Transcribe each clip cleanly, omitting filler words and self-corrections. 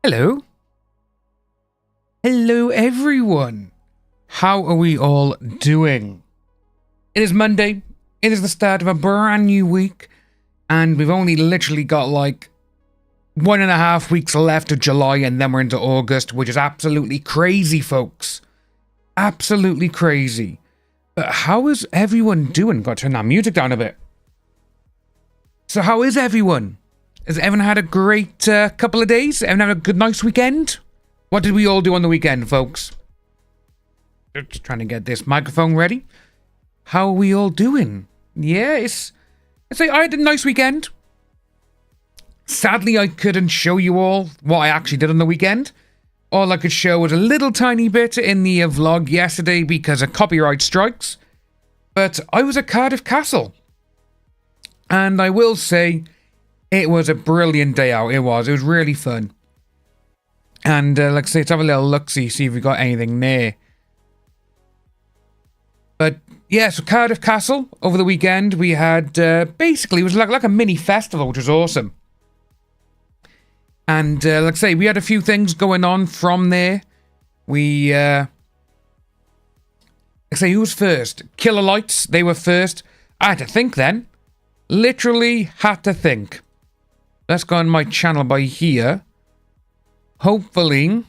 Hello. Hello, everyone. How are we all doing? It is Monday. It is the start of a brand new week. And we've only literally got like 1.5 weeks left of July and then we're into August, which is absolutely crazy, folks. Absolutely crazy. But how is everyone doing? Got to turn that music down a bit. So how is everyone? Has everyone had a great couple of days? Everyone had a good, nice weekend? What did we all do on the weekend, folks? Just trying to get this microphone ready. How are we all doing? Yeah, I'd say I had a nice weekend. Sadly, I couldn't show you all what I actually did on the weekend. All I could show was a little tiny bit in the vlog yesterday because of copyright strikes. But I was at Cardiff Castle. And I will say, it was a brilliant day out. It was really fun. And like I say, let's have a little look-see, see if we got anything there. But yeah, so Cardiff Castle, over the weekend, we had, basically, it was like a mini festival, which was awesome. And like I say, we had a few things going on from there. We, like I say, who was first? Killer Lights, they were first. I had to think then. Literally had to think. Let's go on my channel by here. Hopefully.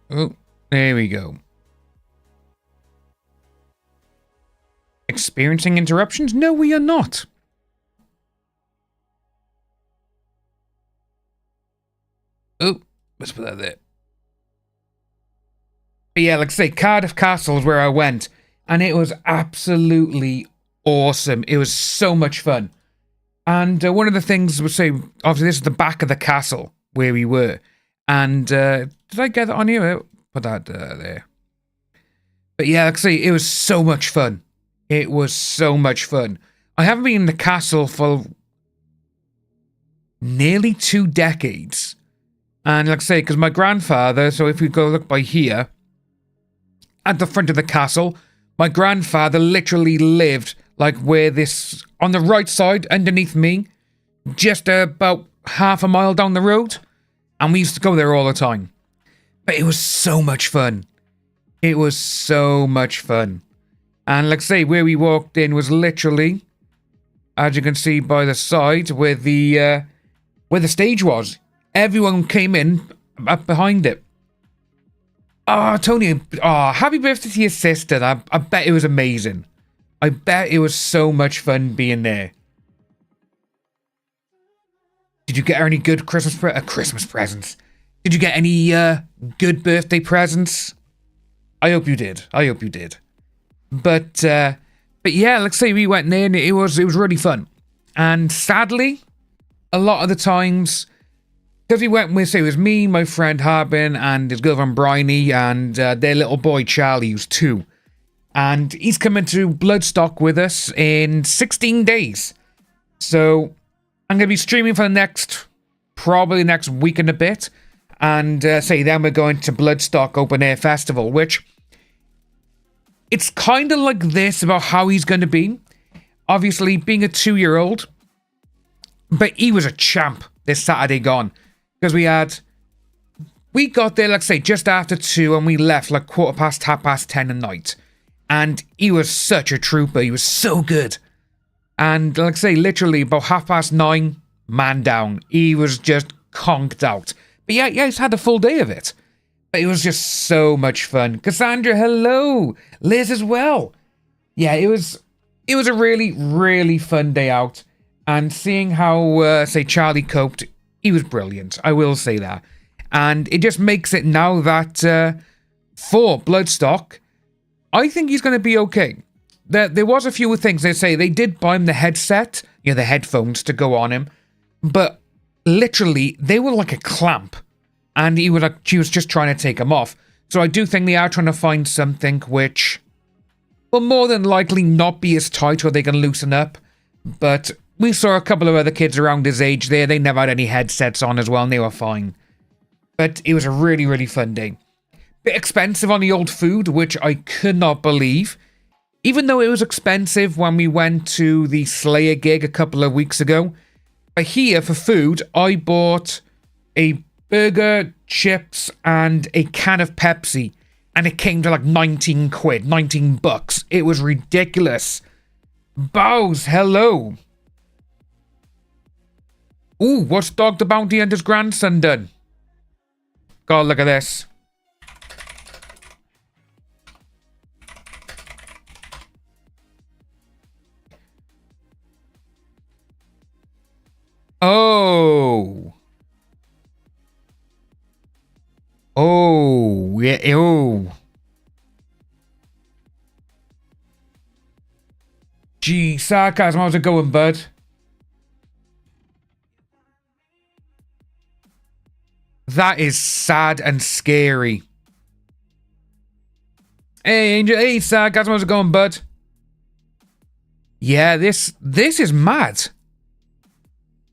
Oh, there we go. Experiencing interruptions? No, we are not. Oh, let's put that there. But yeah, like I say, Cardiff Castle is where I went. And it was absolutely awesome. It was so much fun. And one of the things was say, obviously this is the back of the castle where we were. And did I get that on here? Put that there. But yeah, like I say, it was so much fun. It was so much fun. I haven't been in the castle for nearly 2 decades. And like I say, because my grandfather, so if we go look by here, at the front of the castle, my grandfather literally lived like where this, on the right side, underneath me, just about half a mile down the road. And we used to go there all the time. But it was so much fun. It was so much fun. And like I say, where we walked in was literally, as you can see by the side, where the stage was. Everyone came in up behind it. Oh, Tony, happy birthday to your sister. I bet it was amazing. I bet it was so much fun being there. Did you get her any good Christmas presents? Did you get any good birthday presents? I hope you did. I hope you did. But yeah, like I say, we went there and it was really fun. And sadly, a lot of the times, because we went with, say, it was me, my friend Harbin, and his girlfriend Bryony, and their little boy Charlie, who's 2. And he's coming to Bloodstock with us in 16 days. So I'm going to be streaming for the probably next week and a bit. And say then we're going to Bloodstock Open Air Festival, which it's kind of like this about how he's going to be. Obviously, being a 2-year-old. But he was a champ this Saturday gone. Because we got there, like I say, just after 2 and we left like 10:15 at night. And he was such a trooper. He was so good. And like I say, literally about 9:30, man down. He was just conked out. But yeah, he's had a full day of it. But it was just so much fun. Cassandra, hello. Liz as well. Yeah, it was a really, really fun day out. And seeing how, say, Charlie coped, he was brilliant. I will say that. And it just makes it now that for Bloodstock, I think he's going to be okay. There was a few things they say. They did buy him the headset, the headphones to go on him. But literally, they were like a clamp. And she was just trying to take them off. So I do think they are trying to find something which will more than likely not be as tight or they can loosen up. But we saw a couple of other kids around his age there. They never had any headsets on as well and they were fine. But it was a really, really fun day. Bit expensive on the old food, which I could not believe. Even though it was expensive when we went to the Slayer gig a couple of weeks ago. Here, for food, I bought a burger, chips, and a can of Pepsi. And it came to like 19 quid, 19 bucks. It was ridiculous. Bows, hello. Ooh, what's Dog the Bounty Hunter's grandson done? God, look at this. Oh. Oh, yeah, oh. Gee, sarcasm, how's it going, bud? That is sad and scary. Hey, Angel. Hey, sarcasm, how's it going, bud? Yeah, this is mad.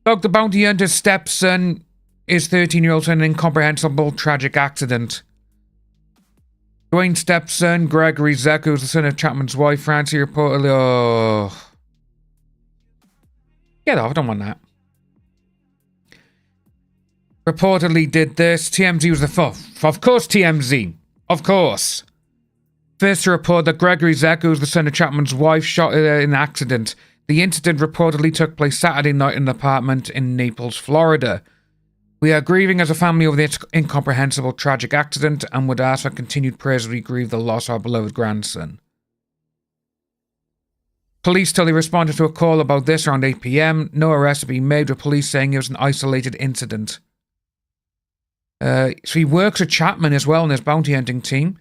Dog the Bounty Hunter's stepson, his 13-year-old son, an incomprehensible tragic accident. Dwayne's stepson, Gregory Zucker, who's the son of Chapman's wife, Francie, reportedly... Oh. Get off, I don't want that. Reportedly did this. TMZ was the fourth. Of course TMZ. Of course. First to report that Gregory Zucker, who's the son of Chapman's wife, shot in an accident. The incident reportedly took place Saturday night in an apartment in Naples, Florida. We are grieving as a family over this incomprehensible tragic accident and would ask for continued prayers as we grieve the loss of our beloved grandson. Police till they responded to a call about this around 8 p.m. No arrests have been made, with police saying it was an isolated incident. So he works at Chapman as well in his bounty hunting team.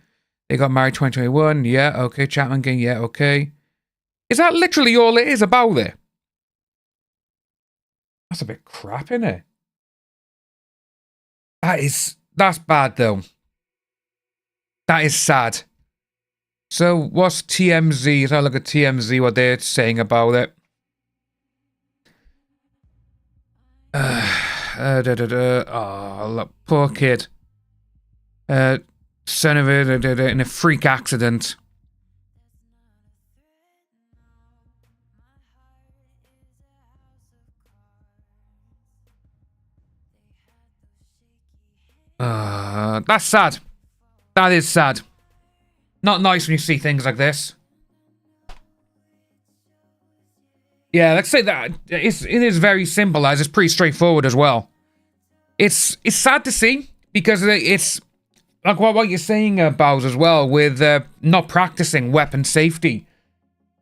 They got married 2021. Yeah, okay. Chapman gang. Yeah, okay. Is that literally all it is about it? That's a bit crap, isn't it? That's bad though. That is sad. So what's TMZ? Let's have a look at TMZ, what they're saying about it. Oh, look, poor kid. Son of it in a freak accident. That's sad. That is sad. Not nice when you see things like this. Yeah, let's say that it is very simple, as it's pretty straightforward as well. It's sad to see because it's like what you're saying, Bowes, as well, with not practicing weapon safety.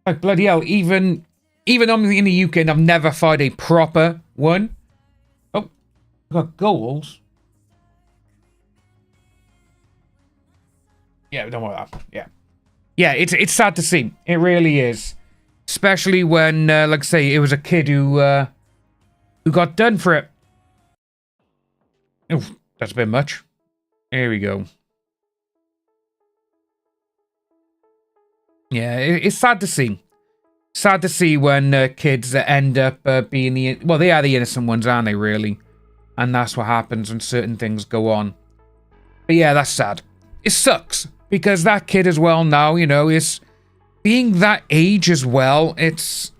Like bloody hell, even I'm in the UK and I've never fired a proper one. Oh, I've got goals. Yeah, don't worry about that. Yeah. Yeah, it's sad to see. It really is. Especially when, like I say, it was a kid who got done for it. Oof, that's a bit much. Here we go. Yeah, it's sad to see. Sad to see when kids end up being the... Well, they are the innocent ones, aren't they, really? And that's what happens when certain things go on. But yeah, that's sad. It sucks. Because that kid as well now, you know, is being that age as well. It's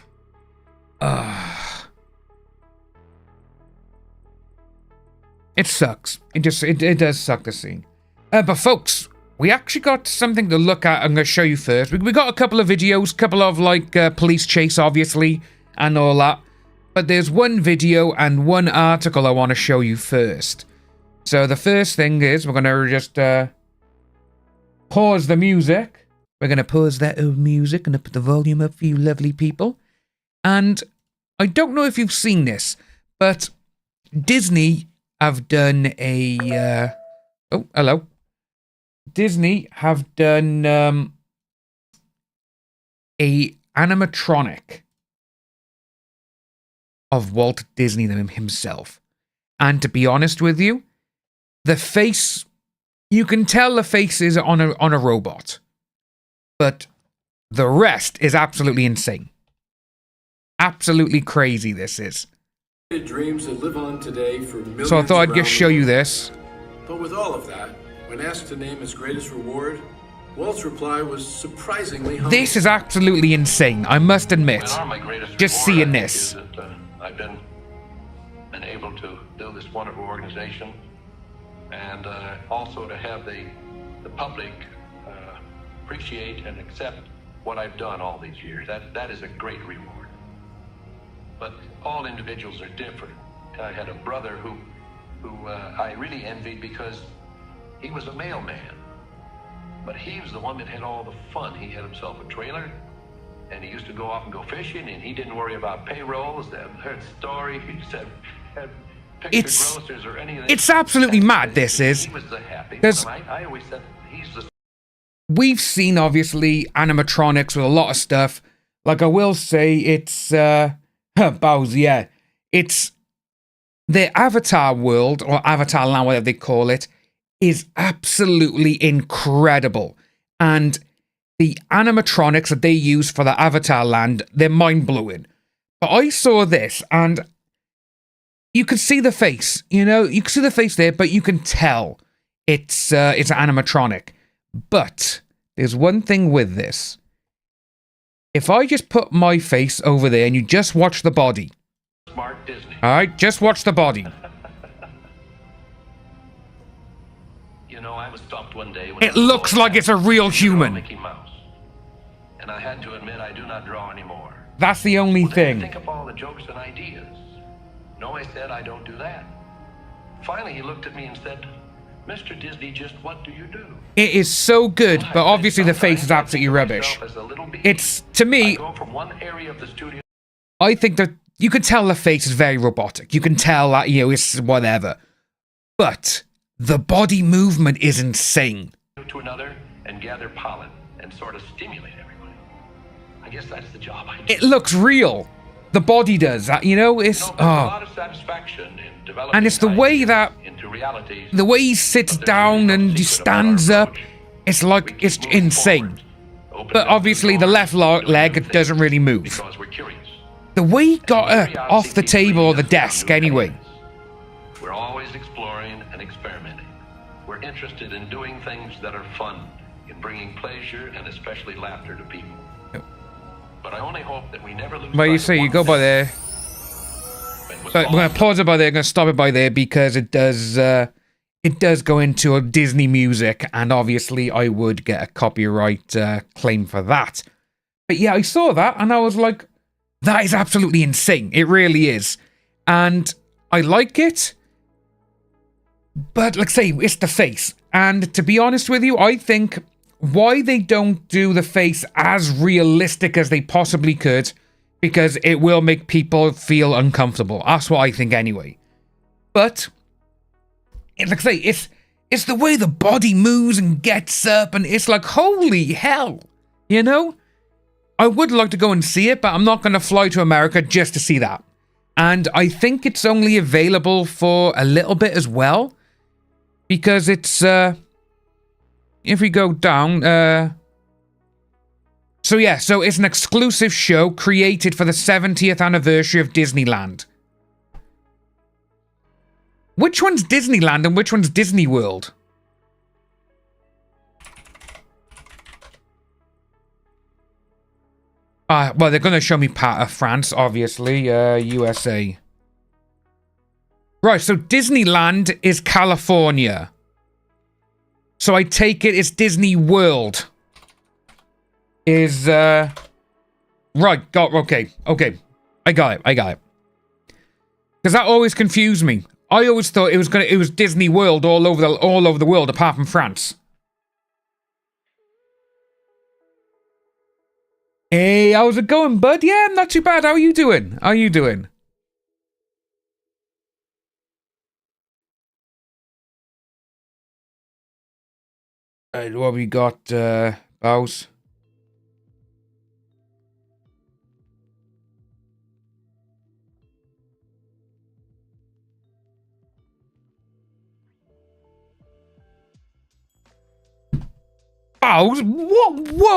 it sucks. It does suck to see. But folks, we actually got something to look at. I'm going to show you first. We got a couple of videos, couple of like police chase, obviously, and all that. But there's one video and one article I want to show you first. So the first thing is we're going to just pause the music. We're going to pause that old music and put the volume up for you lovely people. And I don't know if you've seen this, but Disney have done a... oh, hello. Disney have done a animatronic of Walt Disney himself. And to be honest with you, the face... You can tell the face is on a robot, but the rest is absolutely insane. Absolutely crazy this is. Dreams that live on today for millions. So I thought I'd just show you this. But with all of that, when asked to name his greatest reward, Walt's reply was surprisingly humble. This is absolutely insane, I must admit. Just seeing this. I've been an been able to do this wonderful organization, and also to have the public appreciate and accept what I've done all these years. That is a great reward. But all individuals are different. I had a brother who I really envied because he was a mailman, but he was the one that had all the fun. He had himself a trailer, and he used to go off and go fishing, and he didn't worry about payrolls, heard story, he just had picture grocers or anything. It's absolutely mad, this is. He was the happy. I always said he's the... We've seen, obviously, animatronics with a lot of stuff. Like, I will say, it's, Bowser, yeah. It's, the Avatar world, or Avatar Land, whatever they call it, is absolutely incredible. And the animatronics that they use for the Avatar Land, they're mind-blowing. But I saw this, and you can see the face, you know? You can see the face there, but you can tell it's an animatronic. But there's one thing with this. If I just put my face over there and you just watch the body. Smart Disney. Alright, just watch the body. You know, I was stopped one day when It looks like it's a real human. Mickey Mouse. And I had to admit I do not draw anymore. That's the only thing. Think of all the jokes and ideas. No, I said I don't do that. Finally, he looked at me and said, Mr. Disney, just what do you do? It is so good, but obviously the face is absolutely rubbish. It's, to me, I think that you can tell the face is very robotic. You can tell that, you know, it's whatever. But the body movement is insane. To another and gather pollen and sort of stimulate everybody. I guess that's the job I do. It looks real. The body does that, you know, it's, a lot of satisfaction in developing and it's the way that, the way he sits down and he stands up, it's like, it's insane. But obviously the left leg doesn't really move. The way he got up off the table or the desk anyway. We're always exploring and experimenting. We're interested in doing things that are fun, in bringing pleasure and especially laughter to people. But I only hope that we never lose. But you see, you go by there. But we're going to pause it by there, going to stop it by there because it does go into a Disney music, and obviously I would get a copyright claim for that. But yeah, I saw that and I was like, that is absolutely insane. It really is. And I like it. But like I say, it's the face. And to be honest with you, I think why they don't do the face as realistic as they possibly could, because it will make people feel uncomfortable. That's what I think anyway. But, like I say, it's the way the body moves and gets up, and it's like, holy hell, you know? I would like to go and see it, but I'm not going to fly to America just to see that. And I think it's only available for a little bit as well, because it's, if we go down, so yeah, so it's an exclusive show created for the 70th anniversary of Disneyland. Which one's Disneyland and which one's Disney World? Well, they're going to show me Pura France, obviously, USA. Right, so Disneyland is California. So I take it it's Disney World. Is, right, okay. I got it. Because that always confused me. I always thought it was Disney World all over the world, apart from France. Hey, how's it going, bud? Yeah, not too bad. How are you doing? What we got, Bows? Bows? Whoa!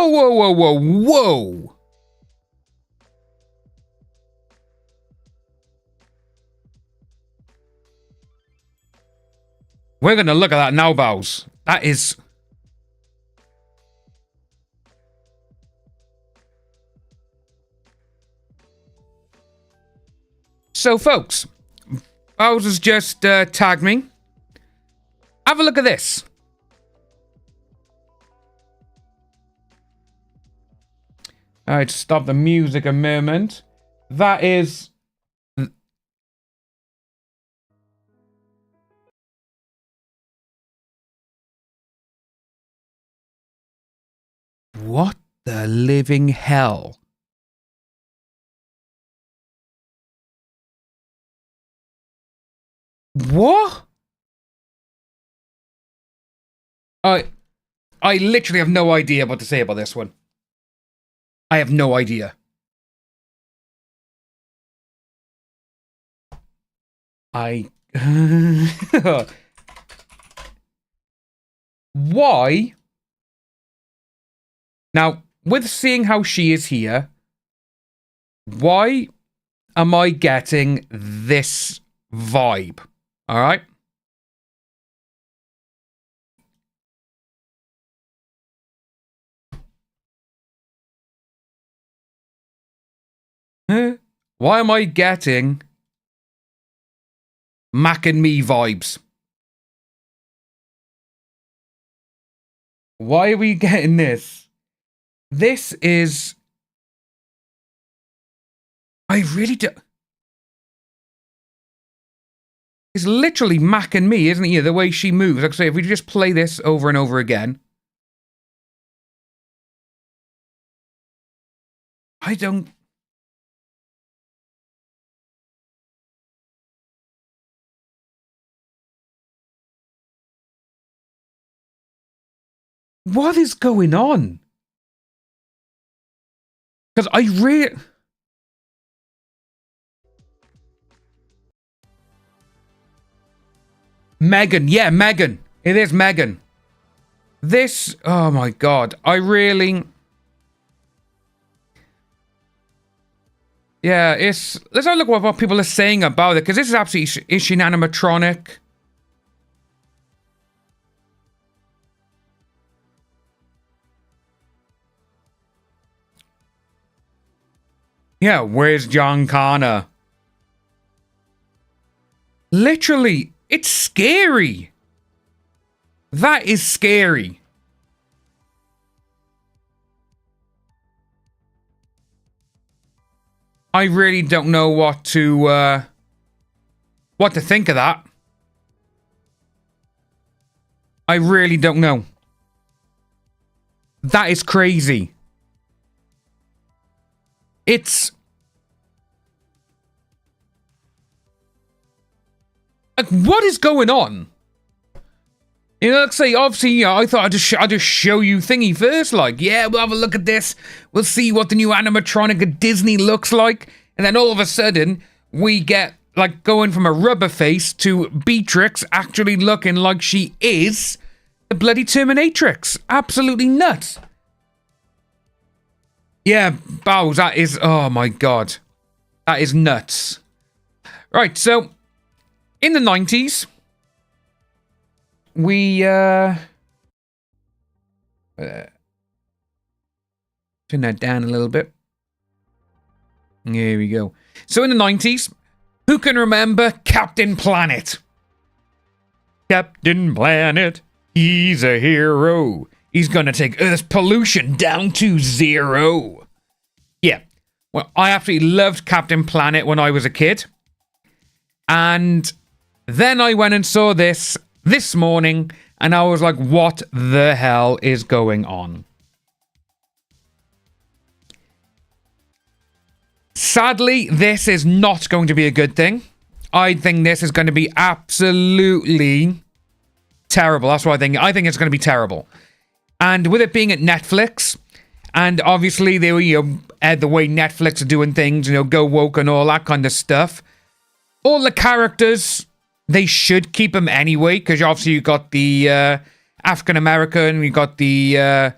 We're gonna look at that now, Bows. That is... So, folks, Bowser's just tagged me. Have a look at this. Alright, stop the music a moment. That is... What the living hell? What? I literally have no idea what to say about this one. I have no idea. Why? Now, with seeing how she is here, why am I getting this vibe? All right? Why am I getting Mac and Me vibes? Why are we getting this? This is... I really do... It's literally Mac and Me, isn't it? The way she moves. Like I say, if we just play this over and over again. I don't... What is going on? Because I really... Megan. Yeah, Megan. It is Megan. This... Oh my god. I really... Yeah, it's... Let's have a look at what people are saying about it. Because this is absolutely... Is she an animatronic? Yeah, where's John Connor? Literally, it's scary. That is scary. I really don't know what to think of that. I really don't know. That is crazy. It's... Like, what is going on? You know, like say, obviously, you know, I thought I'd just show you thingy first. Like, yeah, we'll have a look at this. We'll see what the new animatronic at Disney looks like. And then all of a sudden, we get, like, going from a rubber face to Beatrix actually looking like she is the bloody Terminatrix. Absolutely nuts. Yeah, Bows, that is... Oh, my God. That is nuts. Right, so... In the 90s... We, turn that down a little bit. Here we go. So in the 90s... Who can remember Captain Planet? Captain Planet, he's a hero. He's gonna take Earth's pollution down to 0. Yeah. Well, I absolutely loved Captain Planet when I was a kid. And then I went and saw this morning, and I was like, what the hell is going on? Sadly, this is not going to be a good thing. I think this is going to be absolutely terrible. That's what I think. I think it's going to be terrible. And with it being at Netflix, and obviously they were, you know, the way Netflix are doing things, you know, go woke and all that kind of stuff. All the characters, they should keep them anyway, because obviously you got the African American, you got the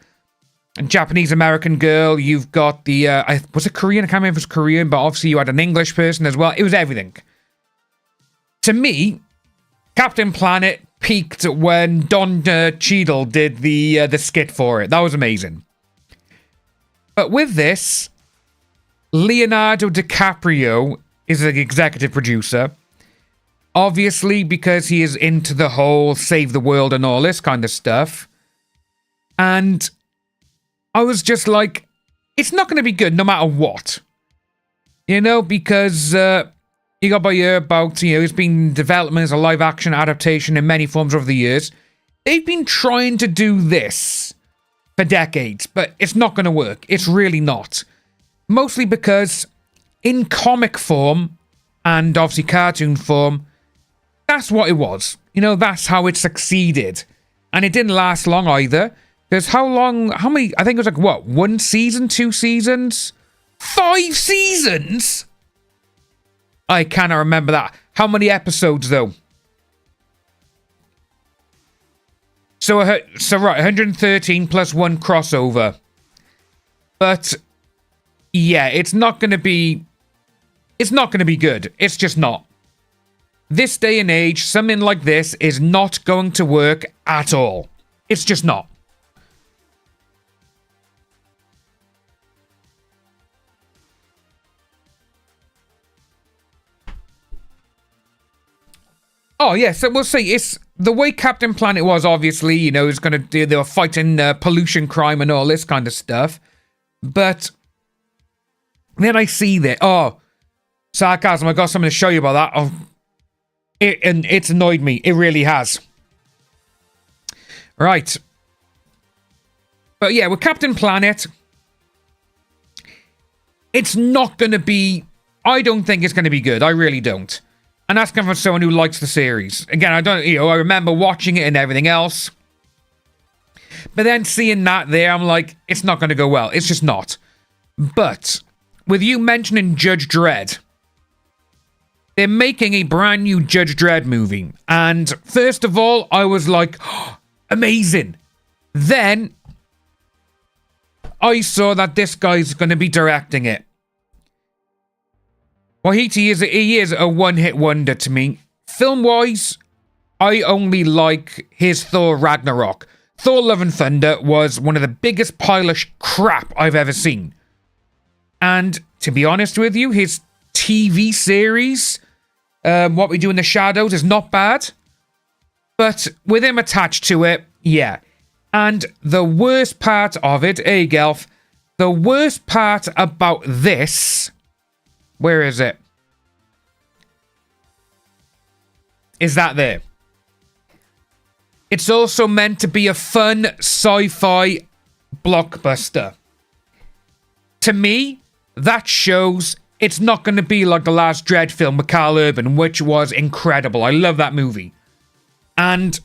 Japanese American girl, you've got the was it Korean? I can't remember if it was Korean, but obviously you had an English person as well. It was everything. To me, Captain Planet peaked when Don Cheadle did the skit for it. That was amazing. But with this, Leonardo DiCaprio is the executive producer. obviously, because he is into the whole save the world and all this kind of stuff. And I was just like, it's not going to be good no matter what. You know, because you got by hear about, you know, it's been in development as a live action adaptation in many forms over the years. They've been trying to do this for decades, but it's not going to work. It's really not. Mostly because in comic form and obviously cartoon form, that's what it was. You know, that's how it succeeded. And it didn't last long either. Because how many, I think it was like, what, 1 season, 2 seasons? 5 seasons? I cannot remember that. How many episodes, though? So right, 113 plus 1 crossover. But, yeah, it's not going to be good. It's just not. This day and age, something like this is not going to work at all. It's just not. Oh, yeah, so we'll see. It's the way Captain Planet was, obviously, you know, is going to do, they were fighting pollution, crime, and all this kind of stuff. But then I see that, oh, sarcasm, I got something to show you about that. Oh, and it's annoyed me. It really has. Right. But yeah, with Captain Planet, it's not going to be, I don't think it's going to be good. I really don't. And that's coming from someone who likes the series. Again, I remember watching it and everything else. But then seeing that there, I'm like, it's not going to go well. It's just not. But with you mentioning Judge Dredd, they're making a brand new Judge Dredd movie. And first of all, I was like, oh, amazing. Then I saw that this guy's going to be directing it. Well, he is a one-hit wonder to me. Film-wise, I only like his Thor Ragnarok. Thor Love and Thunder was one of the biggest pile of crap I've ever seen. And to be honest with you, his TV series, What We Do in the Shadows, is not bad. But with him attached to it, yeah. And the worst part of it, hey, Gelf, the worst part about this... Where is it? Is that there? It's also meant to be a fun sci-fi blockbuster. To me, that shows it's not going to be like the last Dredd film with Karl Urban, which was incredible. I love that movie. And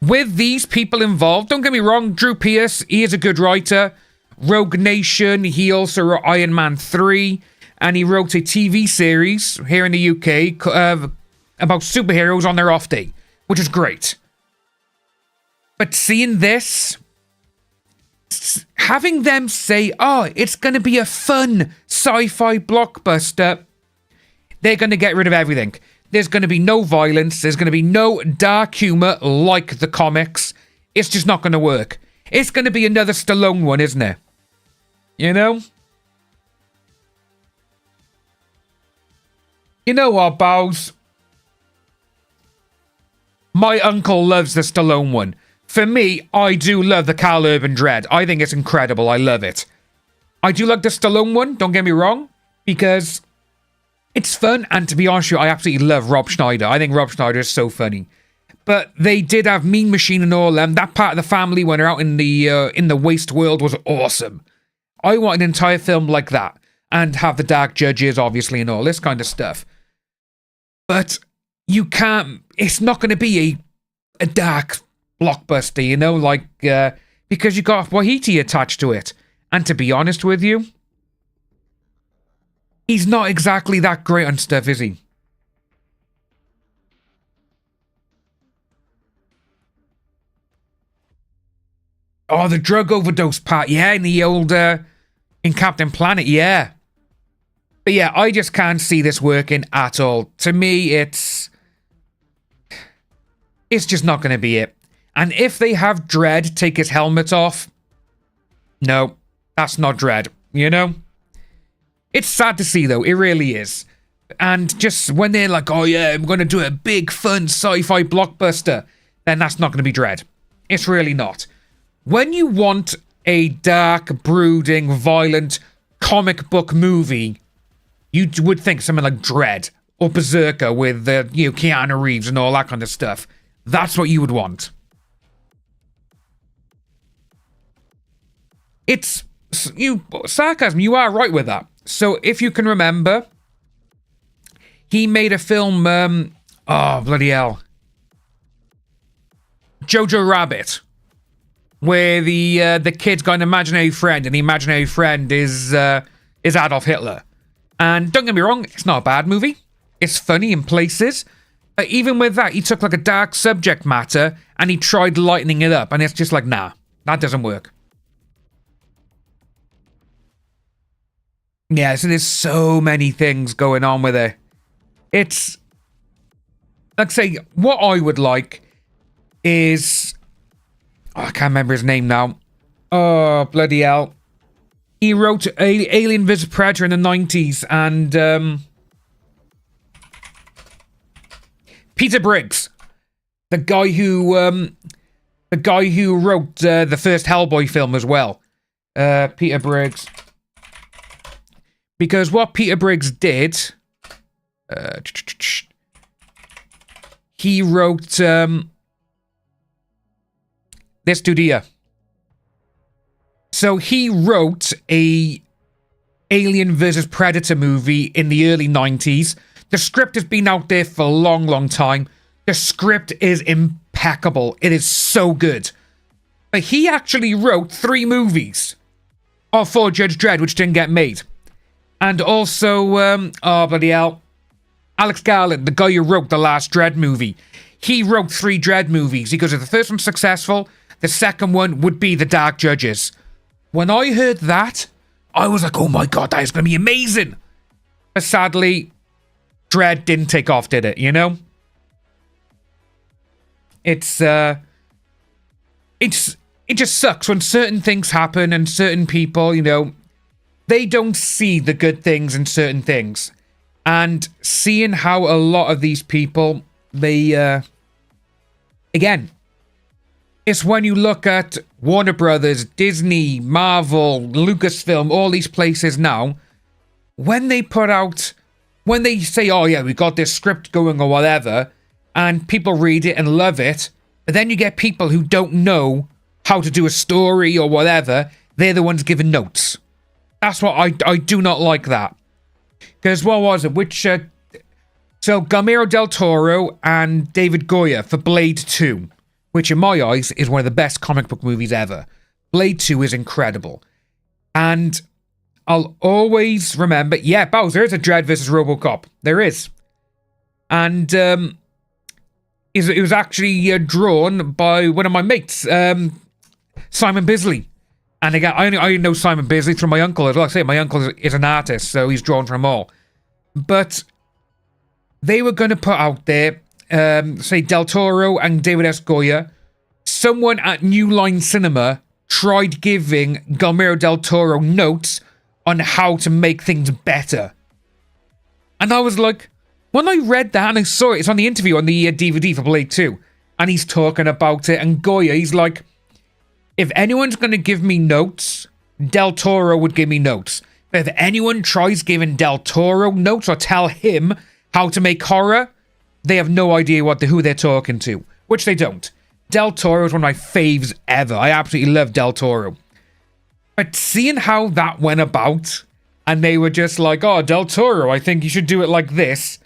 with these people involved, don't get me wrong, Drew Pearce, he is a good writer. Rogue Nation, he also wrote Iron Man 3. And he wrote a TV series here in the UK about superheroes on their off day, which is great. But seeing this, having them say, oh, it's going to be a fun sci-fi blockbuster, they're going to get rid of everything. There's going to be no violence. There's going to be no dark humor like the comics. It's just not going to work. It's going to be another Stallone one, isn't it? You know? You know what, Bows? My uncle loves the Stallone one. For me, I do love the Karl Urban Dredd. I think it's incredible. I love it. I do like the Stallone one, don't get me wrong, because it's fun, and to be honest with you, I absolutely love Rob Schneider. I think Rob Schneider is so funny. But they did have Mean Machine and all them. That part of the family when they're out in the waste world was awesome. I want an entire film like that. And have the dark judges, obviously, and all this kind of stuff. But you can't... It's not going to be a dark blockbuster, you know? Like, because you got Waititi attached to it. And to be honest with you, he's not exactly that great on stuff, is he? Oh, the drug overdose part. Yeah, in the old... in Captain Planet, yeah. But yeah, I just can't see this working at all. To me, it's just not going to be it. And if they have Dredd take his helmet off, no, that's not Dredd, you know? It's sad to see, though. It really is. And just when they're like, oh yeah, I'm going to do a big, fun sci-fi blockbuster, then that's not going to be Dredd. It's really not. When you want a dark, brooding, violent comic book movie, you would think something like Dredd or Berserker with Keanu Reeves and all that kind of stuff. That's what you would want. It's sarcasm. You are right with that. So if you can remember, he made a film. Oh bloody hell! Jojo Rabbit, where the kid's got an imaginary friend, and the imaginary friend is Adolf Hitler. And don't get me wrong, it's not a bad movie. It's funny in places. But even with that, he took like a dark subject matter and he tried lightening it up, and it's just like, nah, that doesn't work. Yeah, so there's so many things going on with it. It's, like I say, what I would like is, oh, I can't remember his name now. Oh, bloody hell. He wrote Alien vs. Predator in the 90s, and Peter Briggs, the guy who wrote the first Hellboy film as well. Peter Briggs. Because what Peter Briggs did, he wrote this dude here. So he wrote a Alien vs. Predator movie in the early 90s. The script has been out there for a long, long time. The script is impeccable. It is so good. But he actually wrote 3 movies for Judge Dredd, which didn't get made. And also, oh bloody hell, Alex Garland, the guy who wrote the last Dredd movie. He wrote 3 Dredd movies. He goes, if the first one's successful, the second one would be The Dark Judges. When I heard that, I was like, oh my god, that is going to be amazing. But sadly, Dredd didn't take off, did it? You know? It just sucks when certain things happen and certain people, they don't see the good things in certain things. And seeing how a lot of these people, they, again, it's when you look at Warner Brothers, Disney, Marvel, Lucasfilm, all these places now, when they say, oh yeah, we got this script going or whatever, and people read it and love it, but then you get people who don't know how to do a story or whatever, they're the ones giving notes. That's what I do not like that. Because what was it? So Guillermo del Toro and David Goyer for Blade 2, which in my eyes is one of the best comic book movies ever. Blade 2 is incredible. And I'll always remember, yeah, Bowser, there's a Dredd versus RoboCop. There is. And it was actually drawn by one of my mates, Simon Bisley. And again, I know Simon Bisley through my uncle as well. Like I say, my uncle is an artist, so he's drawn from all. But they were going to put out there, say, Del Toro and David S. Goyer. Someone at New Line Cinema tried giving Guillermo del Toro notes on how to make things better. And I was like, when I read that and I saw it, it's on the interview on the DVD for Blade 2. And he's talking about it, and Goyer, he's like, if anyone's going to give me notes, Del Toro would give me notes. But if anyone tries giving Del Toro notes or tell him how to make horror, they have no idea who they're talking to. Which they don't. Del Toro is one of my faves ever. I absolutely love Del Toro. But seeing how that went about, and they were just like, oh, Del Toro, I think you should do it like this,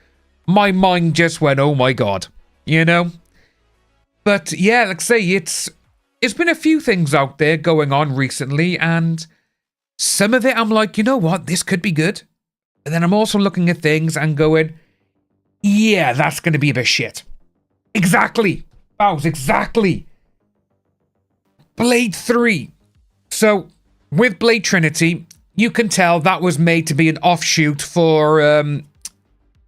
my mind just went, oh my god. But yeah, like I say, it's been a few things out there going on recently, and some of it I'm like, you know what, this could be good. And then I'm also looking at things and going, yeah, that's going to be a bit shit. Exactly. Bows, exactly. Blade 3. So, with Blade Trinity, you can tell that was made to be an offshoot for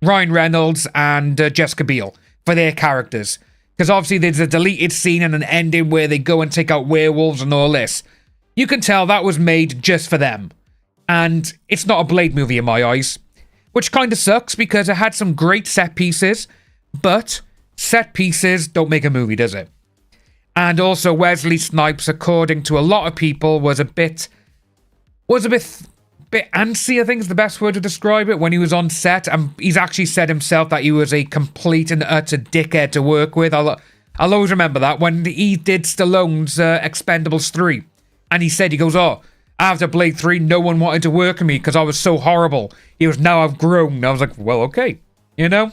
Ryan Reynolds and Jessica Biel, for their characters. Because obviously there's a deleted scene and an ending where they go and take out werewolves and all this. You can tell that was made just for them. And it's not a Blade movie in my eyes. which kind of sucks because it had some great set pieces, but set pieces don't make a movie, does it? And also Wesley Snipes, according to a lot of people, was a bit antsy, I think is the best word to describe it, when he was on set. And he's actually said himself that he was a complete and utter dickhead to work with. I'll always remember that when he did Stallone's Expendables 3. And he said, he goes, oh, after Blade 3, no one wanted to work with me because I was so horrible. He goes, now I've grown. I was like, well, okay. You know?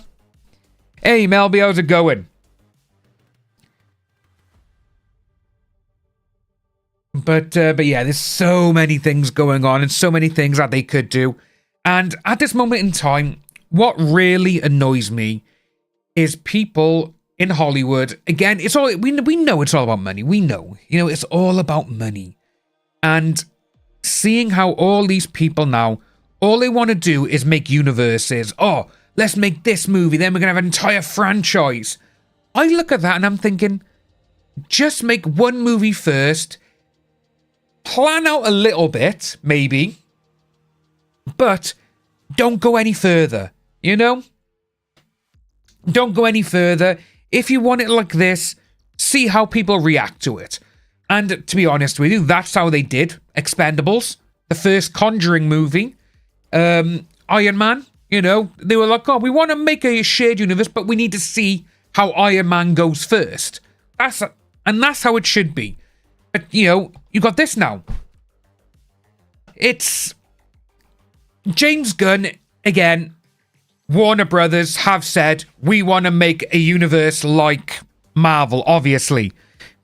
Hey, Melby, how's it going? But yeah, there's so many things going on and so many things that they could do. And at this moment in time, what really annoys me is people in Hollywood. Again, it's all we know it's all about money. We know. You know, it's all about money. And seeing how all these people now, all they want to do is make universes. Oh, let's make this movie, then we're going to have an entire franchise. I look at that and I'm thinking, just make one movie first. Plan out a little bit, maybe, but don't go any further, you know? Don't go any further. If you want it like this, see how people react to it. And to be honest with you, that's how they did Expendables, the first Conjuring movie, Iron Man, you know? They were like, oh, we want to make a shared universe, but we need to see how Iron Man goes first. That's how it should be. But, you know, you got this now. It's James Gunn, again, Warner Brothers have said, we want to make a universe like Marvel, obviously.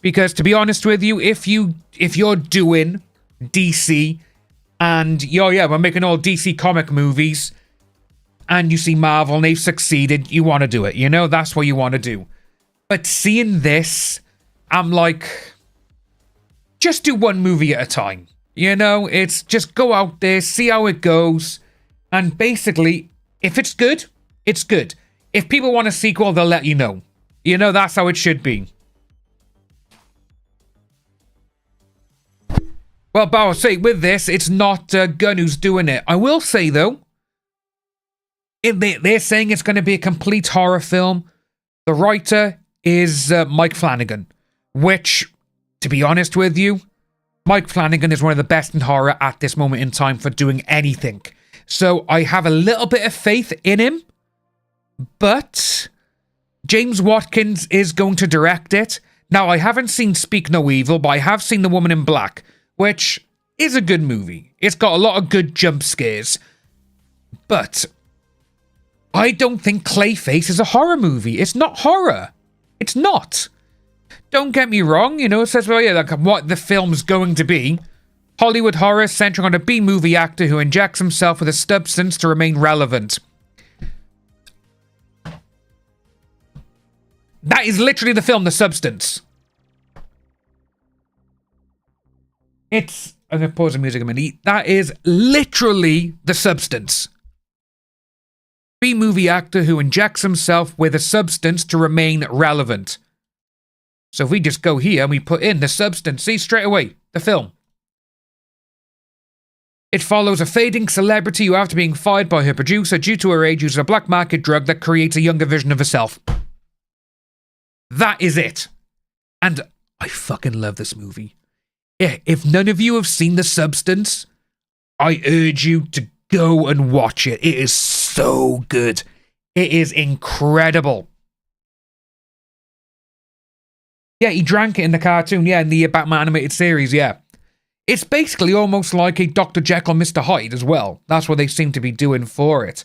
Because, to be honest with you, if you're doing DC, and, we're making all DC comic movies, and you see Marvel and they've succeeded, you want to do it, you know? That's what you want to do. But seeing this, I'm like, just do one movie at a time. You know, it's just go out there, see how it goes. And basically, if it's good, it's good. If people want a sequel, they'll let you know. You know, that's how it should be. Well, but I'll say, with this, it's not Gunn who's doing it. I will say, though, they're saying it's going to be a complete horror film. The writer is Mike Flanagan, which, to be honest with you, Mike Flanagan is one of the best in horror at this moment in time for doing anything. So I have a little bit of faith in him, but James Watkins is going to direct it. Now, I haven't seen Speak No Evil, but I have seen The Woman in Black, which is a good movie. It's got a lot of good jump scares. But I don't think Clayface is a horror movie. It's not horror. It's not. Don't get me wrong, you know, it says, well, yeah, like what the film's going to be. Hollywood horror centering on a B-movie actor who injects himself with a substance to remain relevant. That is literally the film, The Substance. I'm going to pause the music a minute. That is literally The Substance. B-movie actor who injects himself with a substance to remain relevant. So if we just go here and we put in The Substance, see straight away, the film. It follows a fading celebrity who, after being fired by her producer due to her age, uses a black market drug that creates a younger version of herself. That is it. And I fucking love this movie. Yeah, if none of you have seen The Substance, I urge you to go and watch it. It is so good. It is incredible. Yeah, he drank it in the cartoon, yeah, in the Batman animated series, yeah. It's basically almost like a Dr. Jekyll, Mr. Hyde as well. That's what they seem to be doing for it.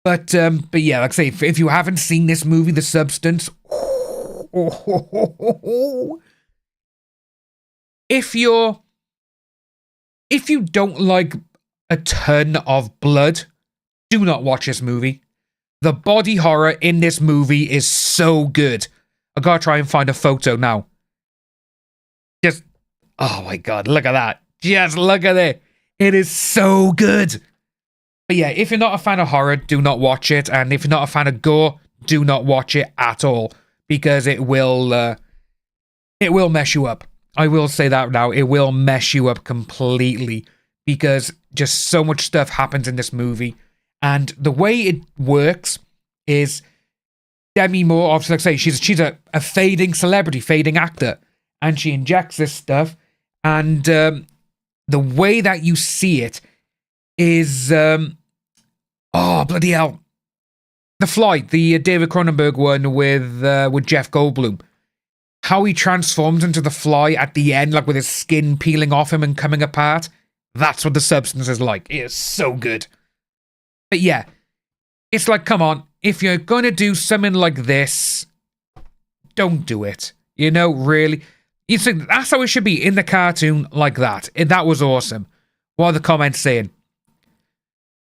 But yeah, like I say, if you haven't seen this movie, The Substance, if you don't like a ton of blood, do not watch this movie. The body horror in this movie is so good. I gotta try and find a photo now. Just, oh my god, look at that. Just look at it. It is so good. But yeah, if you're not a fan of horror, do not watch it. And if you're not a fan of gore, do not watch it at all. Because it will mess you up. I will say that now. It will mess you up completely. Because just so much stuff happens in this movie. And the way it works is Demi Moore, obviously, like I say, she's a fading celebrity, fading actor. And she injects this stuff. And the way that you see it is... oh, bloody hell. The Fly, the David Cronenberg one with Jeff Goldblum. How he transforms into the Fly at the end, like with his skin peeling off him and coming apart. That's what the substance is like. It is so good. But yeah, it's like, come on, if you're going to do something like this, don't do it. You know, really. You think that's how it should be in the cartoon, like that. That was awesome. What are the comments saying?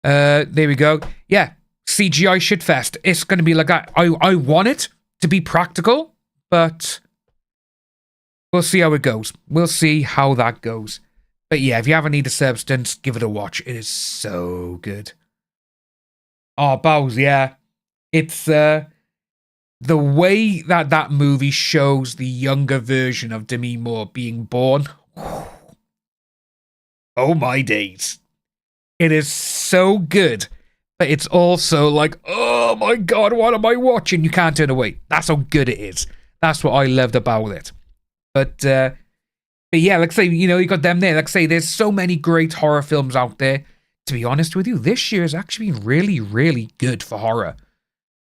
There we go. Yeah, CGI shitfest. It's going to be like that. I want it to be practical, but we'll see how it goes. We'll see how that goes. But yeah, if you ever need a substance, give it a watch. It is so good. Oh, Bows, yeah. It's the way that movie shows the younger version of Demi Moore being born. Oh my days. It is so good. But it's also like, oh my God, what am I watching? You can't turn away. That's how good it is. That's what I loved about it. But yeah, like I say, you know, you got them there. Like I say, there's so many great horror films out there. To be honest with you, this year has actually been really, really good for horror.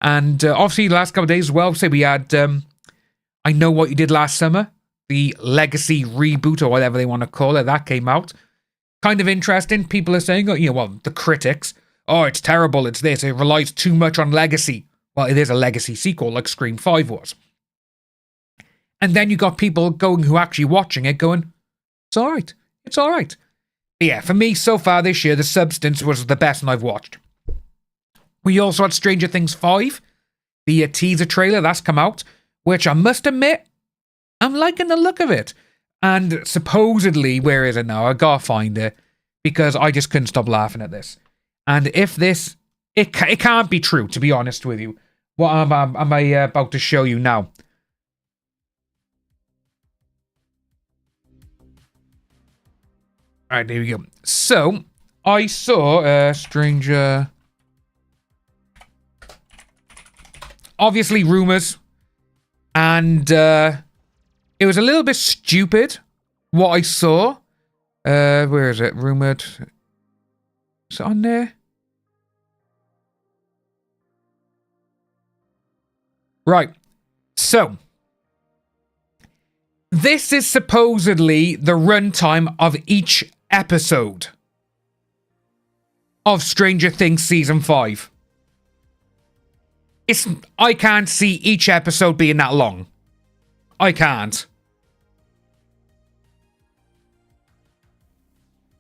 And obviously, the last couple of days as well, say we had I Know What You Did Last Summer, the Legacy reboot or whatever they want to call it. That came out. Kind of interesting. People are saying, oh, you know, well, the critics, oh, it's terrible, it's this, it relies too much on Legacy. Well, it is a Legacy sequel like Scream 5 was. And then you got people going who are actually watching it going, it's alright, it's alright. Yeah, for me, so far this year, The Substance was the best one I've watched. We also had Stranger Things 5, the teaser trailer, that's come out, which I must admit, I'm liking the look of it. And supposedly, where is it now? I gotta find it, because I just couldn't stop laughing at this. And if this, it can't be true, to be honest with you. What am I about to show you now? Alright, there we go. So, I saw Stranger... Obviously, rumours. And it was a little bit stupid, what I saw. Where is it? Rumoured. Is it on there? Right. So, this is supposedly the runtime of each episode of Stranger Things Season 5. I can't see each episode being that long. I can't.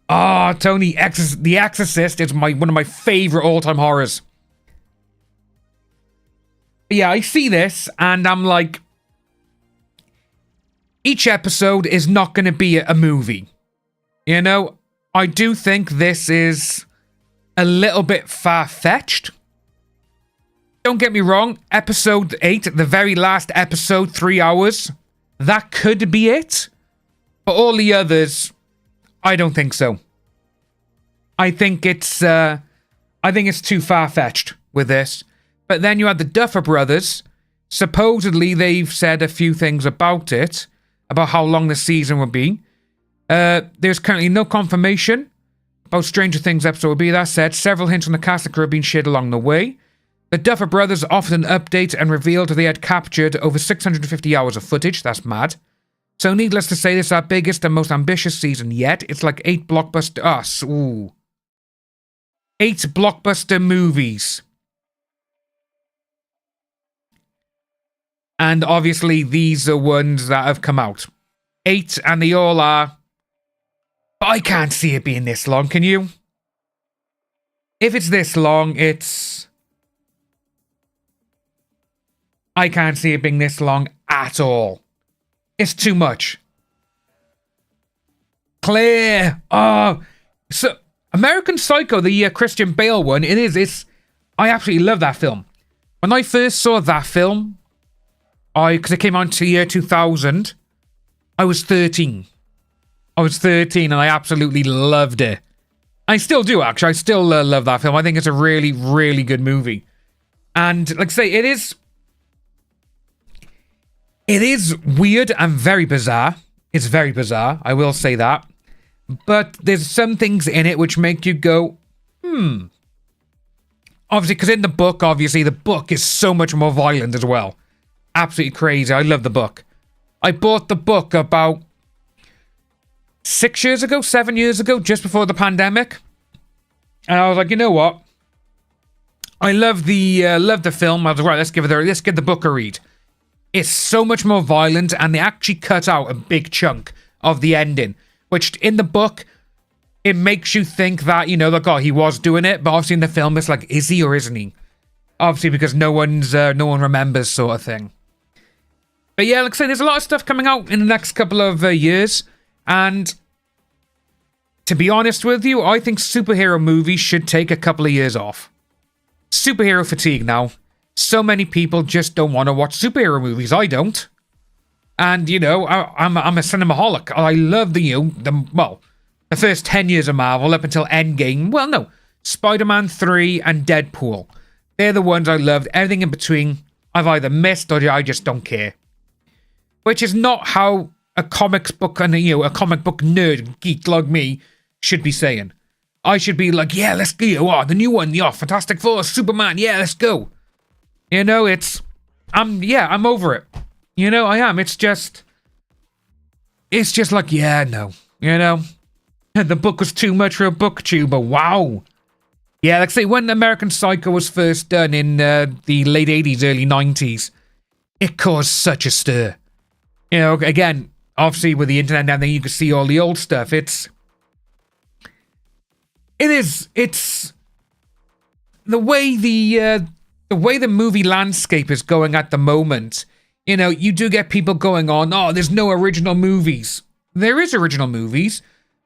Ah, Tony, The Exorcist is one of my favourite all-time horrors. Yeah, I see this, and I'm like... Each episode is not going to be a movie. You know, I do think this is a little bit far-fetched. Don't get me wrong, episode 8, the very last episode, 3 hours, that could be it. But all the others, I don't think so. I think it's too far-fetched with this. But then you had the Duffer Brothers. Supposedly, they've said a few things about it, about how long the season will be. There's currently no confirmation about Stranger Things episode will be. That said, several hints on the cast and crew have been shared along the way. The Duffer Brothers often update and revealed they had captured over 650 hours of footage. That's mad. So needless to say, this is our biggest and most ambitious season yet. It's like 8 blockbuster... Ooh. 8 blockbuster movies. And obviously, these are ones that have come out. 8, and they all are... But I can't see it being this long, can you? If it's this long, it's... I can't see it being this long at all. It's too much. Claire! Oh! So, American Psycho, the Christian Bale one, it's... I absolutely love that film. When I first saw that film, because it came out in the year 2000, I was 13. I was 13 and I absolutely loved it. I still do, actually. I still love that film. I think it's a really, really good movie. And, like I say, it is weird and very bizarre. It's very bizarre, I will say that. But there's some things in it which make you go, Obviously, because in the book, the book is so much more violent as well. Absolutely crazy. I love the book. I bought the book about 7 years ago, just before the pandemic. And I was like, you know what? I love the film. I was like, right, let's give the book a read. It's so much more violent, and they actually cut out a big chunk of the ending, which in the book, it makes you think that, like, oh, he was doing it, but obviously in the film, it's like, is he or isn't he? Obviously, because no one remembers, sort of thing. But yeah, like I say, there's a lot of stuff coming out in the next couple of years, and to be honest with you, I think superhero movies should take a couple of years off. Superhero fatigue now. So many people just don't want to watch superhero movies. I don't. And, I'm a cinemaholic. I love the first 10 years of Marvel up until Endgame. Well, no. Spider-Man 3 and Deadpool. They're the ones I loved. Everything in between, I've either missed or I just don't care. Which is not how a comics book and a comic book nerd geek like me should be saying. I should be like, yeah, let's go. The new one, Fantastic Four, Superman, yeah, let's go. I'm over it. I am. It's just like, yeah, no. The book was too much for a booktuber. Wow. Yeah, like I say, when American Psycho was first done in the late 80s, early 90s, it caused such a stir. Again, obviously with the internet and everything, you can see all the old stuff. It's the way the movie landscape is going at the moment. You do get people going on, oh, there's no original movies. There is original movies,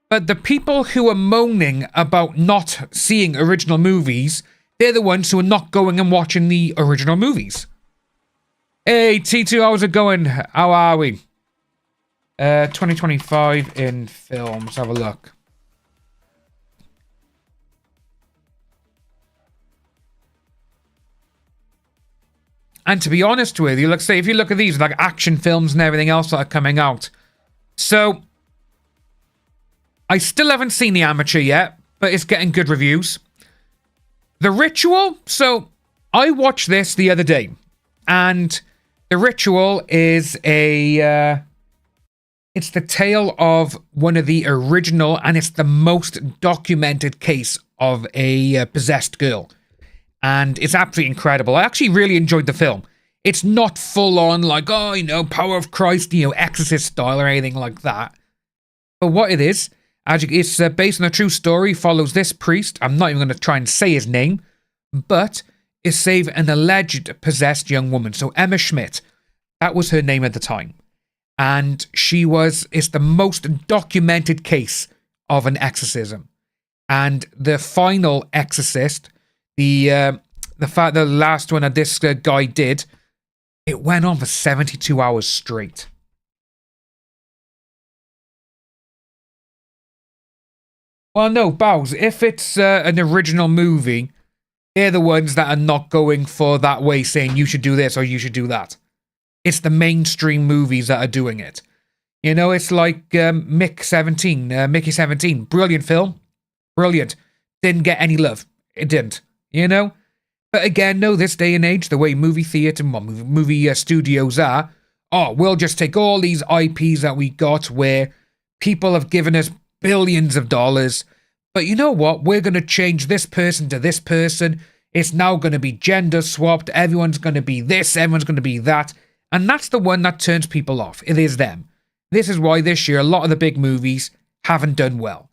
but the people who are moaning about not seeing original movies, they're the ones who are not going and watching the original movies. Hey, T2, how's it going? How are we? 2025 in films. Have a look. And to be honest with you, like say, if you look at these, like action films and everything else that are coming out. So, I still haven't seen The Amateur yet, but it's getting good reviews. The Ritual, so I watched this the other day, and The Ritual is it's the tale of one of the original, and it's the most documented case of a possessed girl. And it's absolutely incredible. I actually really enjoyed the film. It's not full on like, Power of Christ, Exorcist style or anything like that. But what it is, it's based on a true story, follows this priest. I'm not even going to try and say his name, but it saved an alleged possessed young woman. So Emma Schmidt, that was her name at the time. And it's the most documented case of an exorcism. And the final exorcist, the last one that this guy did, it went on for 72 hours straight. Well, no, Bows, if it's an original movie, they're the ones that are not going for that way, saying you should do this or you should do that. It's the mainstream movies that are doing it. It's like Mickey 17, brilliant film, brilliant. Didn't get any love. It didn't. But again, no, this day and age, the way movie theatre, movie studios are, we'll just take all these IPs that we got where people have given us billions of dollars, but you know what? We're going to change this person to this person. It's now going to be gender swapped. Everyone's going to be this, everyone's going to be that. And that's the one that turns people off. It is them. This is why this year a lot of the big movies haven't done well.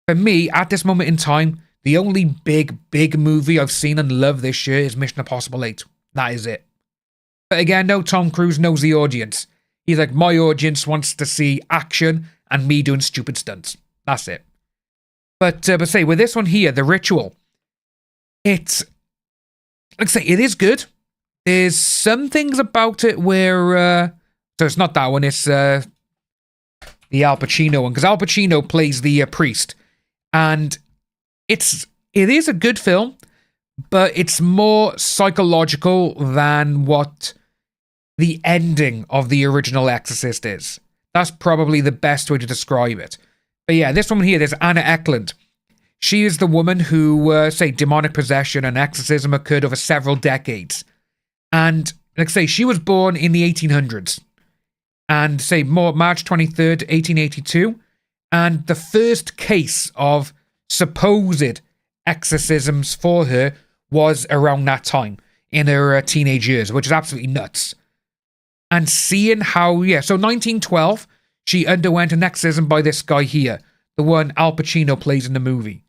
For me, at this moment in time, the only big movie I've seen and loved this year is Mission Impossible 8. That is it. But again, no, Tom Cruise knows the audience. He's like, my audience wants to see action and me doing stupid stunts. That's it. But say, with this one here, The Ritual, it's, like I say, it is good. There's some things about it where, so it's not that one, it's the Al Pacino one, because Al Pacino plays the priest. And it is a good film, but it's more psychological than what the ending of the original Exorcist is. That's probably the best way to describe it. But yeah, this woman here, there's Anna Eklund. She is the woman who, say, demonic possession and exorcism occurred over several decades. And, like I say, she was born in the 1800s. And, say, March 23rd, 1882. And the first case of supposed exorcisms for her was around that time, in her teenage years, which is absolutely nuts. And seeing how, so 1912, she underwent an exorcism by this guy here, the one Al Pacino plays in the movie.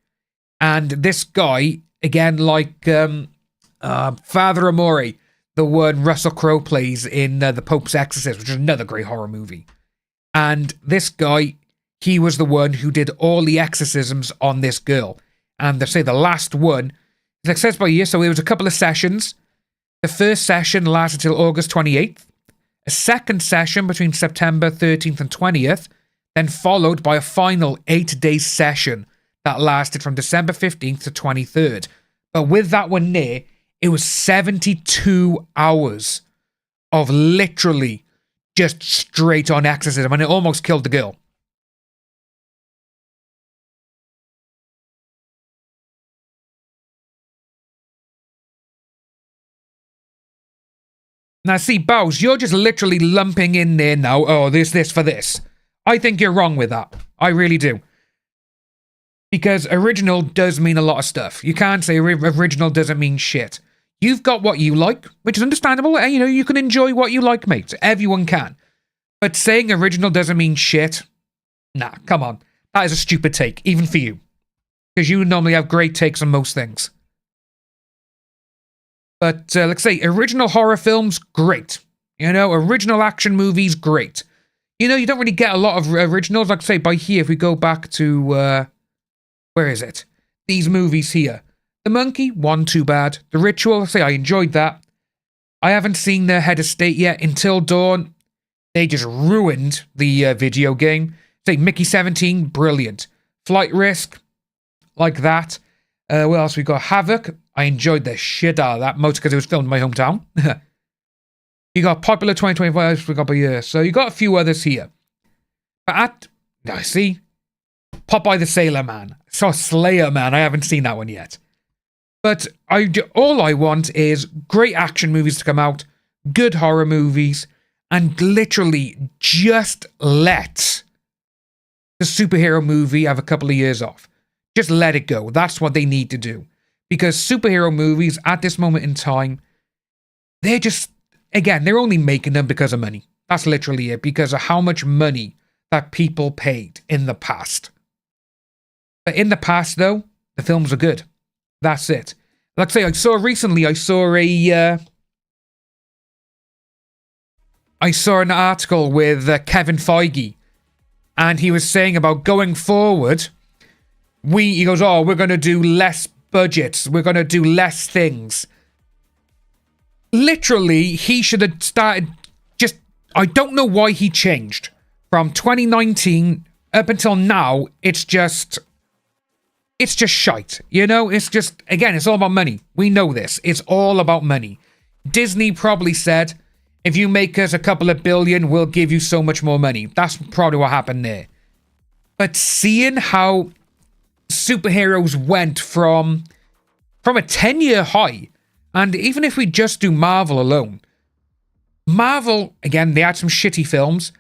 And this guy, again, like Father Amore, the one Russell Crowe plays in The Pope's Exorcist, which is another great horror movie. And this guy, he was the one who did all the exorcisms on this girl. And they say the last one, it says by year, so it was a couple of sessions. The first session lasted till August 28th. A second session between September 13th and 20th, then followed by a final 8-day session that lasted from December 15th to 23rd. But with that one there, it was 72 hours of literally just straight on exorcism, and it almost killed the girl. Now, see, Bows, you're just literally lumping in there now. Oh, this for this. I think you're wrong with that. I really do. Because original does mean a lot of stuff. You can't say original doesn't mean shit. You've got what you like, which is understandable. You know, you can enjoy what you like, mate. Everyone can. But saying original doesn't mean shit, nah, come on. That is a stupid take, even for you. Because you normally have great takes on most things. But, let's say, original horror films, great. You know, original action movies, great. You know, you don't really get a lot of originals. Like, say, by here, if we go back to, where is it? These movies here. The Monkey, one too bad. The Ritual, I say, I enjoyed that. I haven't seen the Head of State yet. Until Dawn, they just ruined the video game. Say, Mickey 17, brilliant. Flight Risk, like that. What else we got? Havoc. I enjoyed the shit out of that, mostly because it was filmed in my hometown. You got Popular 2025, we got by year. So you got a few others here. But I see. Popeye the Sailor Man. So Slayer Man, I haven't seen that one yet. But all I want is great action movies to come out, good horror movies, and literally just let the superhero movie have a couple of years off. Just let it go. That's what they need to do. Because superhero movies, at this moment in time, they're just, again, they're only making them because of money. That's literally it. Because of how much money that people paid in the past. But in the past, though, the films are good. That's it. Like I say, I saw an article with Kevin Feige. And he was saying about going forward, he goes, we're going to do less budgets. We're going to do less things. Literally, he should have started I don't know why he changed. From 2019 up until now, it's just shite. You know, it's just, again, it's all about money. We know this. It's all about money. Disney probably said, if you make us a couple of billion, we'll give you so much more money. That's probably what happened there. But seeing how superheroes went from a 10-year high, and even if we just do Marvel alone, Marvel, again, they had some shitty films,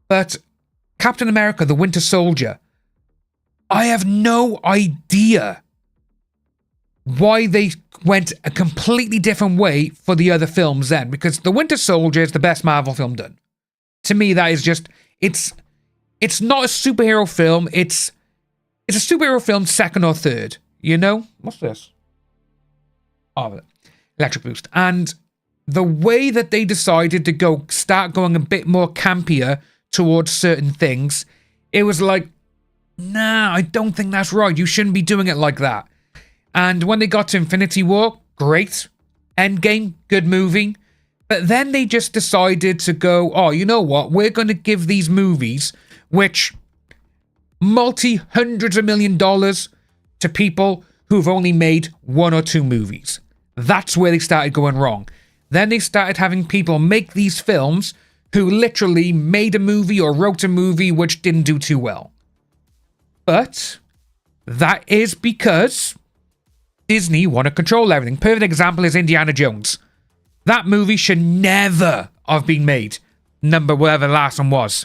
but Captain America, the Winter Soldier, I have no idea why they went a completely different way for the other films then, because the Winter Soldier is the best Marvel film done. To me, that is just, it's not a superhero film, it's a superhero film second or third, you know? What's this? Oh, Electric Boost. And the way that they decided to start going a bit more campier towards certain things, it was like, nah, I don't think that's right. You shouldn't be doing it like that. And when they got to Infinity War, great. Endgame, good movie. But then they just decided to go, you know what? We're going to give these movies, which multi-hundreds of $1 million, to people who've only made 1 or 2 movies. That's where they started going wrong. Then they started having people make these films who literally made a movie or wrote a movie which didn't do too well. But that is because Disney want to control everything. Perfect example is Indiana Jones. That movie should never have been made. Number whatever the last one was.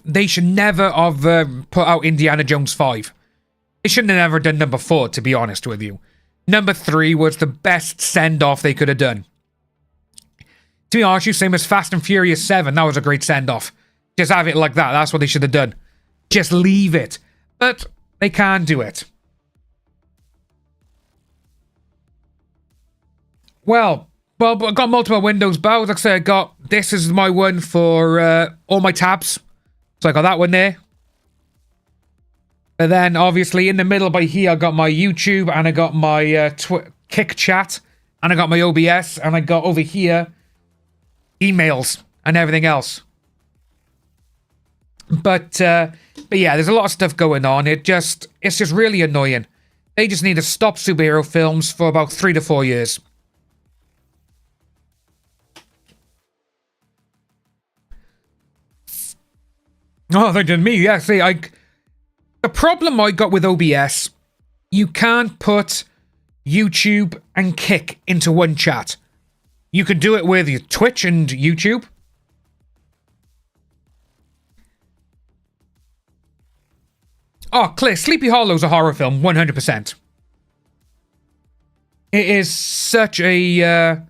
They should never have put out Indiana Jones 5. They shouldn't have ever done number 4, to be honest with you. Number 3 was the best send-off they could have done. To be honest, same as Fast and Furious 7. That was a great send-off. Just have it like that. That's what they should have done. Just leave it. But they can't do it. Well, I got multiple windows, but like I said, this is my one for all my tabs. So I got that one there. But then, obviously, in the middle by here, I got my YouTube, and I got my Kick chat, and I got my OBS, and I got over here emails and everything else. But yeah, there's a lot of stuff going on. It's just really annoying. They just need to stop superhero films for about 3 to 4 years. Oh, they did me. Yeah, see, the problem I got with OBS, you can't put YouTube and Kick into one chat. You could do it with your Twitch and YouTube. Oh, clear. Sleepy Hollow's a horror film, 100%. It is such a...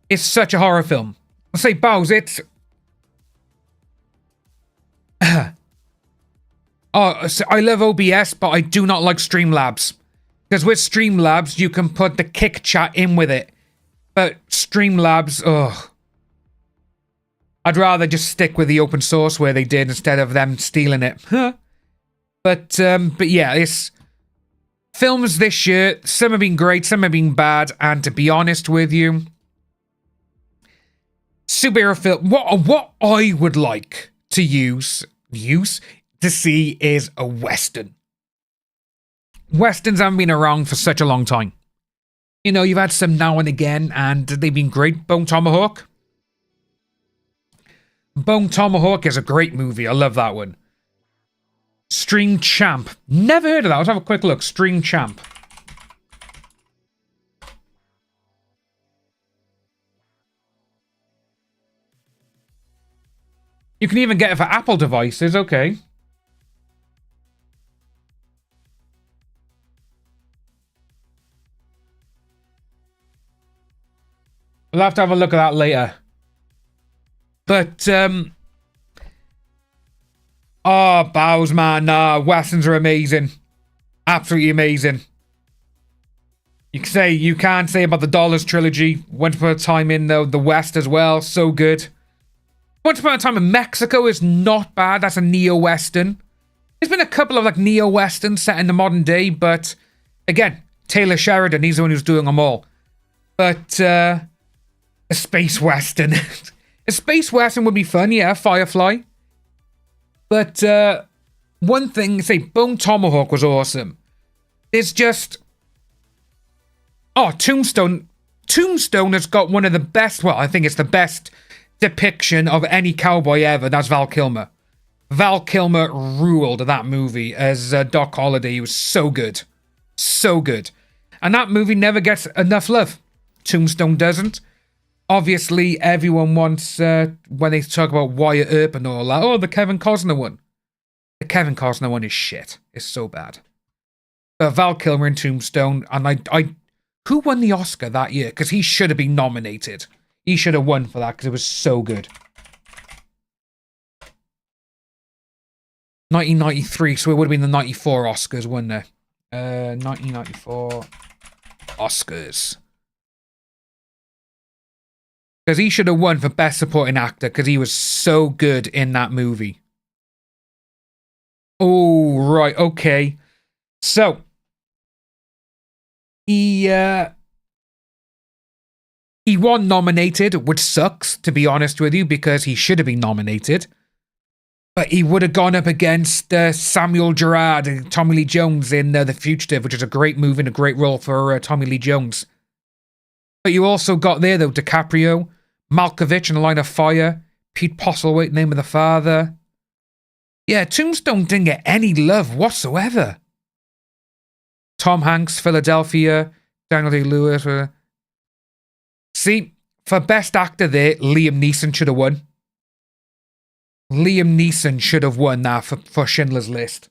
it's such a horror film. I'll say, Bowes, it's... Oh, so I love OBS, but I do not like Streamlabs. Because with Streamlabs, you can put the Kick chat in with it. But Streamlabs, ugh. I'd rather just stick with the open source where they did instead of them stealing it. But yeah, it's... films this year, some have been great, some have been bad, and to be honest with you... superhero film... What I would like to to see is a Western. Westerns haven't been around for such a long time. You know, you've had some now and again, and they've been great. Bone Tomahawk. Bone Tomahawk is a great movie. I love that one. String Champ. Never heard of that. Let's have a quick look. String Champ. You can even get it for Apple devices. Okay. We'll have to have a look at that later. But, oh, Bows, man. Nah, Westerns are amazing. Absolutely amazing. You can't say about the Dollars trilogy. Once Upon a Time in the West as well. So good. Once Upon a Time in Mexico is not bad. That's a neo-Western. There's been a couple of, like, neo-Westerns set in the modern day, but, again, Taylor Sheridan, he's the one who's doing them all. But, a space Western. A space Western would be fun, yeah, Firefly. But, one thing, say, Bone Tomahawk was awesome. It's just... oh, Tombstone. Tombstone has got one of the best, well, I think it's the best depiction of any cowboy ever. That's Val Kilmer. Val Kilmer ruled that movie as Doc Holliday. He was so good. So good. And that movie never gets enough love. Tombstone doesn't. Obviously, everyone wants, when they talk about Wyatt Earp and all that, oh, the Kevin Costner one. The Kevin Costner one is shit. It's so bad. But Val Kilmer in Tombstone, and who won the Oscar that year? Because he should have been nominated. He should have won for that because it was so good. 1993, so it would have been the 94 Oscars, wouldn't it? 1994 Oscars. Because he should have won for Best Supporting Actor because he was so good in that movie. Oh, right, okay. So, he won nominated, which sucks, to be honest with you, because he should have been nominated. But he would have gone up against Samuel Gerard and Tommy Lee Jones in The Fugitive, which is a great movie and a great role for Tommy Lee Jones. But you also got there, though, DiCaprio, Malkovich in A Line of Fire, Pete Postlethwaite, Name of the Father. Yeah, Tombstone didn't get any love whatsoever. Tom Hanks, Philadelphia, Daniel Day-Lewis. See, for Best Actor there, Liam Neeson should have won. Liam Neeson should have won that for Schindler's List.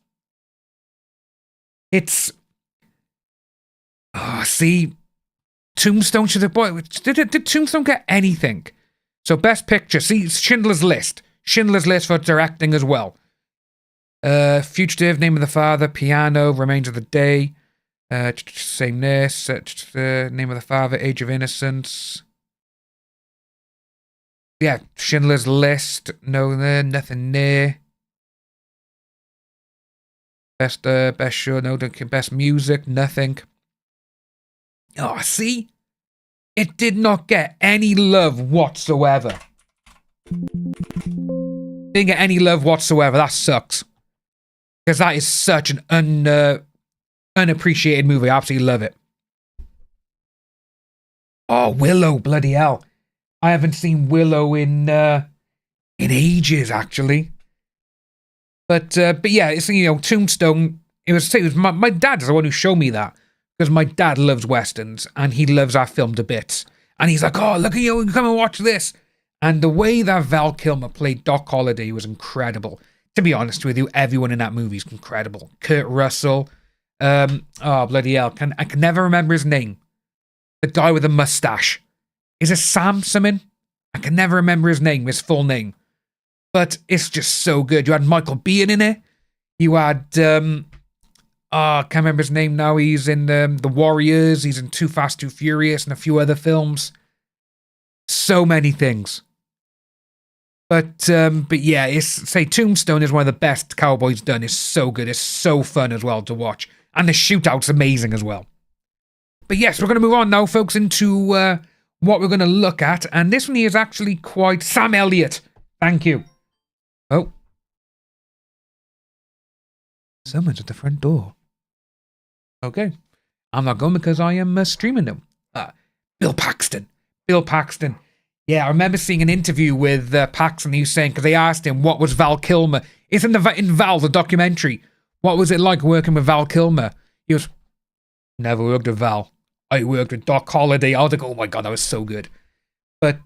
It's... Oh, see... Tombstone should have... Boy, did Tombstone get anything? So, Best Picture. See, Schindler's List. Schindler's List for directing as well. Fugitive, Name of the Father, Piano, Remains of the Day. Same this. Name of the Father, Age of Innocence. Yeah, Schindler's List. No there, nothing there. Best show, no, best music, nothing. Oh, see? It did not get any love whatsoever. Didn't get any love whatsoever. That sucks. Because that is such an unappreciated movie. I absolutely love it. Oh, Willow, bloody hell. I haven't seen Willow in ages, actually. But yeah, it's, you know, Tombstone. It was my dad is the one who showed me that, because my dad loves westerns and he loves our film to bits. And he's like, "Oh, look at you, come and watch this." And the way that Val Kilmer played Doc Holliday was incredible. To be honest with you, everyone in that movie is incredible. Kurt Russell. Oh, bloody hell. I can never remember his name. The guy with the mustache. Is it Sam something? I can never remember his name, his full name. But it's just so good. You had Michael Biehn in it. You had, I can't remember his name now. He's in The Warriors. He's in Too Fast, Too Furious and a few other films. So many things. But yeah, say Tombstone is one of the best Cowboys done. It's so good. It's so fun as well to watch. And the shootout's amazing as well. But yes, we're going to move on now, folks, into what we're going to look at. And this one here is actually quite... Sam Elliott. Thank you. Oh. Someone's at the front door. Okay. I'm not going because I am streaming them. Bill Paxton. Bill Paxton. Yeah, I remember seeing an interview with Paxton. He was saying, because they asked him, what was Val Kilmer? It's in Val, the documentary. What was it like working with Val Kilmer? He goes, never worked with Val. I worked with Doc Holliday. I was like, oh my God, that was so good. But,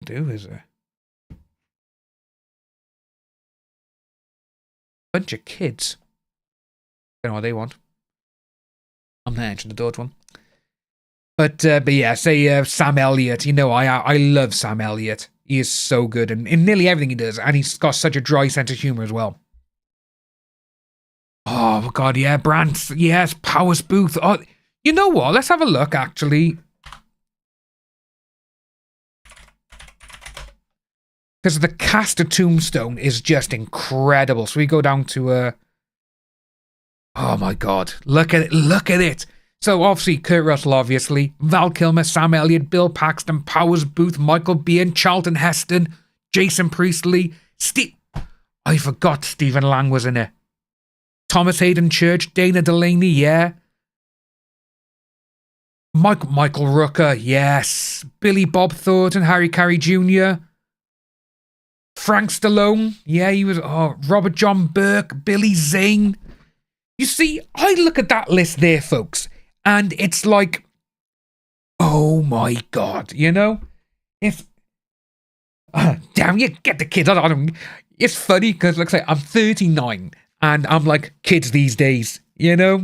is there? Bunch of kids. Don't know what they want. I'm not answering the door to them. But yeah, say Sam Elliott. You know, I love Sam Elliott. He is so good in nearly everything he does, and he's got such a dry sense of humor as well. Oh God, yeah, Brandt, yes, Powers Booth. Oh, you know what? Let's have a look. Actually, because the cast of Tombstone is just incredible. So we go down to oh my God, look at it! Look at it! So obviously Kurt Russell, obviously, Val Kilmer, Sam Elliott, Bill Paxton, Powers Booth, Michael Biehn, Charlton Heston, Jason Priestley, I forgot Stephen Lang was in it. Thomas Hayden Church, Dana Delaney, yeah. Michael Rooker, yes. Billy Bob Thornton, Harry Carey Jr. Frank Stallone, yeah, he was. Oh, Robert John Burke, Billy Zane. You see, I look at that list there, folks, and it's like, oh my God, you know? It's, damn you, get the kids. It's funny because, like I say, I'm 39 and I'm like, kids these days, you know?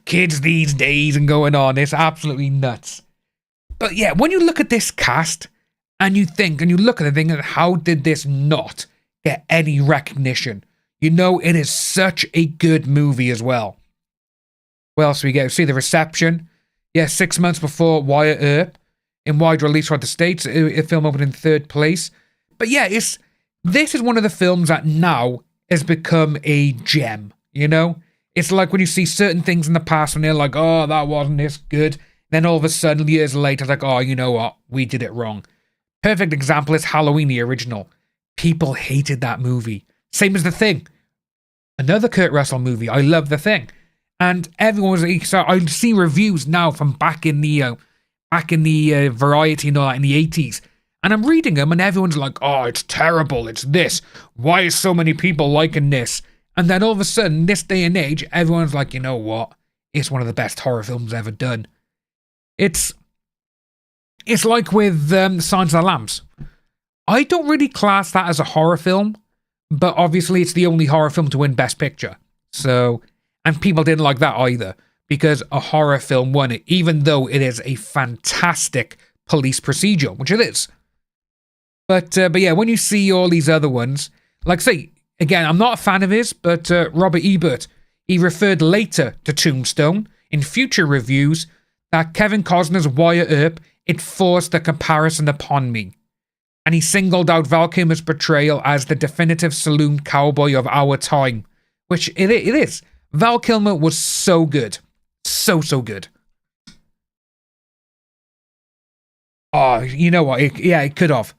Kids these days and going on. It's absolutely nuts. But yeah, when you look at this cast and you think, and you look at the thing, how did this not get any recognition? You know, it is such a good movie as well. What else do we get? See The Reception. Yeah, 6 months before Wyatt Earp. In wide release throughout the States. A film opened in third place. But yeah, this is one of the films that now has become a gem, you know? It's like when you see certain things in the past and they're like, oh, that wasn't this good. Then all of a sudden, years later, like, oh, you know what? We did it wrong. Perfect example is Halloween, the original. People hated that movie. Same as The Thing. Another Kurt Russell movie. I love The Thing. And everyone was... So I see reviews now from back in the Variety and all that in the 80s. And I'm reading them and everyone's like, oh, it's terrible. It's this. Why is so many people liking this? And then all of a sudden, this day and age, everyone's like, you know what? It's one of the best horror films ever done. It's like with Silence of the Lambs. I don't really class that as a horror film, but obviously it's the only horror film to win Best Picture. So, and people didn't like that either, because a horror film won it, even though it is a fantastic police procedure, which it is. But yeah, when you see all these other ones, like say, again, I'm not a fan of his, but Robert Ebert, he referred later to Tombstone in future reviews that Kevin Costner's Wyatt Earp, it forced the comparison upon me. And he singled out Val Kilmer's portrayal as the definitive saloon cowboy of our time, which it is. Val Kilmer was so good. So good. Oh, you know what? It could have.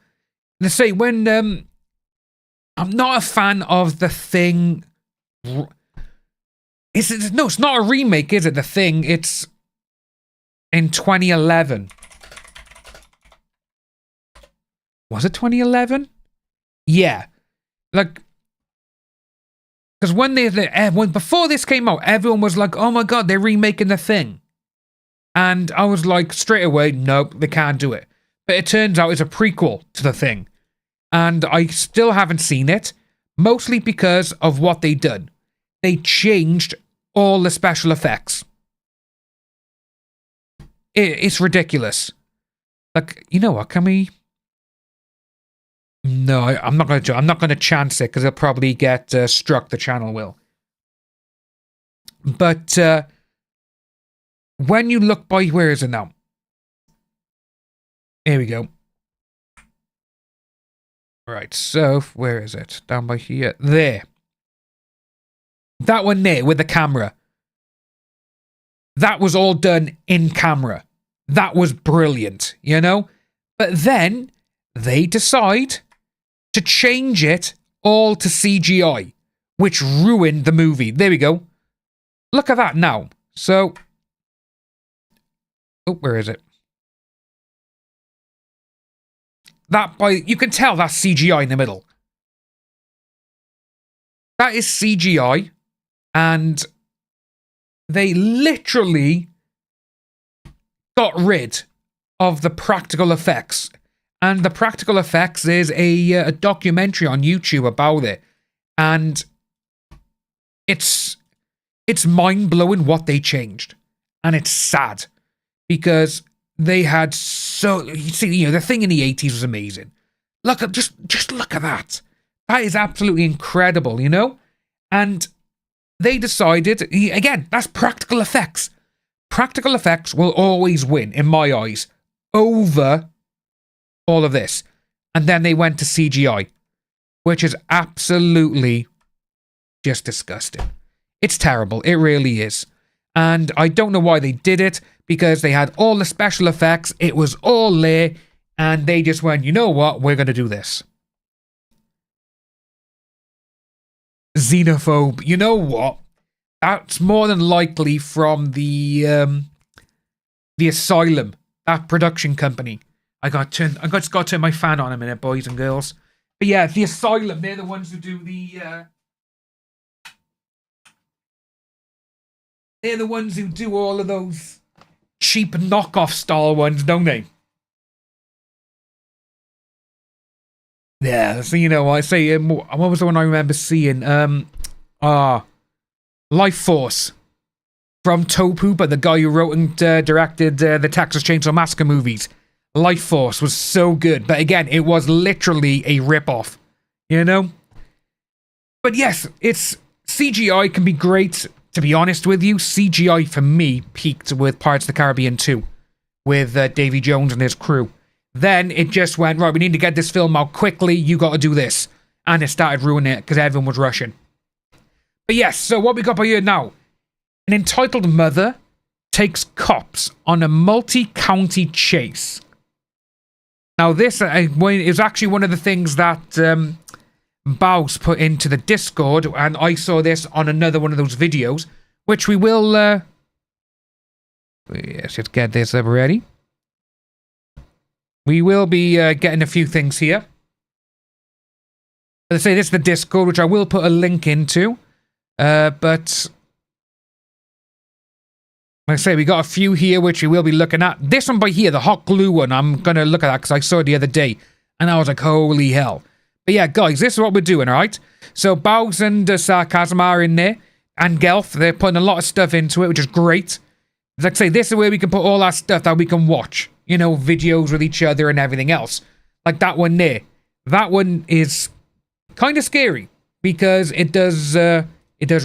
Let's say when I'm not a fan of The Thing. It's not a remake, is it? The Thing. It's in 2011. Was it 2011? Yeah, like because when before this came out, everyone was like, "Oh my god, they're remaking The Thing," and I was like, straight away, nope, they can't do it. But it turns out it's a prequel to The Thing. And I still haven't seen it, mostly because of what they done. They changed all the special effects. It's ridiculous. Like, you know what, can we... No, I'm not going to chance it, because it'll probably get struck, the channel will. But when you look by... Where is it now? Here we go. Right, so where is it? Down by here. There. That one there with the camera. That was all done in camera. That was brilliant, you know? But then they decide to change it all to CGI, which ruined the movie. There we go. Look at that now. So... Oh, where is it? You can tell that's CGI in the middle. That is CGI, and they literally got rid of the practical effects. And the practical effects is a documentary on YouTube about it, and it's mind-blowing what they changed, and it's sad because they had you see, The Thing in the 80s was amazing. Look at just look at that. That is absolutely incredible, you know? And they decided, again, that's practical effects. Practical effects will always win, in my eyes, over all of this. And then they went to CGI, which is absolutely just disgusting. It's terrible. It really is. And I don't know why they did it, because they had all the special effects. It was all there. And they just went, you know what? We're going to do this. Xenophobe. You know what? That's more than likely from the Asylum, that production company. I just got to turn my fan on a minute, boys and girls. But yeah, the Asylum, they're the ones who do they're the ones who do all of those cheap knockoff style ones, don't they? Yeah, so you know, I say, what was the one I remember seeing? Life Force from Tobe Hooper, the guy who wrote and directed the Texas Chainsaw Massacre movies. Life Force was so good, but again, it was literally a rip-off, you know? But yes, it's CGI can be great. To be honest with you, CGI for me peaked with Pirates of the Caribbean 2 with Davy Jones and his crew. Then it just went, right, we need to get this film out quickly, you got to do this. And it started ruining it because everyone was rushing. But yes, so what we got by here now? An entitled mother takes cops on a multi-county chase. Now, this is actually one of the things that Baus put into the Discord, and I saw this on another one of those videos, which we will... Yes, let's get this up ready. We will be getting a few things here. As I say, this is the Discord, which I will put a link into. But... Like I say, we got a few here which we will be looking at. This one by here, the hot glue one, I'm going to look at that because I saw it the other day. And I was like, holy hell. But yeah, guys, this is what we're doing, alright? So, Baus and Sarcasm are in there. And Gelf, they're putting a lot of stuff into it, which is great. Like I say, this is where we can put all our stuff that we can watch. You know, videos with each other and everything else. Like that one there. That one is kind of scary. Because it does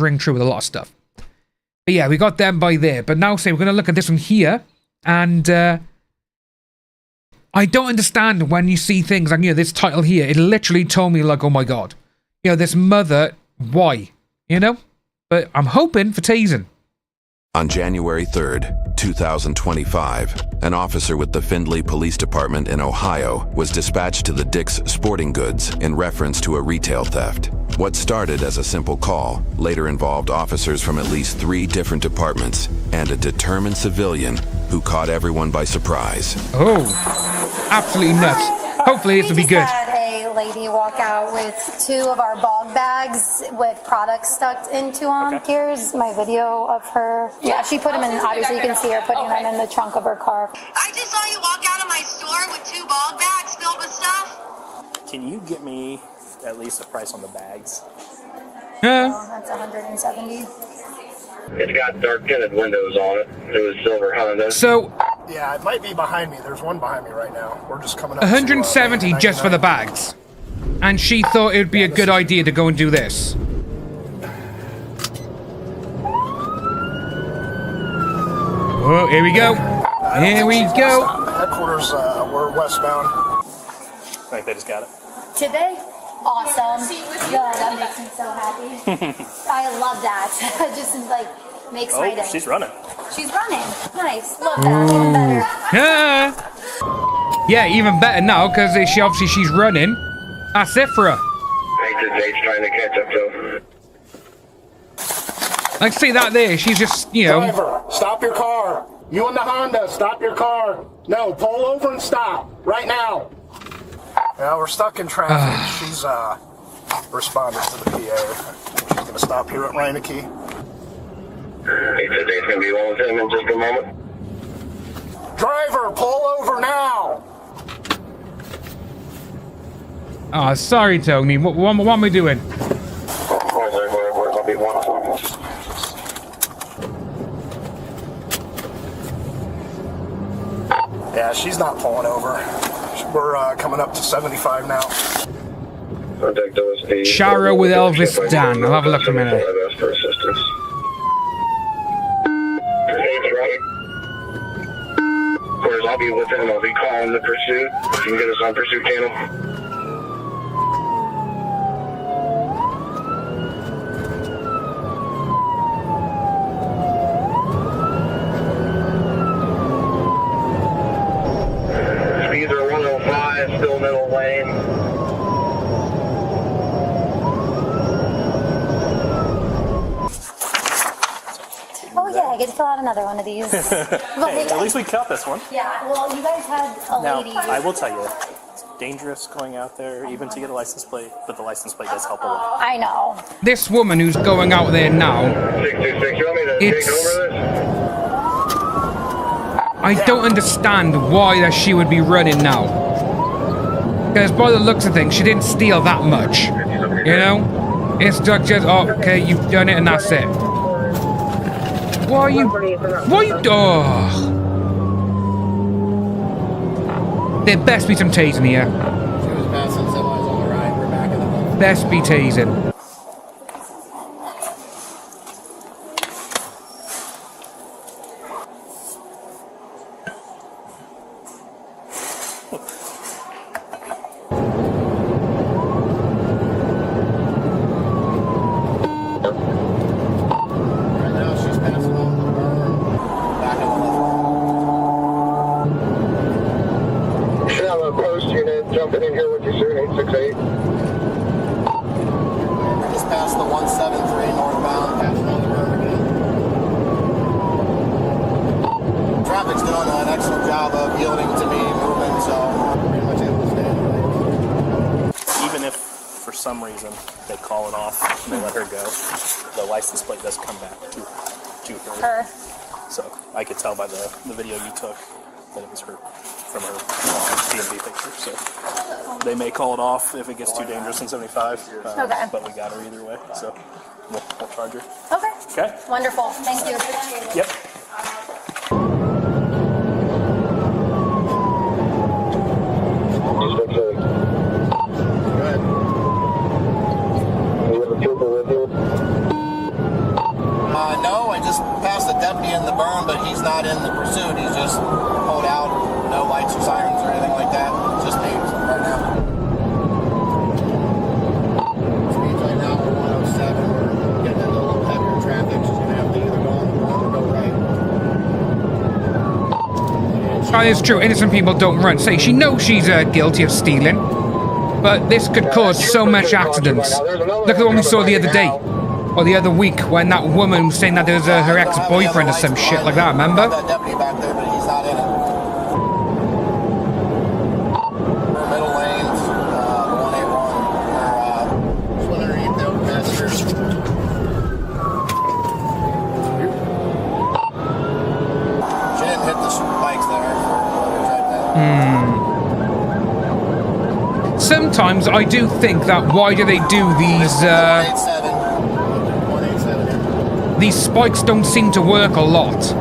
ring true with a lot of stuff. But yeah, we got them by there. But now, say, we're going to look at this one here. And I don't understand when you see things like, you know, this title here. It literally told me, like, oh my god. You know, this mother, why? You know? But I'm hoping for Tazen. On January 3rd, 2025, an officer with the Findlay Police Department in Ohio was dispatched to the Dick's Sporting Goods in reference to a retail theft. What started as a simple call later involved officers from at least 3 different departments and a determined civilian who caught everyone by surprise. Oh, absolutely nuts. Hopefully this will be good. Lady walk out with 2 of our bog bags with products stuck into them. Okay. Here's my video of her. Yeah, she put them in, obviously you can see her putting them in the trunk of her car. I just saw you walk out of my store with 2 bog bags filled with stuff. Can you get me at least a price on the bags? Yeah. Oh, that's 170. It's got dark tinted windows on it. It was silver Honda. So... Yeah, it might be behind me. There's one behind me right now. We're just coming up 170 to, just for the bags. And she thought it would be a good idea to go and do this. Oh, here we go. Here we go. Headquarters, we're westbound. I think they just got it. Today? Awesome. Yeah, that makes me so happy. I love that. It just like makes my day. She's running. She's running. Nice. Love that. Even better. Yeah, even better now because she's running. That's it for her. Nate's trying to catch up to. I see that there. She's just, you know. Driver, stop your car. You in the Honda, stop your car. No, pull over and stop right now. Yeah, we're stuck in traffic. She's responded to the PA. She's gonna stop here at Reineke. He said Nate's gonna be along with him in just a moment. Driver, pull over now. Oh, sorry, Tony. What am I doing? Where's be one of them? Yeah, she's not pulling over. We're coming up to 75 now. Shara with Elvis Dan. I'll have a look in a minute. For assistance. Of course, I'll be with him. I'll be calling the pursuit. You can get us on pursuit channel. Speeds are 105, still middle lane. Oh yeah, I get to fill out another one of these. Hey, at least we caught this one. Yeah, well, you guys had a lady. Now, I will tell you, it's dangerous going out there even to get a license plate, but the license plate does help a lot. I know. This woman who's going out there now, 626, you want me to take over this? I don't understand why that she would be running now. Because by the looks of things, she didn't steal that much. You know? It's just, oh, okay, you've done it and that's it. Why are you... Oh. There best be some tasing here. She was passing semis on the right. We're back in the left. Best be tasing. Jumping in here with you, sir, 868. We're just past the 173 northbound, passing on the berm again. Traffic's doing an excellent job of yielding to me moving, so I'm pretty much able to stay in the lane. Even if for some reason they call it off and they let her go, the license plate does come back to her. So I could tell by the video you took that it was her from her DMV picture. So they may call it off if it gets too dangerous in 75. Okay. But we got her either way, so we'll charge her. Okay. Okay. Wonderful. Thank you. Appreciate it. Yep. No, I just passed the deputy in the berm, but he's not in the pursuit. He's just pulled out. No lights or sirens or anything like that. It's just me right now. Speeds right now are 107. We're getting into a little heavier traffic. She's going to have to either go on the wrong or go right. That is true. Innocent people don't run. Say, she knows she's guilty of stealing, but this could cause so much accidents. Look at the one we saw the other day. Or the other week, when that woman was saying that there was her ex-boyfriend or some shit like that, remember? That deputy back there, but he's not in it. Middle lanes, the 181. Just went underneath the overpass here. She didn't hit the spikes there. Sometimes I do think that why do they do these spikes don't seem to work a lot.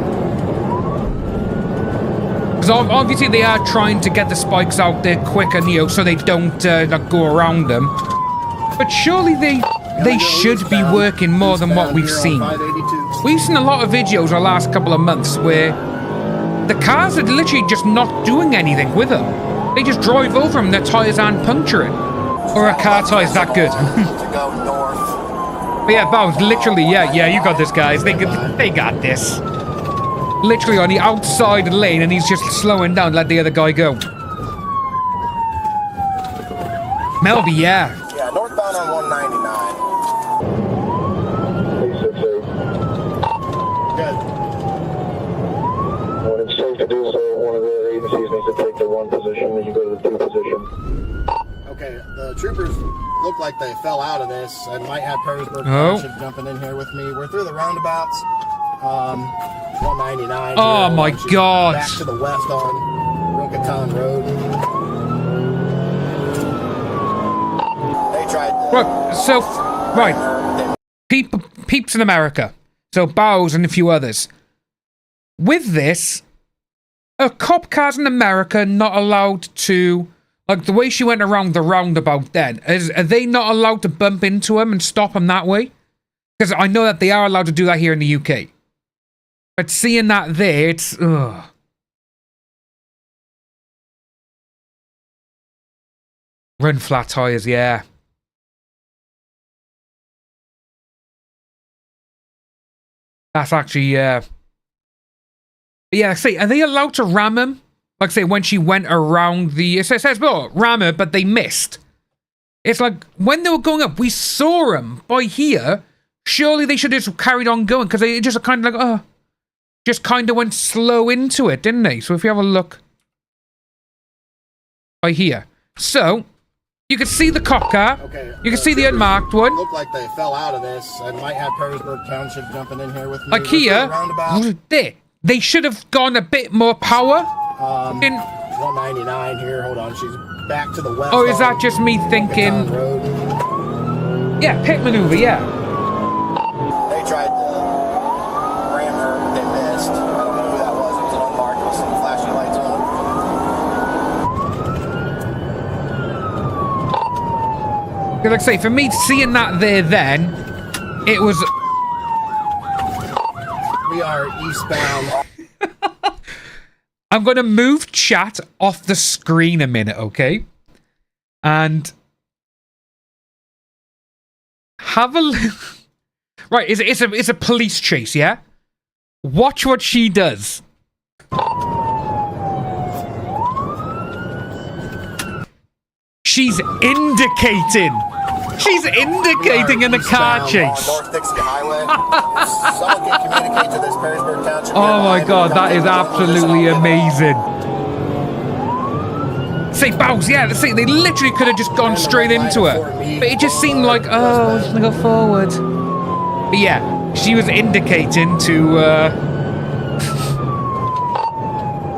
Because obviously they are trying to get the spikes out there quicker, so they don't like go around them. But surely they should be working more than what we've seen. We've seen a lot of videos the last couple of months where the cars are literally just not doing anything with them. They just drive over them, their tyres aren't puncturing. Or a car tyre's that good. But yeah, that was literally, yeah, you got this, guys. They got this. Literally on the outside lane, and he's just slowing down, let the other guy go. Melby, yeah. Yeah, northbound on 199. Good. When it's safe to do so, one of the agencies needs to take the 1 position, and you go to the 2 position. Okay, the troopers look like they fell out of this. I might have Perrysburg Township jumping in here with me. We're through the roundabouts. 199. Oh here. my God. Back to the west on Ronkaton Road. They tried to... Peeps in America. So Bows and a few others. With this, are cop cars in America not allowed to... Like, the way she went around the roundabout then, are they not allowed to bump into him and stop him that way? Because I know that they are allowed to do that here in the UK. But seeing that there, it's... Ugh. Run flat tires, yeah. That's actually, yeah. Yeah, see, are they allowed to ram him? Like, say, when she went around the... It says, well, ram her, but they missed. It's like, when they were going up, we saw them by here. Surely they should have just carried on going, because they just kind of like, just kind of went slow into it, didn't they? So if you have a look by here. So, you can see the cop car. Okay, you can see the unmarked one. Look like they fell out of this. I might have Perrysburg Township jumping in here with me. Like here, there. They should have gone a bit more power. 199 here. Hold on, she's back to the west. Oh, is that just me thinking? Yeah, pit maneuver. Yeah. They tried to ram her, but they missed. I don't know who that was. It was unmarked with some flashing lights on. Like I say, for me, seeing that there, then it was. We are eastbound. I'm going to move chat off the screen a minute, okay? And have a look. Right, it's a police chase, yeah? Watch what she does. She's indicating. She's indicating in the car chase. North Dixie Highway. Someone can communicate to this Perrysburg Township. Oh my god, that is absolutely amazing. See, Bowles, yeah, they literally could have just gone straight into her. But it just seemed like, oh, we're just gonna go forward. But yeah, she was indicating to,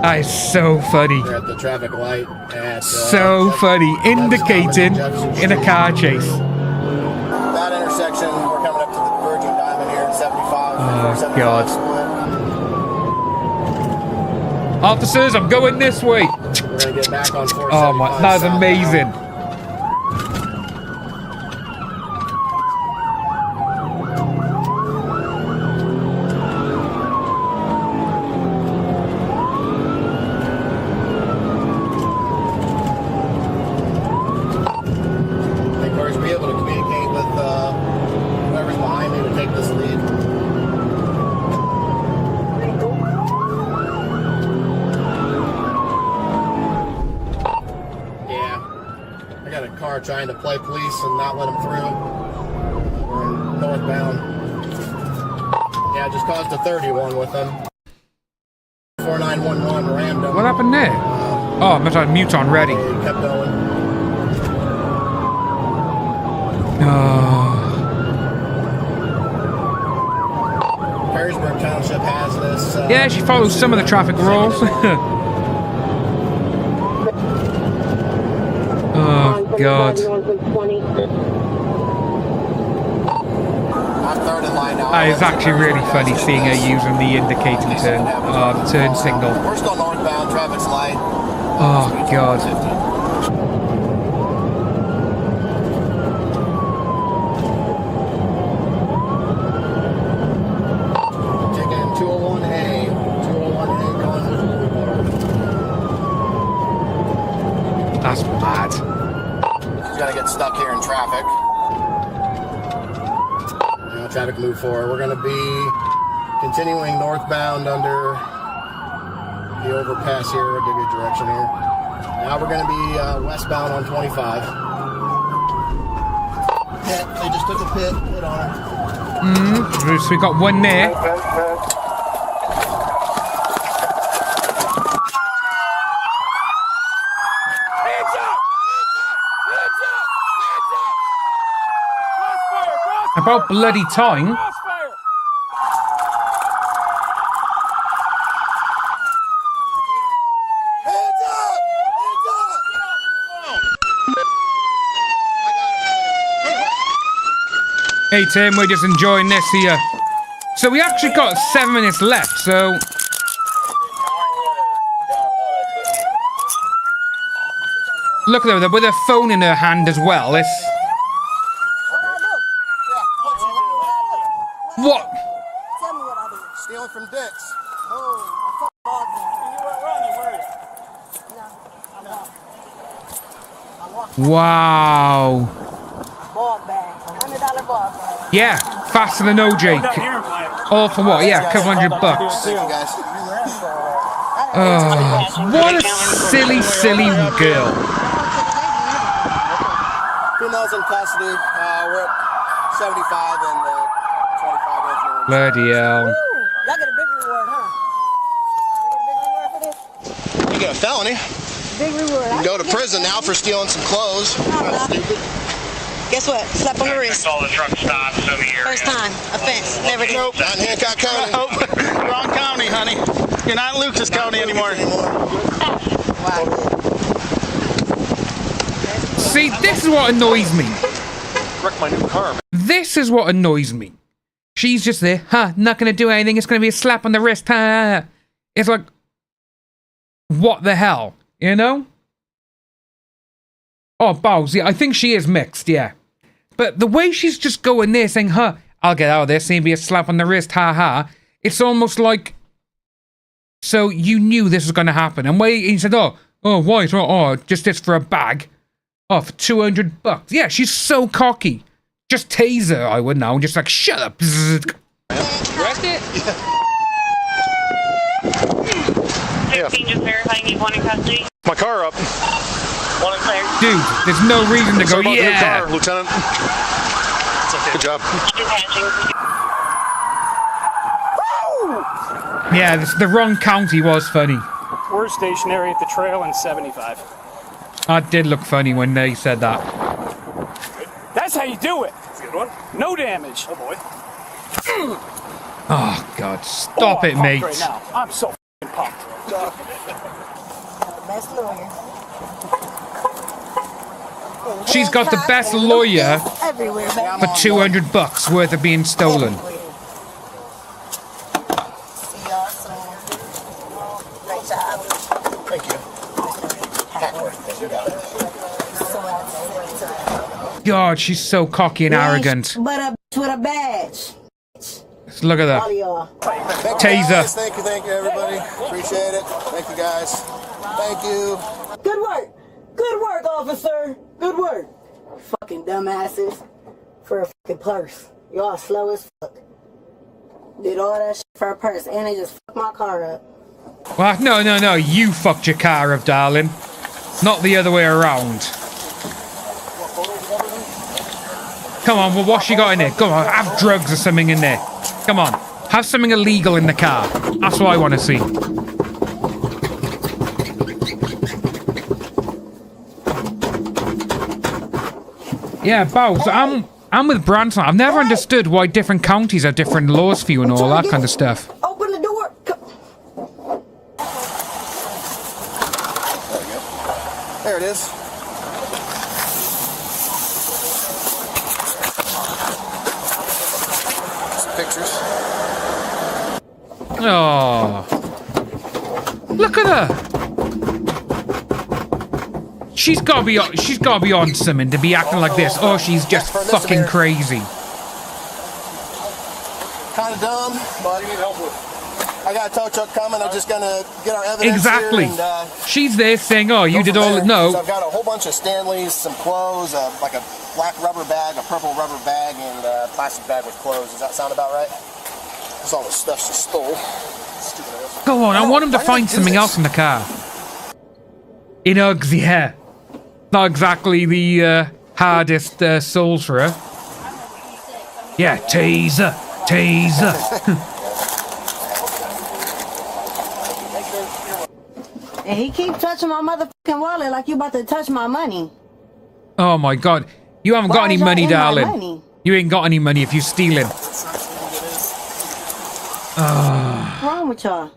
that is so funny. We're at the traffic light at, so funny. Indicating in a car chase. That intersection, we're coming up to the Virgin Diamond here at 75. Oh, God. Officers, I'm going this way. We're gonna get back on 475. Oh my, that's amazing. Trying to play police and not let them through. We're in northbound. Yeah, just caused a 31 with them. 4911 rammed them. What happened there? Oh, I must have mute on ready. They kept going. Perrysburg Township has this. Yeah, she follows some of the traffic rules. Oh, God. That is actually really funny seeing her using the indicating turn, the turn signal. We're still northbound, traffic's light. Oh, God. Taking 201A. 201A going with Boulevard. That's bad. She's gonna get stuck here in traffic. Now traffic move forward. We're gonna be continuing northbound under the overpass here. I'll give you a direction here. Now we're gonna be westbound on 25. Pit. They just took a pit on her. So we got one there. About bloody time. Hey Tim, we're just enjoying this here. So we actually got 7 minutes left, so... Look at her with her phone in her hand as well. It's... What? Tell me what I did. Stealing from Dick's. Wow. Ball bag. $100 ball bag. Yeah, faster than OJ. All for what? Yeah, a couple $100. Thank you guys. What a silly, silly girl. Females in custody. We're at 75 and 25 inch. Bloody hell. Y'all get a big reward, huh? Y'all get a big reward for this? You get a felony. Big reward. You can go to prison now for stealing some clothes. Stupid. Guess what? Slap on the wrist. All the truck stops over here. First time. Offense. Never did. Nope, not in Hancock County. Nope. Wrong county, honey. You're not in Lucas County anymore. Wow. See, this is what annoys me. Wrecked my new car. This is what annoys me. She's just there, not gonna do anything, it's gonna be a slap on the wrist, It's like, what the hell, you know? Oh, Bowles, yeah, I think she is mixed, yeah. But the way she's just going there saying, I'll get out of this, and be a slap on the wrist, it's almost like, so you knew this was gonna happen. And he said, why? Just this for a bag. Oh, for $200. Yeah, she's so cocky. Just tase her, I would now. Just like, shut up. Arrested? Yeah. 16, just verifying you've won in custody. My car up. Dude, there's no reason to go, Sorry about the new yeah. car, Lieutenant. It's okay. Good job. Yeah, the wrong county was funny. We're stationary at the trail in 75. That did look funny when they said that. That's how you do it. Good one. No damage. Oh boy. Oh God, stop it, I'm mate. pumped right now. I'm so f***ing pumped. Best lawyer. She's got the best lawyer Everywhere, man. for $200 worth of being stolen. See y'all soon. Great job. Thank you. God, she's so cocky and arrogant. But a bitch with a badge. Look at All that. of y'all. Taser. Guys. Thank you, everybody. Appreciate it. Thank you, guys. Thank you. Good work. Good work, officer. Good work. Fucking dumbasses. For a fucking purse. Y'all slow as fuck. Did all that shit for a purse. And they just fucked my car up. What? No. You fucked your car up, darling. Not the other way around. Come on, well, what's she got in there? Come on, have drugs or something in there. Come on, have something illegal in the car. That's what I want to see. Yeah, Bo, so I'm with Branson. I've never understood why different counties have different laws for you and all that kind of stuff. Open the door. There it is. Pictures. Oh, look at her. She's gotta be on something to be acting like this. Oh, she's just fucking crazy. Kind of dumb, but you need help with. I got a tow truck coming. I'm just gonna get our evidence. Exactly. Here and, she's there saying, "Oh, you did all there. the no." So I've got a whole bunch of Stanleys, some clothes, like a black rubber bag, a purple rubber bag, and a plastic bag with clothes. Does that sound about right? That's all the stuff she stole. Stupid ass. Go on, I want him to find something else in the car. In Uggs, yeah. Not exactly the hardest souls for her. Yeah, taser. And he keep touching my motherfucking wallet like you about to touch my money. Oh my God, you haven't got any money, darling. Money? You ain't got any money if you're stealing. What's wrong with y'all?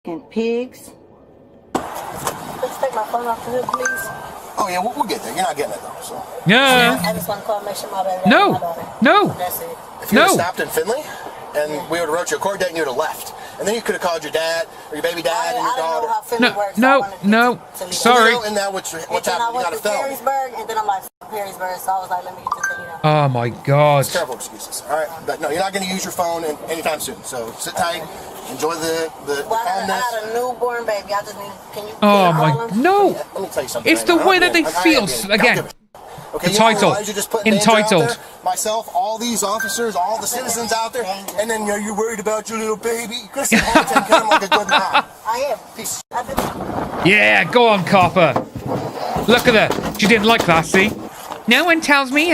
Fucking pigs. Let's take my phone off the hood, please. Oh yeah, we'll get there. You're not getting it though. So. Yeah. I just want to call and make sure my baby. No. That's it. If you would have stopped in Finley, and we would have wrote you a court date, and you would have left, and then you could have called your dad or your baby dad and your daughter. How Finley works. No. Sorry. And now what's happening? You got a to felony. Perrysburg, and then I'm like, Perrysburg, so I was like, let me get this thing, Oh my God. It's terrible excuses. All right, but no, you're not going to use your phone anytime soon. So sit tight, enjoy the Well, I had a newborn baby. I just need. Can you? Oh my no. Let me tell you something. It's the way that they feel again. Okay, the title. Entitled. Myself, all these officers, all the citizens out there, and then you're worried about your little baby. You could have said, take care of him like a good mom. I am. Peace. Yeah, go on, copper. Look at her. She didn't like that, see? No one tells me,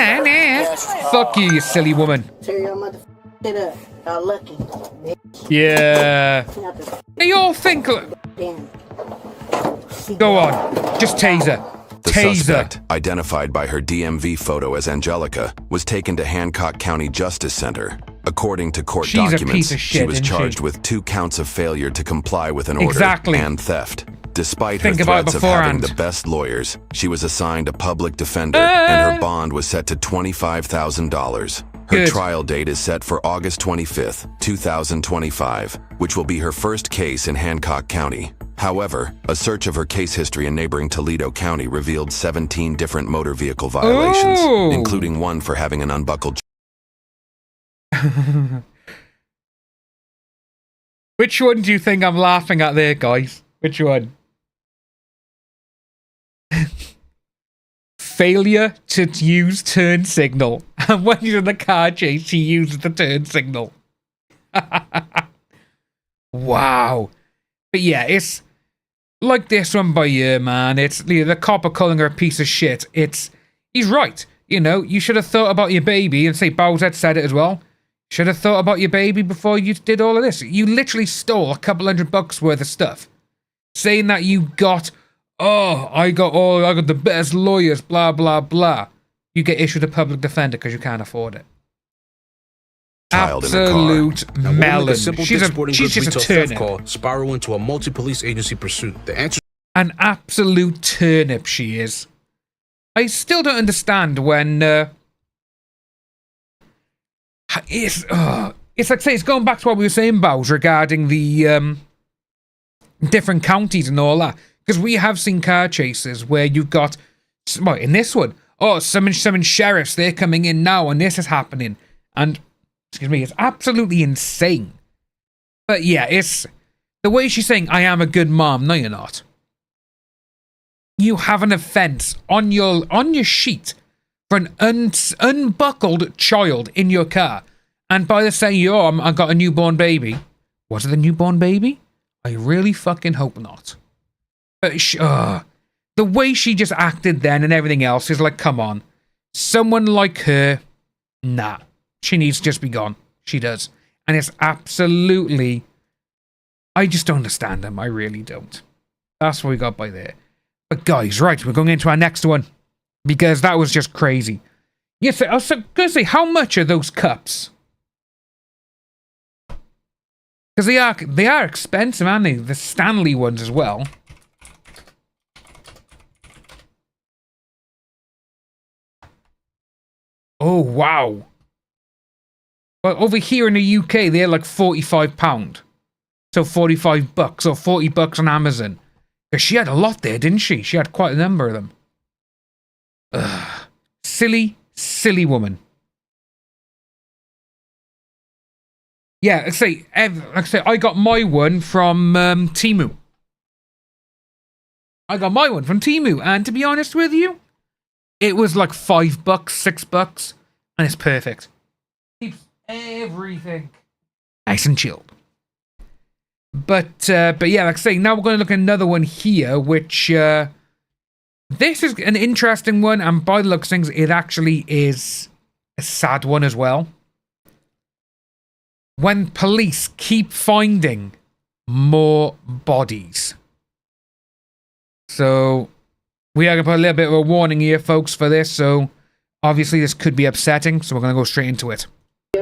Fuck you, you silly woman. Tear your motherfucking shit up. Y'all lucky. Yeah. They all think... Damn. Go on. Just taser. The suspect, identified by her DMV photo as Angelica, was taken to Hancock County Justice Center. According to court documents, she was charged with 2 counts of failure to comply with an order and theft. Despite her threats of having the best lawyers, she was assigned a public defender, and her bond was set to $25,000. Her trial date is set for August 25th, 2025, which will be her first case in Hancock County. However, a search of her case history in neighboring Toledo County revealed 17 different motor vehicle violations, including one for having an unbuckled... Which one do you think I'm laughing at there, guys? Which one? Failure to use turn signal. And when you're in the car chase, she uses the turn signal. Wow. But yeah, like this one by you, man. It's the copper calling her a piece of shit. He's right. You know, you should have thought about your baby, and say Bowser said it as well. Should have thought about your baby before you did all of this. You literally stole a couple $100 worth of stuff. Saying that you got, I got the best lawyers, blah, blah, blah. You get issued a public defender because you can't afford it. Absolute melon. She's just a turnip. Call spiral into a multi-police agency pursuit. The answer. An absolute turnip she is. I still don't understand when it's like, say, it's going back to what we were saying, Bowser, regarding the different counties and all that. Because we have seen car chases where you've got, in this one, some sheriffs, they're coming in now and this is happening. And, excuse me, it's absolutely insane. But yeah, it's the way she's saying, I am a good mom. No, you're not. You have an offence on your sheet for an unbuckled child in your car. And by the saying, I got a newborn baby. Was it a newborn baby? I really fucking hope not. But the way she just acted then and everything else is like, come on. Someone like her, nah. She needs to just be gone. She does. And it's absolutely... I just don't understand them. I really don't. That's what we got by there. But guys, right, we're going into our next one. Because that was just crazy. Yes, I was going to say, how much are those cups? Because they are expensive, aren't they? The Stanley ones as well. Oh, wow. Well, over here in the UK, they're like £45. So $45 or $40 on Amazon. Because she had a lot there, didn't she? She had quite a number of them. Ugh. Silly woman. Yeah, like I say, I got my one from Temu. And to be honest with you, it was like $5, $6, and it's perfect. Keeps everything nice and chilled. But yeah, like I say, now we're going to look at another one here, which this is an interesting one, and by the looks of things, it actually is a sad one as well. When police keep finding more bodies. So we are going to put a little bit of a warning here, folks, for this. So obviously this could be upsetting, so we're going to go straight into it.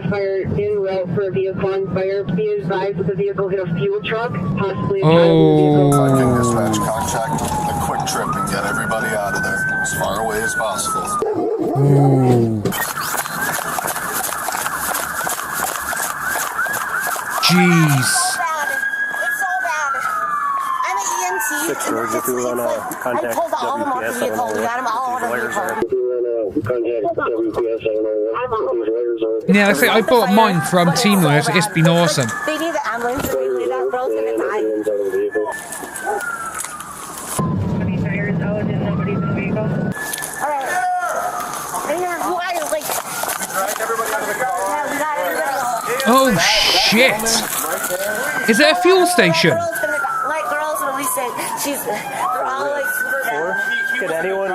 Fire en route for a vehicle on fire. Be advised that the vehicle hit a fuel truck, possibly a vehicle. Dispatch, contact a quick trip and get everybody out of there as far away as possible. Ooh. Jeez. It's so bad. I'm an EMT. 6 George, if you want to contact I pulled all of them off the vehicle. We got them all out of the vehicle. Yeah, let's say I bought mine from Temu. It's been awesome. They need the ambulance and we leave that girl's gonna die. Any tires out and nobody's in the vehicle? Alright. Why? Like, we dragged everybody out of the car. Yeah, we got everybody out. Oh shit! Is there a fuel station? Like girls when we say they're all like super down. Can anyone?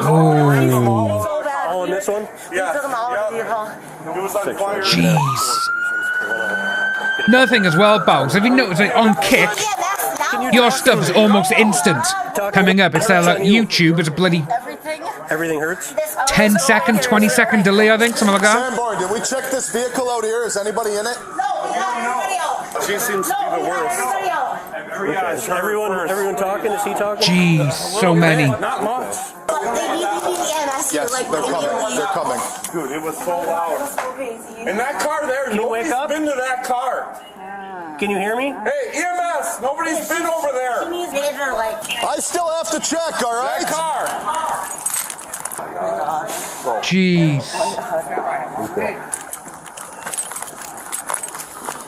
Oh. All in this one? Yeah. We took them all out of the vehicle. It was on fire. Jeez. Another thing as well, Bowles, have you noticed that on Kick, your stuff is almost instant coming up instead of like YouTube is a bloody everything hurts? 10-second, 20-second delay, I think, something like that. Sandbar, did we check this vehicle out here? Is anybody in it? No, we got everybody out. She seems to be the worst. Is everyone talking? Is he talking? Jeez, so many. Not much. Yes, they're coming. Dude, it was so loud. And that car there, nobody's been to that car. Can you hear me? Hey, EMS, nobody's been over there. I still have to check, all right? That car. Jeez.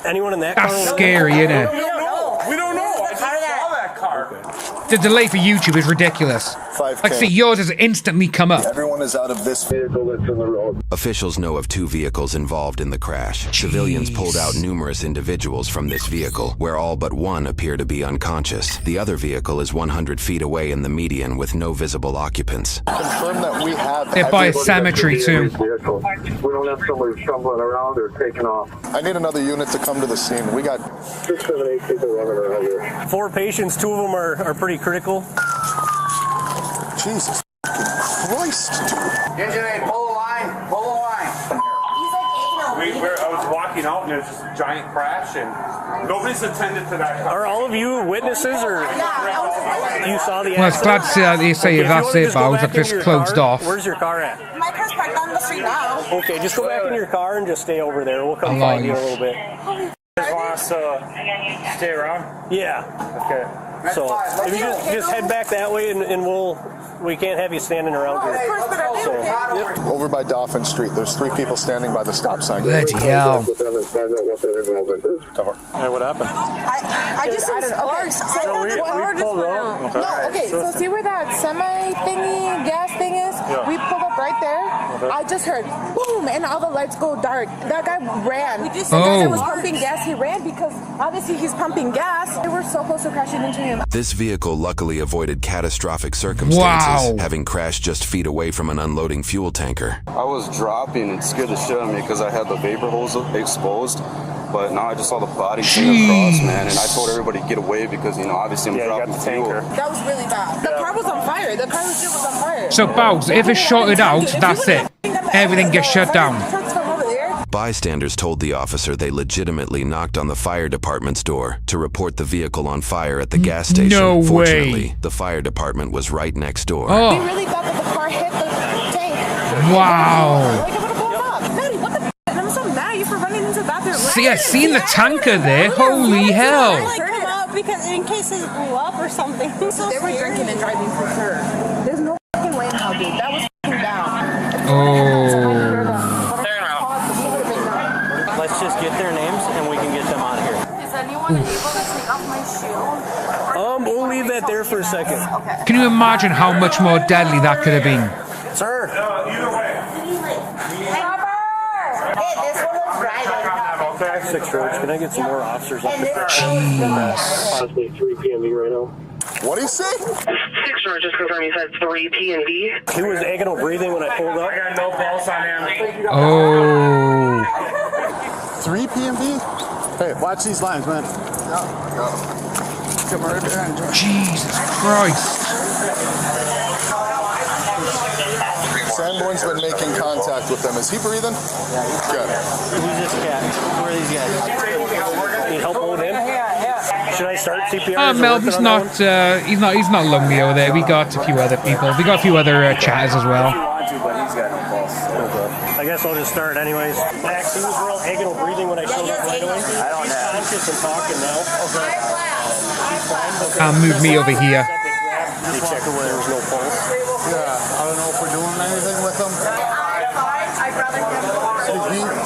Anyone in that car? That's scary, isn't it? We don't know. I just saw that car. The delay for YouTube is ridiculous. 5K. Like I say, yours has instantly come up. Everyone is out of this vehicle that's in the road. Officials know of 2 vehicles involved in the crash. Jeez. Civilians pulled out numerous individuals from this vehicle, where all but one appear to be unconscious. The other vehicle is 100 feet away in the median with no visible occupants. Confirm that we have... They're by a cemetery too. We don't have somebody stumbling around or taking off. I need another unit to come to the scene. We got 6, 7, 8 people running around here. 4 patients, 2 of them are pretty critical. Jesus Christ. Engine 8, pull the line. Pull the line. I was walking out and there's this giant crash and nobody's attended to that. Are all of you witnesses or you saw the accident? Well, it's glad to see that they say that's it, but I was like this closed off. Where's your car at? My car's parked on the street now. Okay, just go back in your car and just stay over there. We'll come find you a little bit. You guys want us to stay around? Yeah. Okay. So if you just head back that way and we can't have you standing around here. So, yep. Over by Dauphin Street, there's 3 people standing by the stop sign. Bloody hell. Hey, what happened? I just explored. So we pulled up. No, okay. So see where that semi thingy, gas thing is? Yeah. We pulled up right there. Okay. I just heard boom, and all the lights go dark. That guy ran. The guy that was pumping gas, he ran because obviously he's pumping gas. They were so close to crashing into him. This vehicle luckily avoided catastrophic circumstances, having crashed just feet away from an unloading fuel tanker. I was dropping and scared the shit out of me because I had the vapor hose exposed. But now I just saw the body coming across, man, and I told everybody to get away because, obviously I'm dropping fuel. That was really bad. The car was on fire. The car was on fire. So, Bowles, if it's shorted out, that's it. Everything gets shut down. Bystanders told the officer they legitimately knocked on the fire department's door to report the vehicle on fire at the gas station. No Fortunately, way. the fire department was right next door. Oh. We really thought that the car hit the tank. Wow. Like, I would have pulled up. Maddie, what the f***? And I'm so mad at you for running into the bathroom. See, I seen the tanker there. Holy hell. I like him up because in case it blew up or something. So they were drinking and driving for sure. There's no fucking way in hell, dude. That was fucking down. Oh. let's just get their names and we can get them out of here. Is anyone able to take off my shoe? We'll leave that there for a second. Okay. Can you imagine how much more deadly that could have been? Sir. Either way. Hey, this one was driving. 6 Roach, can I get some more officers up there? Possibly 3 PMV right now. What do you say? 6 Roach, just confirm you said 3 PMV. He was agonal breathing when I pulled up. I got no pulse on him. Oh. 3 PMV? Hey, watch these lines, man. Come right behind. Jesus Christ. Sanborn's been making contact with them. Is he breathing? Yeah, he's good. Who's this cat? Who are these guys? Need help holding him? Should I start CPR? Melvin's not, he's not lonely over there. We got a few other people. We got a few other chatters as well. I guess I'll just start anyways. Max, he was real agonal breathing when I showed up right away. I don't know. He's conscious and talking now. Okay. He's fine. I'll move me over here. You check her where there's no pulse. Yeah, I don't know if we're doing anything with him.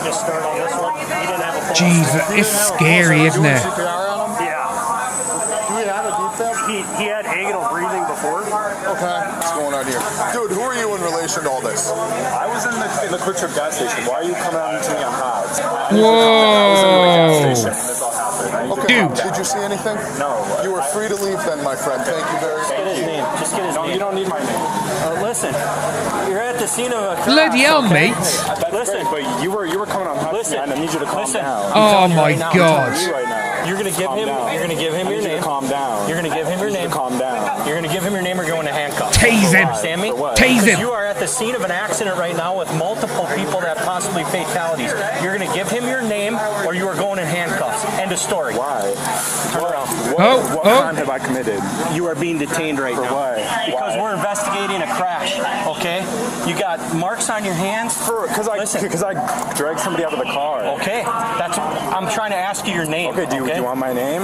Just start on this one. He didn't have a pulse. Jesus, it's scary, isn't it? Yeah. Do we have a defib? He had agonal breathing before. Okay. What's going on here? Dude, who are you in relation to all this? I was in the Quick Trip gas station. Why are you coming out to me on Hobbs? Whoa. Okay. Dude. Did you see anything? No. You are free to leave then, my friend. Thank you very much. Just get his name. Just get his name. You don't need my name. Listen, you're at the scene of a crash. Bloody hell, mate. Listen, but you were coming on Hobbs. I need you to calm down. Oh my God. You're gonna give him. You're gonna give him your name. Calm down. You're gonna give him your name. Calm down. You're gonna give him your name or go into handcuffs. Tase him. Understand me? Tase him. You are at the scene of an accident right now with multiple people that possibly fatalities. You're gonna give him your name or you are going in handcuffs. End of story. Why? Turn around. What crime have I committed? You are being detained right now. Why? Because we're investigating a crash. Okay? You got marks on your hands. Because I dragged somebody out of the car. Okay. I'm trying to ask you your name. Okay. Do you want my name?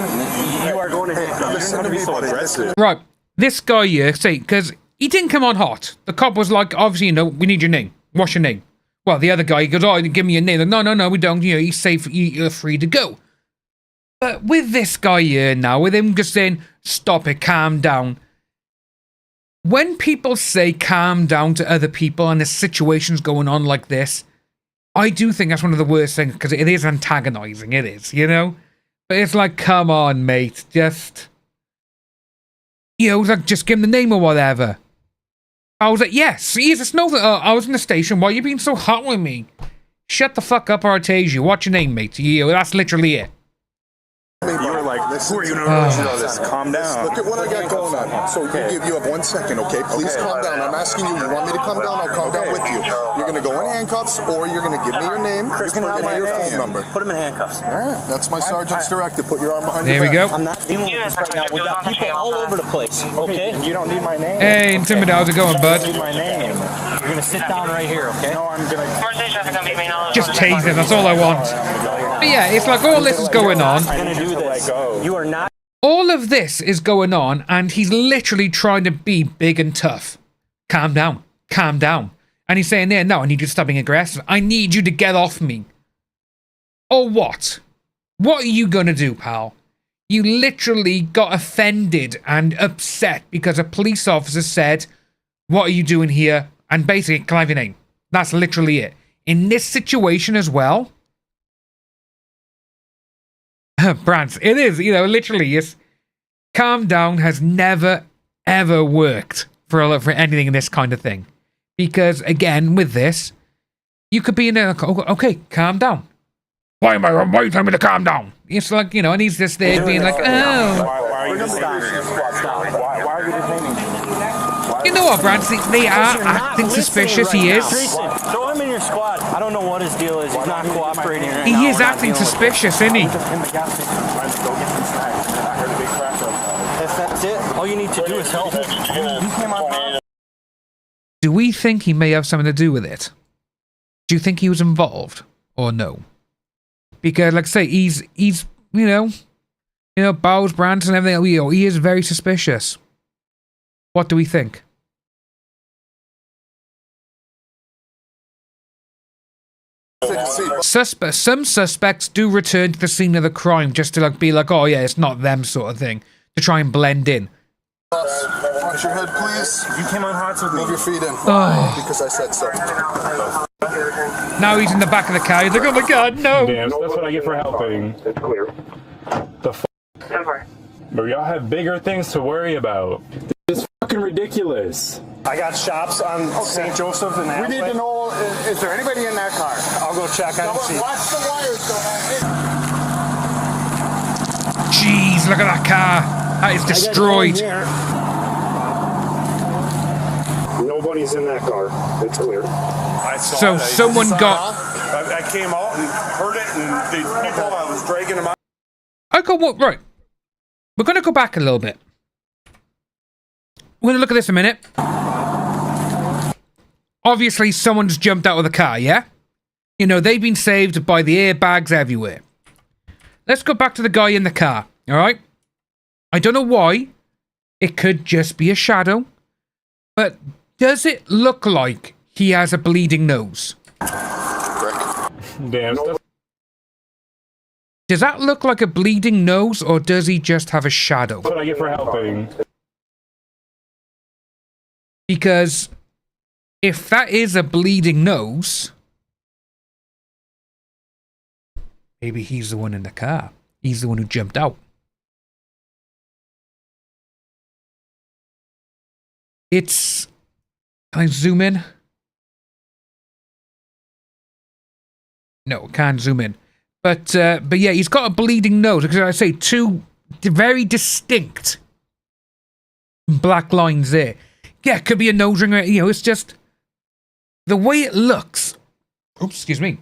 You are going to handcuffs. You don't have to be so aggressive. Right. This guy here, say, because he didn't come on hot. The cop was like, obviously, we need your name. What's your name? Well, the other guy, he goes, oh, give me your name. Like, no, we don't. He's safe. You're free to go. But with this guy here now, with him just saying, stop it, calm down. when people say calm down to other people and there's situations going on like this, I do think that's one of the worst things, because it is antagonizing. It is, you know? But it's like, come on, mate. Just, you know, like, just give him the name or whatever. I was like, yes, he's a snowflake. I was in the station. Why are you being so hot with me? Shut the fuck up or I'll tase you. What's your name, mate? You, that's literally it. You were like, who are you going to calm down. Look at what I got going on. So you have 1 second, okay? Please calm down. I'm asking you, you want me to calm down? I'll calm down with you. You're going to go in handcuffs, or you're going to give me your name, Chris, you're going to give me your phone number. Put him in handcuffs. All right, that's my sergeant's directive. Put your arm behind there your we back. go. I'm not dealing with this right now. We got people all over the place, okay? You don't need my name. Hey, Intimidator, how's it going, bud? You don't need my name. You're going to sit down right here, okay? No, I'm going to... Just tase him, that's all I want. But yeah, it's like all this is going on. I'm going to do this. You are not... All of this is going on, and he's literally trying to be big and tough. Calm down. Calm down. And he's saying there, no, I need you to stop being aggressive. I need you to get off me. Or what? What are you gonna do, pal? You literally got offended and upset because a police officer said, what are you doing here? And basically, can I have your name? That's literally it. In this situation as well, Brant, it is, you know, literally, it's, calm down has never, ever worked for anything in this kind of thing. Because, again, with this, you could be in a, okay, calm down. Why are you telling me to calm down? It's like, you know, and he's just there being like, oh. Why are you detaining me? You know what, Brant, they are acting suspicious, he is. Throw him in your squad. I don't know what his deal is. He's not cooperating right now. He is acting suspicious, isn't he? In the gas station, trying to go get some snacks. I heard a big crash outside. If that's it, all you need to do is help. You came on. Do we think he may have something to do with it? Do you think he was involved? Or no? Because, like I say, he's you know, Bowles, Branson, everything, you know, he is very suspicious. What do we think? Some suspects do return to the scene of the crime just to like be like, oh yeah, it's not them sort of thing, to try and blend in. Watch your head, please. You came on hot with me. Move your feet in. Oh. Because I said so. Now he's in the back of the car. He's like, oh my god, no. Damn, that's what I get for helping. It's clear. The f***? But y'all have bigger things to worry about. This is fucking ridiculous. I got shops on St. Joseph and We need to know, is there anybody in that car? I'll go check. I don't see. Watch the wires go on. Jeez, look at that car. That is destroyed. Nobody's in that car. It's clear. I saw So it. someone got... I came out and heard it, and the people, I was dragging them out. I got what? Right. We're going to go back a little bit. We're going to look at this a minute. Obviously, someone's jumped out of the car, yeah? You know, they've been saved by the airbags everywhere. Let's go back to the guy in the car, alright? I don't know why. It could just be a shadow. But does it look like he has a bleeding nose? Damn. Does that look like a bleeding nose, or does he just have a shadow? That's what I get for helping. Because if that is a bleeding nose, maybe he's the one in the car. He's the one who jumped out. It's... Can I zoom in? No, can't zoom in. But yeah, he's got a bleeding nose. Because I say two very distinct black lines there. Yeah, it could be a nose ring. You know, it's just the way it looks. Oops, excuse me.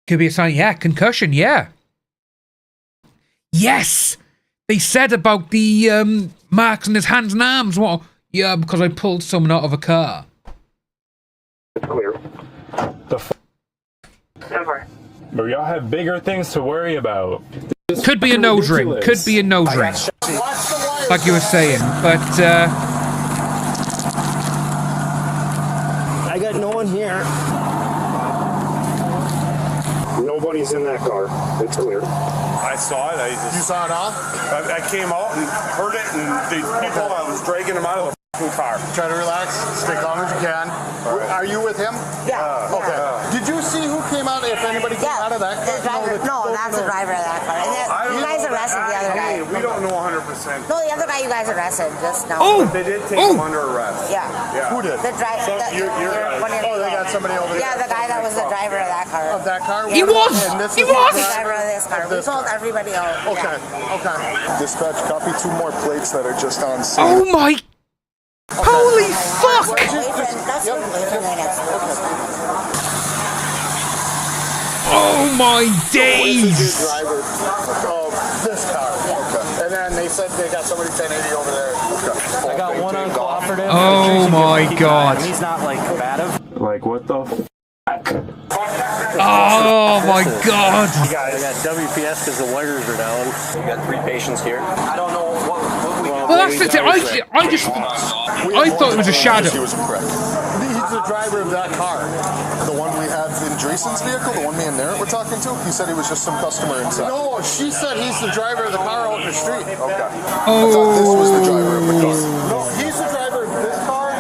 Could be a sign. Yeah, concussion. Yeah. Yes, they said about the marks on his hands and arms. What? Yeah, because I pulled someone out of a car. It's clear. But y'all have bigger things to worry about. Could be a nose ring. Could be a nose ring. Like you were saying. But, I got no one here. Nobody's in that car. It's clear. I saw it. You saw it all? I came out and heard it, and the people, I was dragging them out of the car. Try to relax. Stay calm as you can. Are you with him? Yeah. Okay. Did you see who came out? If anybody came out of that car? No, that's the driver of that car. And you guys arrested the other guy. We don't know 100%. No, the other guy you guys arrested just now. Oh! But they did take him under arrest. Yeah. Who did? The driver. Oh, they got somebody over there. Yeah, the guy that was the driver of that car. Of that car? He was! He was! The driver of this car. We told everybody else. Okay. Okay. Dispatch, copy 2 more plates that are just on scene. Oh my! Holy fuck! Oh my days! Driver of this car. Okay. And then they said they got somebody 1080 over there. Okay. I got one uncooperative. Oh my god. He's not like combative. Like, what the f? Oh my god. I got WPS because the wires are down. We got 3 patients here. I don't know what we got. Well, that's the thing. I thought it was a shadow. He was correct. He's the driver of that car. The one we have in Dreesen's vehicle, the one me and Narrett were talking to, he said he was just some customer inside. No, she said he's the driver of the car out in the street. Okay. I thought this was the driver of the car. No, he's the driver of this car.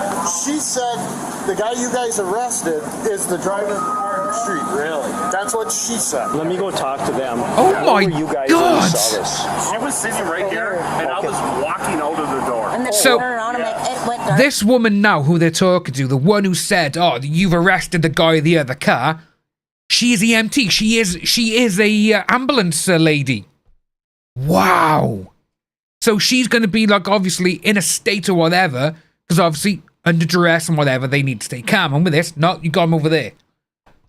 She said the guy you guys arrested is the driver of the car in the street. Really? That's what she said. Let me go talk to them. Oh my you guys god. saw this? I was sitting right here, and I was walking out of the door. And then So- turned around and it went dark. This woman now who they're talking to, the one who said, "Oh, you've arrested the guy of the other car," she is EMT. She is a ambulance lady. Wow. So she's going to be like obviously in a state or whatever, because obviously under duress and whatever they need to stay calm. And with this, no, you got him over there.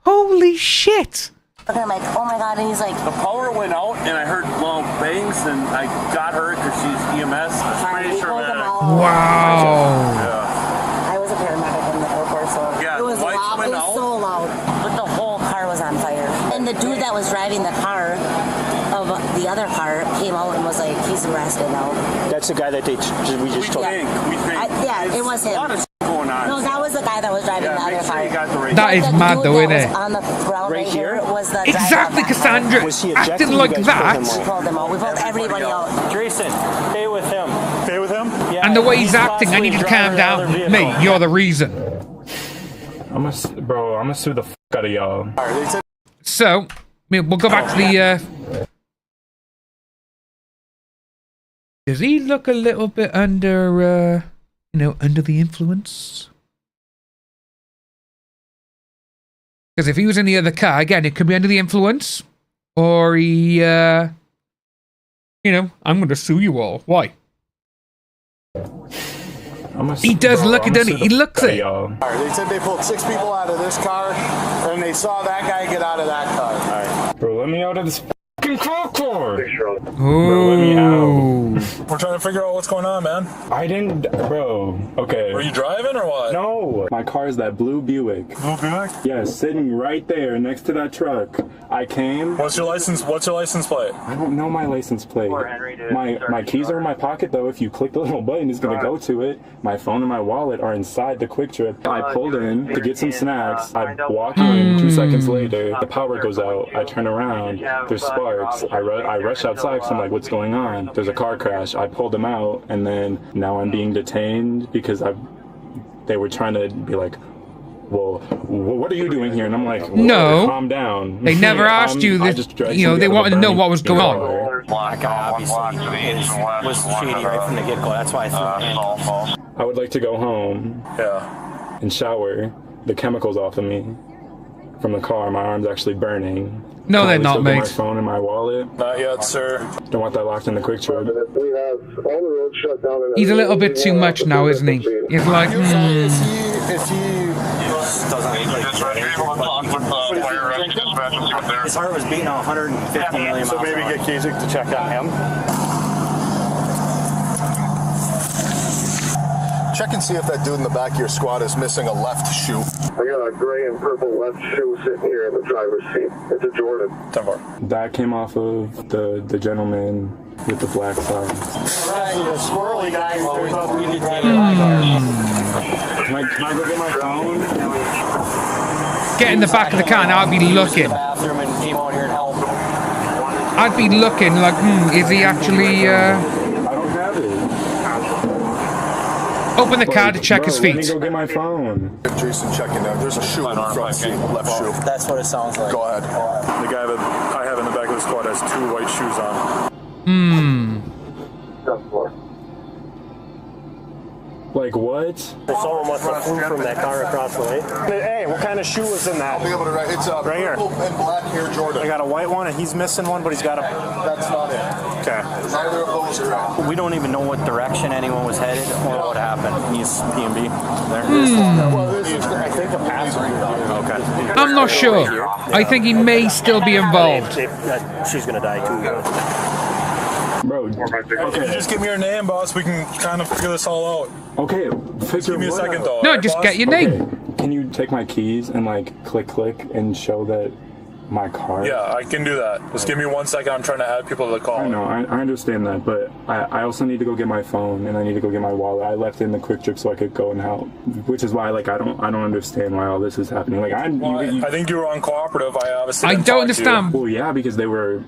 Holy shit. And I'm like, oh my god, and he's like, The power went out, and I heard long bangs, and I got her because she's EMS. Pretty sure that. Wow. I was a paramedic in the airport, so Yeah, it was lights loud. went It was out. so loud, but the whole car was on fire. And the dude that was driving the car of the other car came out and was like, he's arrested now. That's the guy that we just told. We think. Yeah, it was him. A lot of shit going on. No, that was the guy that was driving the other make sure car. you got the right. That is The mad dude though, that isn't was it? on the ground right here was the Exactly, driver of that Cassandra. car. Was he Acting ejected? like You guys that. We pulled them out. We pulled everybody out. Jason, stay with him. Stay with him? Yeah, And the way he's acting, I possibly need to driving calm down. another Me, vehicle. you're the reason. I'm gonna sue the f out of y'all. So, we'll go back to the. Does he look a little bit under, under the influence? Because if he was in the other car, again, it could be under the influence, or he, I'm going to sue you all. Why? He does look it, doesn't he? He looks it. They said they pulled 6 people out of this car, and they saw that guy get out of that car. Bro, let me out of this f***ing car. Bro, let me out. We're trying to figure out what's going on, man. I didn't, bro. Okay. Were you driving or what? No. My car is that blue Buick. Blue Buick? Yeah, sitting right there next to that truck. I came. What's your license plate? I don't know my license plate. My keys are in my pocket though. If you click the little button, it's gonna go to it. My phone and my wallet are inside the Quick Trip. I pulled in to get some snacks. I walk in. 2 seconds later, the power goes out. I turn around. There's sparks. I rush outside because I'm like, what's going on? There's a car crash. I pulled them out, and then now I'm being detained because they were trying to be like, well, what are you doing here? And I'm like, no, calm down. They never asked you this. They wanted to know what was going on. That guy obviously was shady right from the get-go. That's why I threw him in. I would like to go home. Yeah. And shower the chemicals off of me from the car. My arm's actually burning. No, they're Can I not, still get mate. my phone and my wallet. Not yet, sir. Don't want that locked in the Quick Trip. We have all the roads shut down. He's a little bit too much now, isn't he? He's like, His heart was beating 150 million. So maybe get Kasich to check on him. Check and see if that dude in the back of your squad is missing a left shoe. I got a gray and purple left shoe sitting here in the driver's seat. It's a Jordan. That came off of the gentleman with the black side. Right, the squirrely guy. Can I go get my phone? get in the back of the car and I'd be looking. I'd be looking like, is he actually, I don't have it. Open the car to check his feet. Let me go get my phone. Jason checking out. There's a shoe in the front seat, left shoe. That's what it sounds like. Go ahead. The guy that I have in the back of the squad has 2 white shoes on. Like what? Someone must have flew from that car across the way. Hey, what kind of shoe was in that? I'll be able to write. It's right here. purple and black Air Jordan. I got a white one, and he's missing one, but he's got a. That's not it. Okay. Neither of those are. We don't even know what direction anyone was headed or what happened. He's P&B there. Well, this is, I think, a passenger. Okay. I'm not sure. I think he may still be involved. She's gonna die too. Bro, Okay, just give me your name, boss. We can kind of figure this all out. Okay, Give me a second, though. No, right, just boss? get your name. Okay, can you take my keys and like click and show that my car? Yeah, I can do that. Just give me 1 second. I'm trying to add people to the call. I know, I understand that, but I also need to go get my phone and I need to go get my wallet. I left it in the quick trip so I could go and help, which is why like I don't understand why all this is happening. Like I think you were uncooperative. I obviously I didn't don't talk to understand. you. Well, yeah, because they were.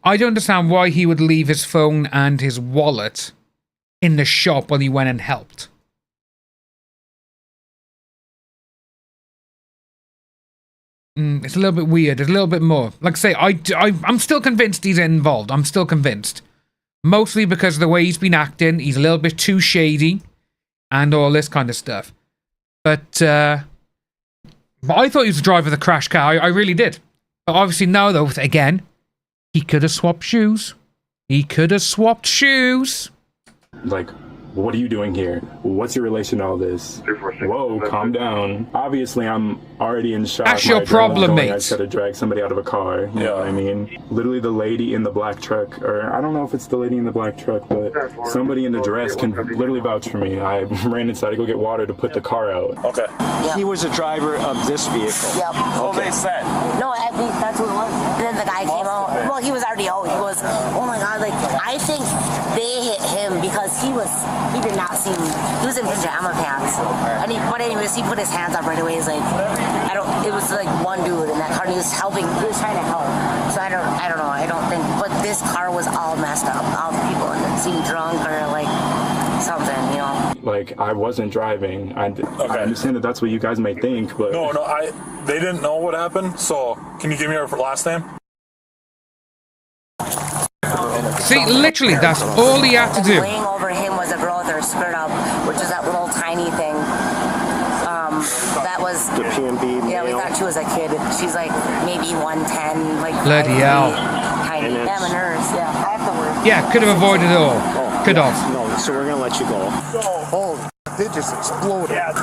I don't understand why he would leave his phone and his wallet in the shop while he went and helped. It's a little bit weird. It's a little bit more. Like I say, I'm still convinced he's involved. I'm still convinced. Mostly because of the way he's been acting. He's a little bit too shady and all this kind of stuff. But I thought he was the driver of the crash car. I really did. But obviously now, though, again, he could have swapped shoes. He could have swapped shoes. Like, what are you doing here? What's your relation to all this? Whoa, calm down. Obviously, I'm already in shock. That's your problem, mate. I should have dragged somebody out of a car. You know what I mean? Literally, the lady in the black truck, or I don't know if it's the lady in the black truck, but somebody in the dress can literally vouch for me. I ran inside to go get water to put the car out. Okay. He was a driver of this vehicle. Yep. So they said. No, I think that's what it was. And then the guy came out. Well, he was already out. He goes, oh my God, like, I think they hit him because he did not seem, he was in pajama pants. And but anyways, he put his hands up right away. He's like, it was like one dude in that car and he was helping, he was trying to help. So I don't know, I don't think, but this car was all messed up. All the people in it seemed drunk or like something, you know. Like, I wasn't driving. I understand that that's what you guys may think, but... No, they didn't know what happened, so can you give me your last name? See, literally, that's all he had to do. Laying over him was a girl with her skirt up, which is that little tiny thing. That was the P&B. Yeah, we thought she was a kid. She's like maybe 110, like bloody hell. Tiny. I'm a nurse. Yeah, I have to work. Yeah, could have avoided it all. Could have. No, so we're gonna let you go. Oh, it just exploded. Yeah.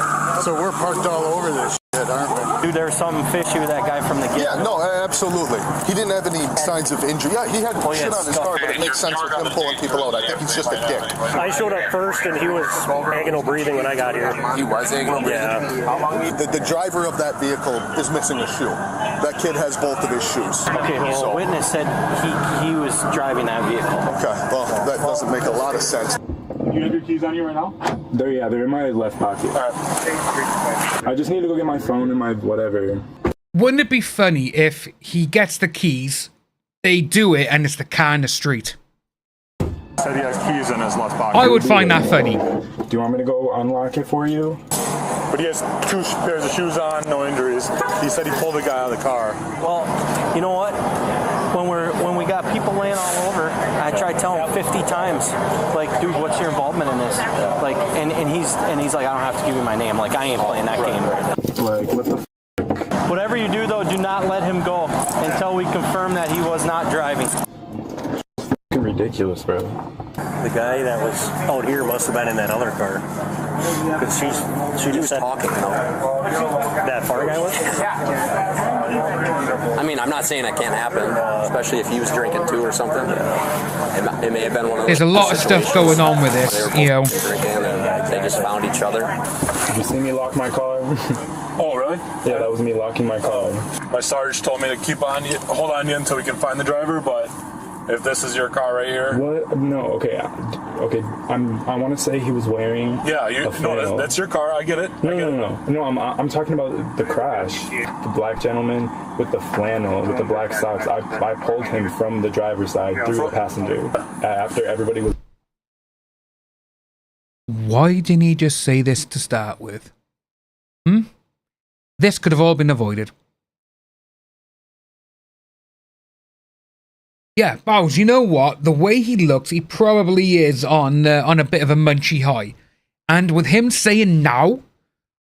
So we're parked all over this shit, aren't we? Dude, there was something fishy with that guy from the get. Yeah, no, absolutely. He didn't have any signs of injury. Yeah, he had shit on his car, but it makes sense with him pulling people out. I think he's just a dick. I showed up first, and he was agonal breathing when I got here. He was agonal breathing? Yeah. The driver of that vehicle is missing a shoe. That kid has both of his shoes. Okay, well, the witness said he was driving that vehicle. Okay, well, that doesn't make a lot of sense. You have your keys on you right now? They're in my left pocket. I just need to go get my phone and my whatever. Wouldn't it be funny if he gets the keys, they do it, and it's the car in the street? Said he has keys in his left pocket. I would find that funny. Do you want me to go unlock it for you? But he has 2 pairs of shoes on, no injuries. He said he pulled the guy out of the car. Well, you know what? When we got people laying all over, I tried telling him 50 times, like, dude, what's your involvement in this? Like, and he's like, I don't have to give you my name. Like, I ain't playing that game. Like, what the Whatever you do, though, do not let him go until we confirm that he was not driving. Fucking ridiculous, bro. The guy that was out here must have been in that other car. Because she just said talking, you know. That far guy was? I mean, I'm not saying that can't happen, especially if he was drinking too or something. It may have been one of those. There's a lot of stuff going on with this, you know. Drinking and they just found each other. Did you see me lock my car? Oh, really? Yeah, that was me locking my car. My Sarge told me to hold on you until we can find the driver, but if this is your car right here. What? No, okay. I want to say he was wearing. Yeah, no, that's your car. I get it. No. I'm talking about the crash. The black gentleman with the flannel, with the black socks. I pulled him from the driver's side through the passenger after everybody was. Why didn't he just say this to start with? This could have all been avoided. Yeah, Bowles, you know what? The way he looks, he probably is on a bit of a munchy high. And with him saying now,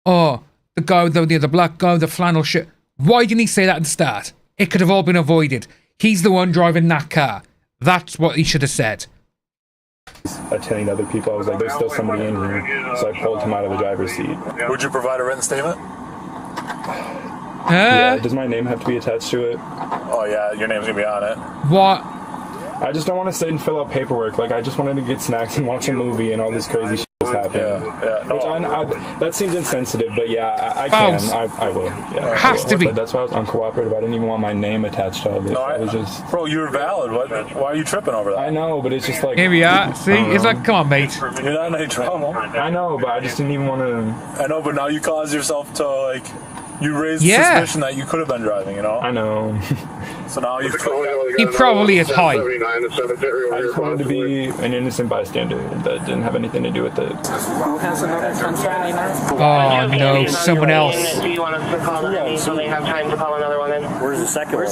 oh, the guy with the black guy with the flannel shirt, why didn't he say that at the start? It could have all been avoided. He's the one driving that car. That's what he should have said. Telling other people, I was like, there's still somebody in here. So I pulled him out of the driver's seat. Would you provide a written statement? Yeah, does my name have to be attached to it? Oh yeah, your name's gonna be on it. What? I just don't want to sit and fill out paperwork. Like, I just wanted to get snacks and watch a movie and all this crazy shit is happening. That seems insensitive, but yeah, I can. I will. Yeah, has to be. But that's why I was uncooperative. I didn't even want my name attached to all this. I was just... Bro, you were valid. Why are you tripping over that? I know, but it's just like... Here we are. See? It's like, come on, mate. You're not in any trouble. I know, but I just didn't even want to... I know, but now you caused yourself to, like... You raised suspicion that you could have been driving, you know? I know. So now you... He probably is high. I just wanted to be an innocent bystander that didn't have anything to do with it. Who has another concern now? Oh no, someone else. Do you want us to call them so they have time to call another one in? Where's the second one?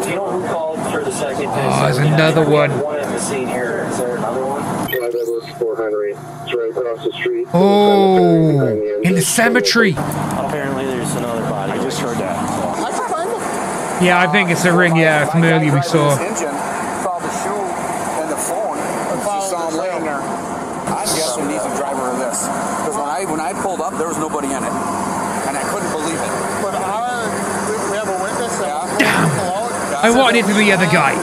Do you know who called for the second? Oh, there's another one. One at the scene here. Is there another one? 4 Henry. It's right across the street. Oh, in the cemetery. Apparently there's another body. I just heard that. I can find them. Yeah, I think it's a ring, yeah, from earlier we saw. Called the shoe and the phone. She saw him laying there. I'm guessing he's the driver of this. Because when I pulled up, there was nobody in it. And I couldn't believe it. But we have a witness that I wanted it to be the other guy.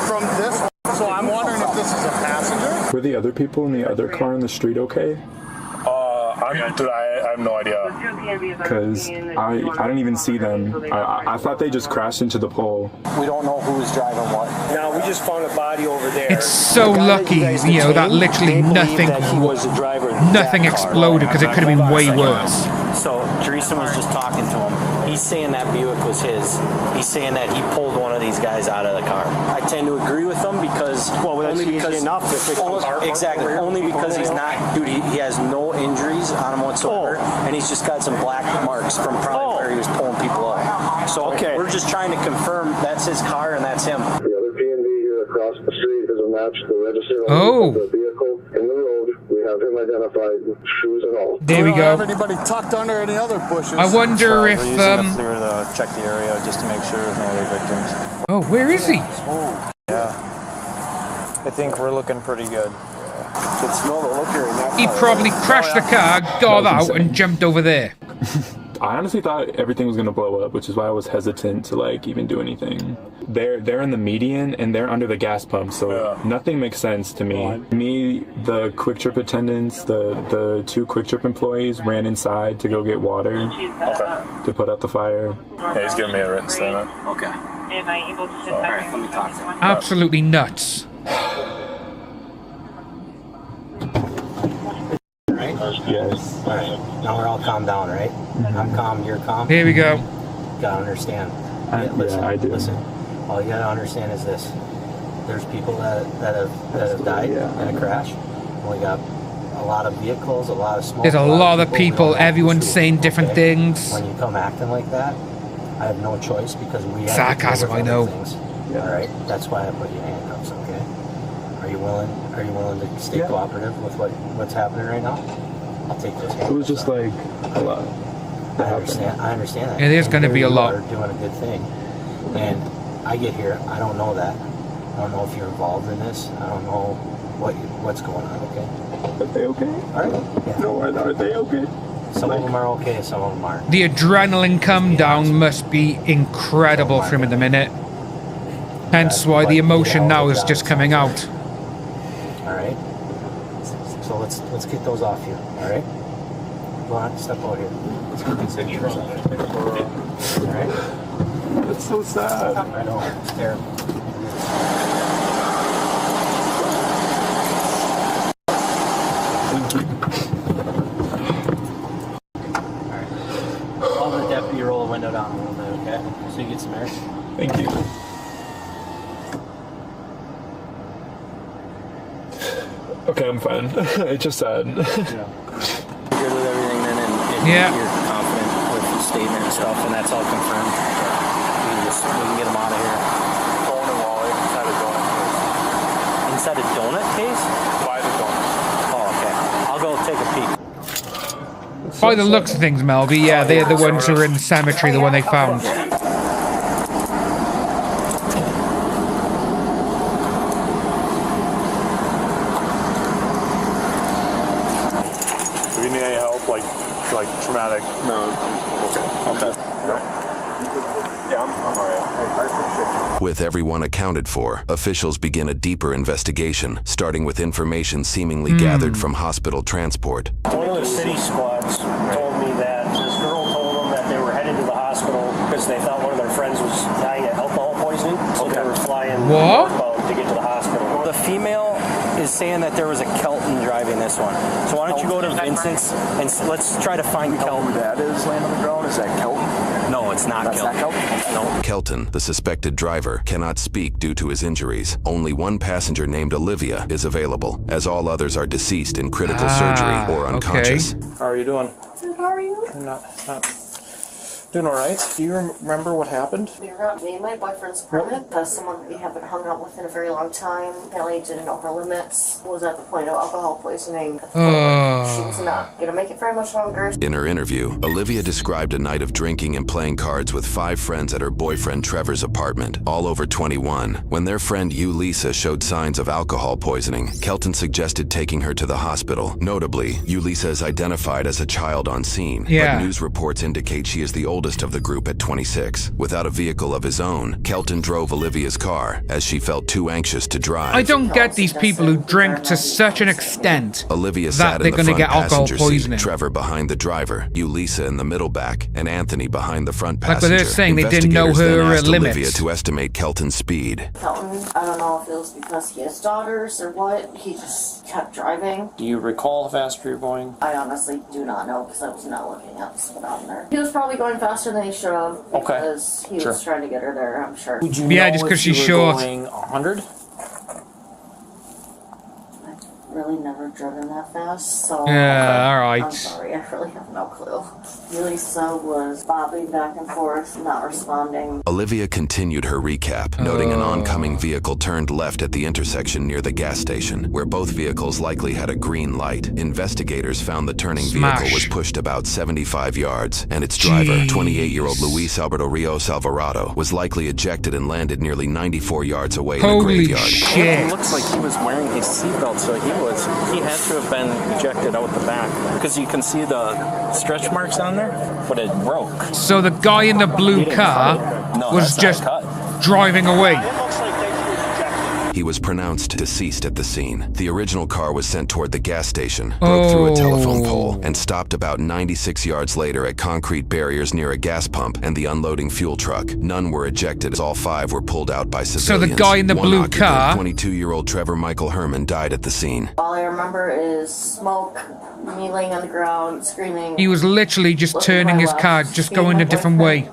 From this one. So I'm wondering if this is a passenger. Were the other people in the other car on the street okay? I have no idea. Because I didn't even see them. I thought they just crashed into the pole. We don't know who was driving what. No, we just found a body over there. It's so lucky, you know, that literally nothing exploded, because it could have been way worse. So Teresa was just talking to him. He's saying that Buick was his. He's saying that he pulled one of these guys out of the car. I tend to agree with him because only because he's not, dude. He has no injuries on him whatsoever, and he's just got some black marks from probably where he was pulling people up. So we're just trying to confirm that's his car and that's him. The other P&D here across the street doesn't match the register of the vehicle in the road. We have him identified, shoes and all. There we go. Have anybody tucked under any other bushes? I wonder if check the area just to make sure there's no other victims. Oh, where is he? Yeah. I think we're looking pretty good. He probably crashed the car, got out, and jumped over there. I honestly thought everything was gonna blow up, which is why I was hesitant to like even do anything. They're in the median and they're under the gas pump, so nothing makes sense to me. Me, the Quick Trip attendants, the 2 Quick Trip employees ran inside to go get water to put out the fire. Yeah, he's giving me a written statement. Okay. Am I able to sit let me talk to him. Absolutely nuts. Right? Yes. All right. Now we're all calm down, right? I'm calm, you're calm. Here we go. You gotta understand. Listen, I do. Listen. All you gotta understand is this: there's people that have died in a crash. We got a lot of vehicles, a lot of smoke. There's a lot of people. Everyone's saying different things. When you come acting like that, I have no choice because we have sarcasm. I know. All right. That's why I put you in handcuffs. Okay. Are you willing to stay cooperative with what's happening right now? I'll take those handcuffs. It was just like a lot. I understand that. It is going to be a lot. You're doing a good thing. And I get here, I don't know that. I don't know if you're involved in this. I don't know what's going on, okay? Are they okay? All right. Yeah. No, are they okay? Some of them are okay, some of them aren't. The adrenaline come down must be incredible for him in the minute. Hence why the emotion now is just coming out. All right. So let's get those off you. All right. Go on, step out here. Let's get these pictures off. All right. That's so sad. I know. It's terrible. Thank you. All right. I'll have the deputy roll the window down a little bit, okay? So you get some air. Thank you. Okay, I'm fine. It's just sad. You're good with everything then, and you're confident with the statement and stuff, and that's all confirmed. We can get him out of here. Phone and wallet inside a donut case. Inside a donut case? By the donut. Oh, okay. I'll go take a peek. By the looks of things, Melby, yeah, they're the ones who are in the cemetery, the one they found. Do you need any help, like traumatic? No. Okay. Yeah, I'm alright. I appreciate it. With everyone accounted for, officials begin a deeper investigation, starting with information seemingly gathered from hospital transport. One of the city squads told me that this girl told them that they were headed to the hospital because they thought one of their friends was dying of alcohol poisoning, so they were flying northbound to get to the hospital. The female is saying that there was a Kelton driving this one. So why don't you go to Vincent's and let's try to find Kelton. Who that is laying on the ground? Is that Kelton? No, it's not Kelton. Not Kelton? No. Kelton, the suspected driver, cannot speak due to his injuries. Only one passenger named Olivia is available, as all others are deceased in critical surgery or unconscious. How are you doing? Good, how are you? I'm not doing all right. Do you remember what happened? We were at me and my boyfriend's apartment. Someone we haven't hung out with in a very long time. Apparently didn't know her limits. Was at the point of alcohol poisoning. She was not gonna make it very much longer. In her interview, Olivia described a night of drinking and playing cards with 5 friends at her boyfriend Trevor's apartment, all over 21. When their friend Ulisa showed signs of alcohol poisoning, Kelton suggested taking her to the hospital. Notably, Ulisa is identified as a child on scene, but news reports indicate she is the oldest of the group at 26. Without a vehicle of his own, Kelton drove Olivia's car, as she felt too anxious to drive. I don't get these people who drink to such an extent Olivia that sat they're in the going to front get alcohol passenger poisoning. seat, Trevor behind the driver, Ulisa in the middle back, and Anthony behind the front Like passenger. they're saying they didn't know her Investigators then asked limits. Olivia to estimate Kelton's speed. Kelton, I don't know if it was because he has daughters or what. He just kept driving. Do you recall how fast you were going? I honestly do not know because I was not looking at the speedometer. He was probably going faster than he should have because he was trying to get her there, I'm sure. Would you Yeah, know just 'cause if you she's were short. going 100? Really never driven that fast, so alright. I'm sorry, I really have no clue. Lisa was bobbing back and forth, not responding. Olivia continued her recap, noting an oncoming vehicle turned left at the intersection near the gas station, where both vehicles likely had a green light. Investigators found the turning vehicle was pushed about 75 yards, and its driver, 28-year-old Luis Alberto Rios Alvarado, was likely ejected and landed nearly 94 yards away in a graveyard. It looks like he was wearing his seatbelt, so he had to have been ejected out the back because you can see the stretch marks on there, but it broke. So the guy in the blue car was just driving away. He was pronounced deceased at the scene. The original car was sent toward the gas station, broke through a telephone pole, and stopped about 96 yards later at concrete barriers near a gas pump and the unloading fuel truck. None were ejected as all 5 were pulled out by civilians. So the guy in the blue car, 22-year-old Trevor Michael Herman, died at the scene. All I remember is smoke, me laying on the ground, screaming. he was literally just turning his car, just going a different way.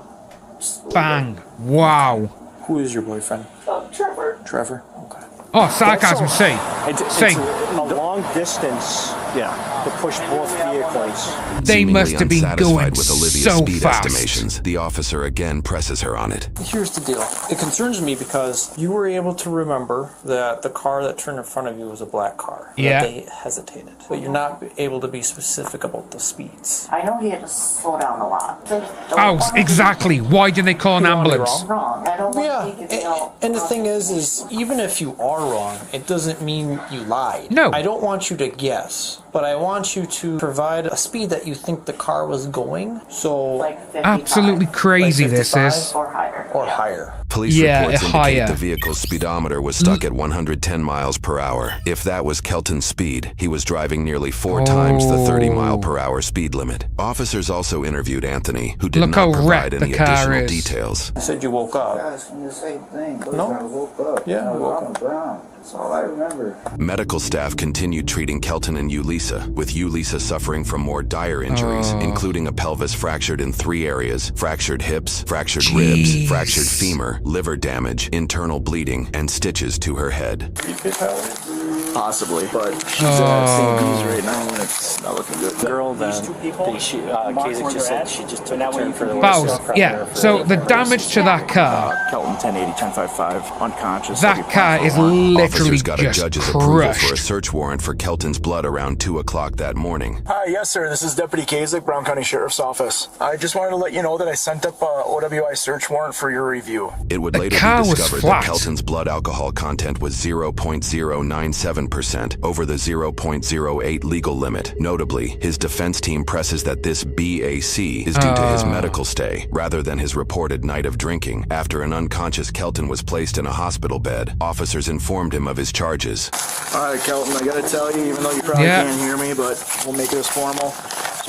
Bang. Wow. Who is your boyfriend? Trevor. Trevor? Okay. Oh, sarcasm, say. It's a long distance, to push both vehicles. They must have been going with Olivia's so speed fast. estimations. The officer again presses her on it. Here's the deal. It concerns me because you were able to remember that the car that turned in front of you was a black car. Yeah. That they hesitated. But you're not able to be specific about the speeds. I know he had to slow down a lot. Oh, exactly. Why did they call an ambulance? Wrong. I don't want to think And the thing is even if you are wrong, it doesn't mean you lied. No. I don't want you to guess, but I want you to provide a speed that you think the car was going. So, like Absolutely crazy this is. Or higher. Police reports indicate the vehicle's speedometer was stuck at 110 miles per hour. If that was Kelton's speed, he was driving nearly 4 times the 30-mile-per-hour speed limit. Officers also interviewed Anthony, who did not provide any additional details. You said you woke up. I was asking the same thing. No. I woke up. Yeah, I I was woke on the ground. That's all I remember. Medical staff continued treating Kelton and Ulisa, with Ulisa suffering from more dire injuries, including a pelvis fractured in 3 areas, fractured hips, fractured ribs, fractured femur, liver damage, internal bleeding, and stitches to her head. You fit, Howard? Possibly, but she's at St. B's right now, and it's not looking good. Girl, Kasich just said she just took a turn for the Bowles, yeah. So the damage to that car. Kelton 1080, 1055, unconscious. That car is literally Officers got a just judge's approval crushed. for a search warrant for Kelton's blood around 2 o'clock that morning. Hi, yes, sir. This is Deputy Kasich, Brown County Sheriff's Office. I just wanted to let you know that I sent up a OWI search warrant for your review. It would later be discovered that Kelton's blood alcohol content was 0.097% over the 0.08 legal limit. Notably, his defense team presses that this BAC is due to his medical stay, rather than his reported night of drinking. After an unconscious Kelton was placed in a hospital bed, officers informed him of his charges. All right, Kelton, I gotta tell you, even though you probably can't hear me, but we'll make it as formal.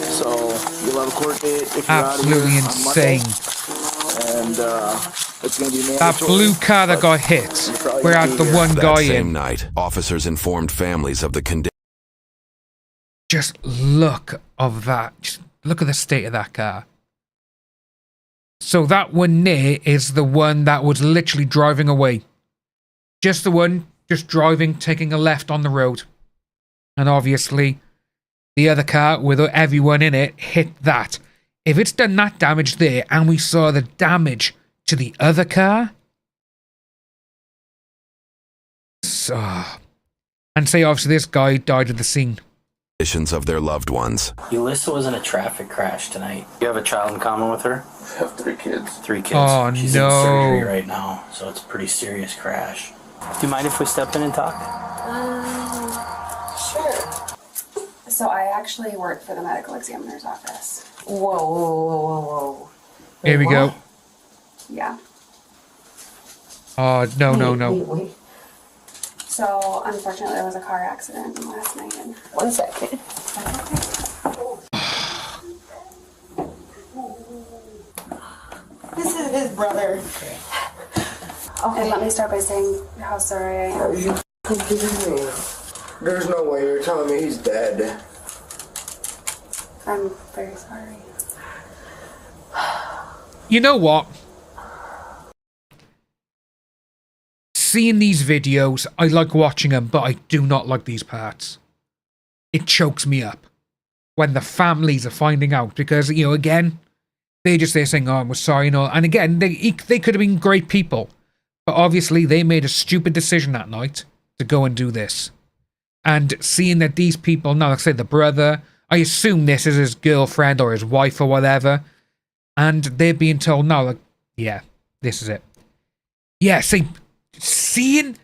So you'll have a court date if you're Absolutely out of here insane. on Monday, and it's gonna be mandatory. That blue car that got hit, where had the one That guy same in. night, officers informed families of the condition. Just look of that. Just look at the state of that car. So that one there is the one that was literally driving away. Just the one, just driving, taking a left on the road. And obviously, the other car with everyone in it hit that. If it's done that damage there, and we saw the damage to the other car. So, and say obviously this guy died at the scene. Of their loved ones. Ulissa was in a traffic crash tonight. You have a child in common with her? I have 3 kids. 3 kids. Oh, She's no. in surgery right now, so it's a pretty serious crash. Do you mind if we step in and talk? Sure. So I actually work for the medical examiner's office. Whoa. Here we go. Yeah. Oh, no. Wait. So unfortunately there was a car accident last night. And 1 second. This is his brother. Okay, let me start by saying how sorry I am. Are you kidding me? There's no way you're telling me he's dead. I'm very sorry. You know what? Seeing these videos, I like watching them, but I do not like these parts. It chokes me up when the families are finding out because, you know, again, they're just there saying, oh, we're sorry and all. And again, they could have been great people, but obviously they made a stupid decision that night to go and do this. And seeing that these people, now, like I say, the brother, I assume this is his girlfriend or his wife or whatever, and they're being told, no, like, yeah, this is it. Yeah, see, seeing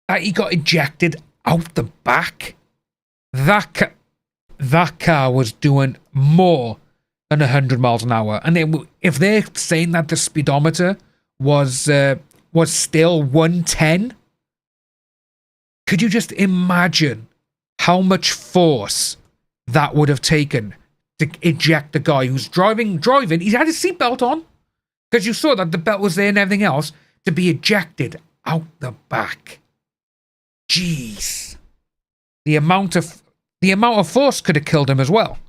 that he got ejected out the back, that car was doing more than 100 miles an hour. And if they're saying that the speedometer was still 110, could you just imagine how much force that would have taken to eject the guy who's driving? He had his seatbelt on because you saw that the belt was there and everything else, to be ejected out the back. Jeez. The amount of force could have killed him as well.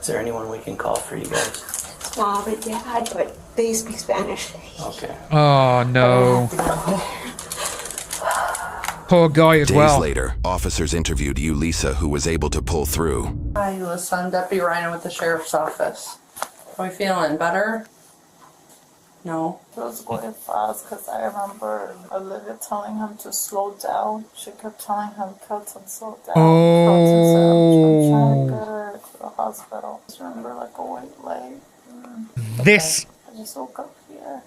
Is there anyone we can call for you guys? Mom and Dad, but they speak Spanish. Okay. Oh, no. Poor guy as well. Days later, officers interviewed Ulissa, who was able to pull through. Hi, Ulissa. I'm Deputy Ryan with the Sheriff's Office. How are we feeling? Better? No. It was going fast because I remember Olivia telling him to slow down. She kept telling him, Kelton, slow down. Kelton said, I'm trying to get her to the hospital. I just remember like a week late. This. I just woke up here.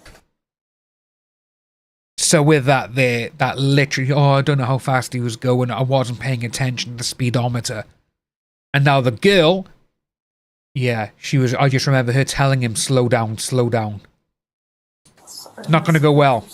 So with that there, that literally, I don't know how fast he was going. I wasn't paying attention to the speedometer. And now the girl, yeah, I just remember her telling him, slow down, slow down. Not going to go well.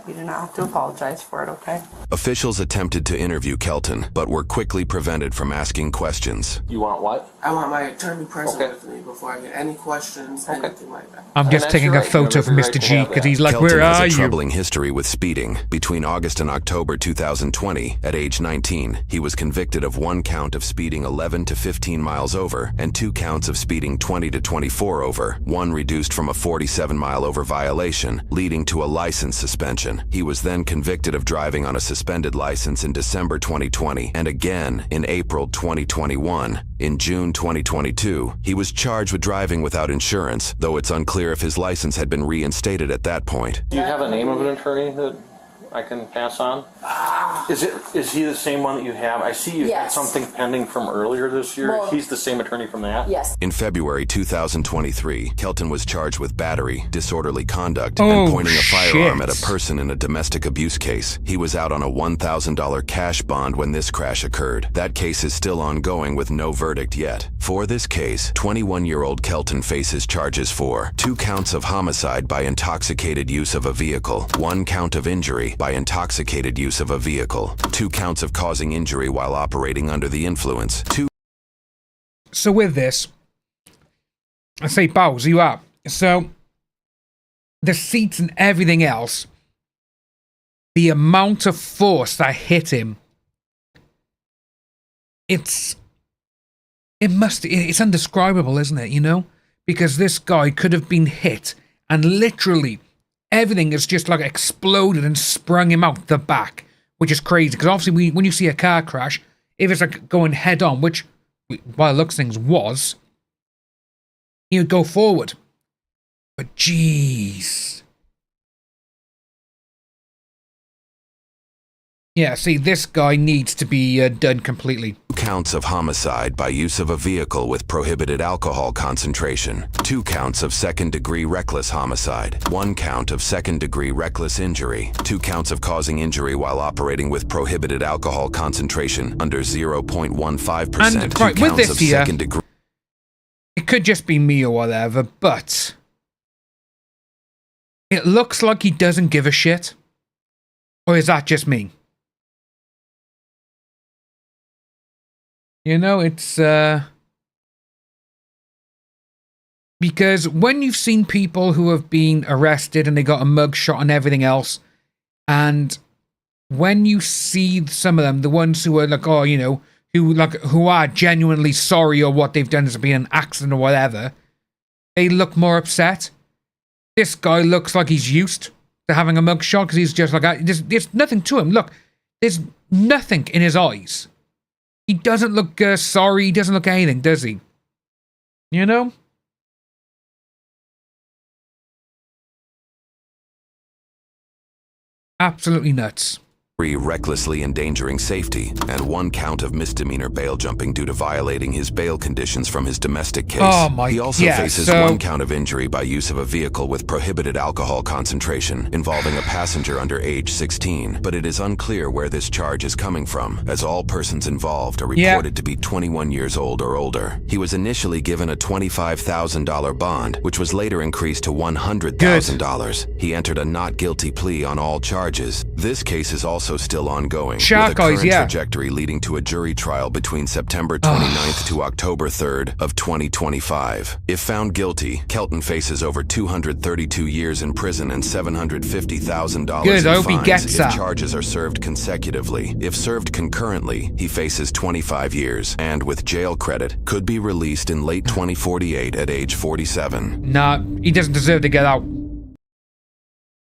You do not have to apologize for it, okay? Officials attempted to interview Kelton, but were quickly prevented from asking questions. You want what? I want my attorney present with me before I get any questions, anything like that. I'm just taking a photo from Mr. G because he's like, Kelton where are has a you? troubling history with speeding. Between August and October 2020, at age 19, he was convicted of 1 count of speeding 11 to 15 miles over and 2 counts of speeding 20 to 24 over, one reduced from a 47-mile over violation, leading to a license suspension suspension. He was then convicted of driving on a suspended license in December 2020 and again in April 2021. In June 2022, he was charged with driving without insurance, though it's unclear if his license had been reinstated at that point. Do you have a name of an attorney that I can pass on? Is he the same one that you have? I see you had something pending from earlier this year. Well, he's the same attorney from that? Yes. In February 2023, Kelton was charged with battery, disorderly conduct, and pointing a firearm at a person in a domestic abuse case. He was out on a $1,000 cash bond when this crash occurred. That case is still ongoing with no verdict yet. For this case, 21-year-old Kelton faces charges for 2 counts of homicide by intoxicated use of a vehicle, 1 count of injury by intoxicated use of a vehicle, 2 counts of causing injury while operating under the influence. So with this, I say, Bowser, you up. So the seats and everything else, the amount of force that hit him, it's undescribable, isn't it? You know, because this guy could have been hit and literally everything has just like exploded and sprung him out the back, which is crazy. Because obviously, when you see a car crash, if it's like going head on, which by the looks of things was, he would go forward. But jeez. Yeah, see, this guy needs to be done completely. 2 counts of homicide by use of a vehicle with prohibited alcohol concentration, 2 counts of second-degree reckless homicide, 1 count of second-degree reckless injury, 2 counts of causing injury while operating with prohibited alcohol concentration under 0.15%, And 2 right, with counts this of here, second-degree... it could just be me or whatever, but it looks like he doesn't give a shit. Or is that just me? You know, it's, because when you've seen people who have been arrested and they got a mugshot and everything else, and when you see some of them, the ones who are like, oh, you know, who are genuinely sorry or what they've done has been an accident or whatever, they look more upset. This guy looks like he's used to having a mugshot because he's just like, there's nothing to him. Look, there's nothing in his eyes. He doesn't look sorry. He doesn't look anything, does he? You know? Absolutely nuts. Recklessly endangering safety, and 1 count of misdemeanor bail jumping due to violating his bail conditions from his domestic case. He also faces 1 count of injury by use of a vehicle with prohibited alcohol concentration involving a passenger under age 16, but it is unclear where this charge is coming from, as all persons involved are reported to be 21 years old or older. He was initially given a $25,000 bond, which was later increased to $100,000. He entered a not guilty plea on all charges. This case is also still ongoing, with a current trajectory leading to a jury trial between September 29th to October 3rd of 2025. If found guilty, Kelton faces over 232 years in prison and $750,000 in fines if charges are served consecutively. If served concurrently, he faces 25 years and, with jail credit, could be released in late 2048 at age 47. Nah, he doesn't deserve to get out.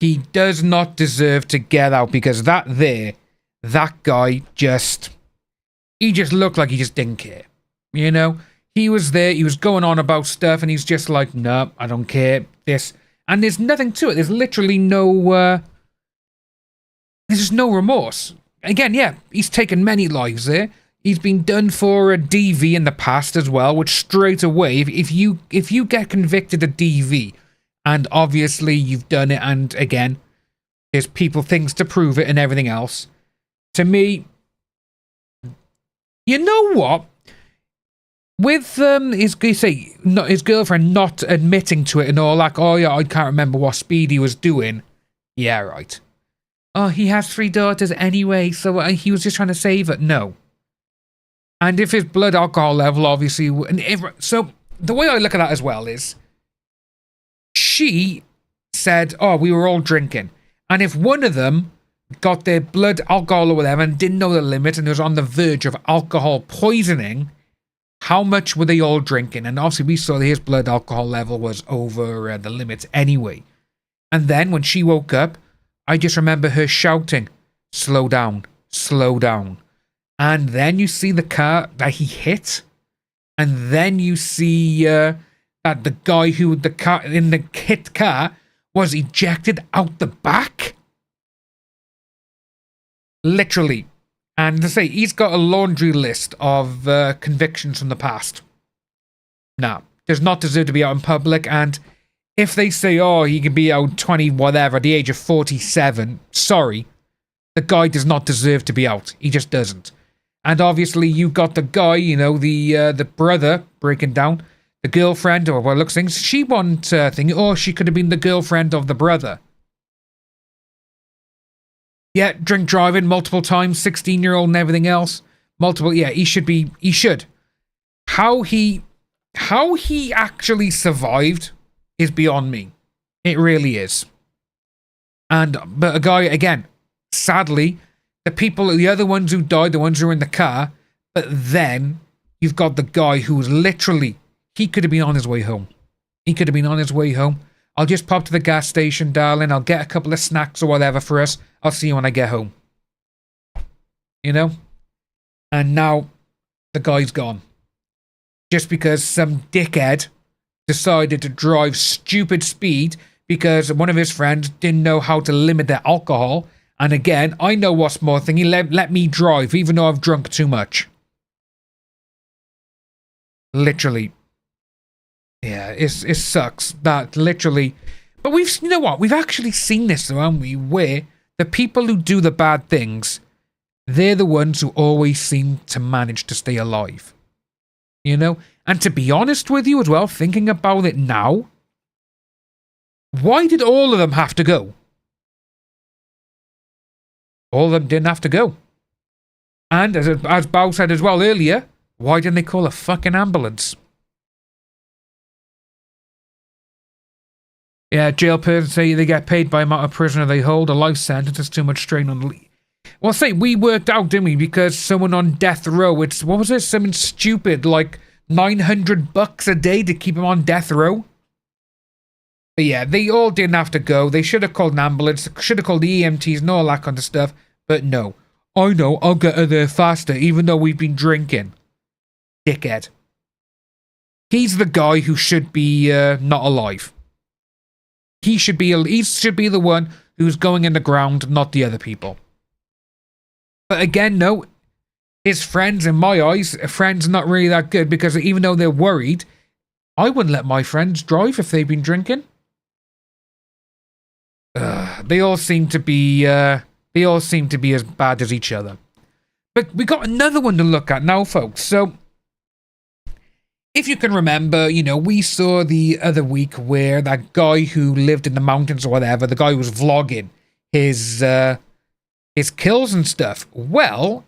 He does not deserve to get out because that guy he just looked like he just didn't care. You know? He was there, he was going on about stuff and he's just like, no, I don't care. This. And there's nothing to it. There's literally no, there's no remorse. Again, yeah, he's taken many lives there. He's been done for a DV in the past as well, which straight away, if you get convicted of DV, and obviously you've done it, and again, there's things to prove it and everything else. To me, you know what? With his girlfriend not admitting to it and all, like, oh yeah, I can't remember what speed he was doing. Yeah, right. Oh, he has 3 daughters anyway, so he was just trying to save it. No. And if his blood alcohol level, obviously, so the way I look at that as well is, she said, oh, we were all drinking. And if one of them got their blood alcohol or whatever and didn't know the limit and was on the verge of alcohol poisoning, how much were they all drinking? And obviously we saw that his blood alcohol level was over the limits anyway. And then when she woke up, I just remember her shouting, slow down, slow down. And then you see the car that he hit. And then you see that the guy who the car in the hit car was ejected out the back. Literally. And to say, he's got a laundry list of convictions from the past. Now, does not deserve to be out in public. And if they say, oh, he can be out 20 whatever at the age of 47, sorry. The guy does not deserve to be out. He just doesn't. And obviously you got the guy, you know, the brother breaking down. The girlfriend, or what looks things, she wasn't thinking, oh, she could have been the girlfriend of the brother. Yeah, drink driving multiple times, 16-year-old and everything else. Multiple, yeah, he should. How he actually survived is beyond me. It really is. But a guy, again, sadly, the other ones who died, the ones who were in the car, but then you've got the guy who was literally, he could have been on his way home. He could have been on his way home. I'll just pop to the gas station, darling. I'll get a couple of snacks or whatever for us. I'll see you when I get home. You know? And now the guy's gone. Just because some dickhead decided to drive stupid speed because one of his friends didn't know how to limit their alcohol. And again, I know what's more thingy. Let me drive, even though I've drunk too much. Literally. Yeah, it sucks. That literally. But you know what? We've actually seen this, though, haven't we? Where the people who do the bad things, they're the ones who always seem to manage to stay alive. You know? And to be honest with you as well, thinking about it now, why did all of them have to go? All of them didn't have to go. And as Bao said as well earlier, why didn't they call a fucking ambulance? Yeah, jail persons say they get paid by amount of prisoner they hold. A life sentence is too much strain on the... Well, say, we worked out, didn't we? Because someone on death row, what was it? Something stupid, like $900 a day to keep him on death row. But yeah, they all didn't have to go. They should have called an ambulance, should have called the EMTs and all that kind of stuff. But no. I know, I'll get her there faster, even though we've been drinking. Dickhead. He's the guy who should be not alive. He should be the one who's going in the ground, not the other people. But again, no. His friends, in my eyes, friends not really that good, because even though they're worried, I wouldn't let my friends drive if they've been drinking. They all seem to be as bad as each other. But we got another one to look at now, folks. So, if you can remember, you know, we saw the other week where that guy who lived in the mountains or whatever, the guy who was vlogging his kills and stuff. Well,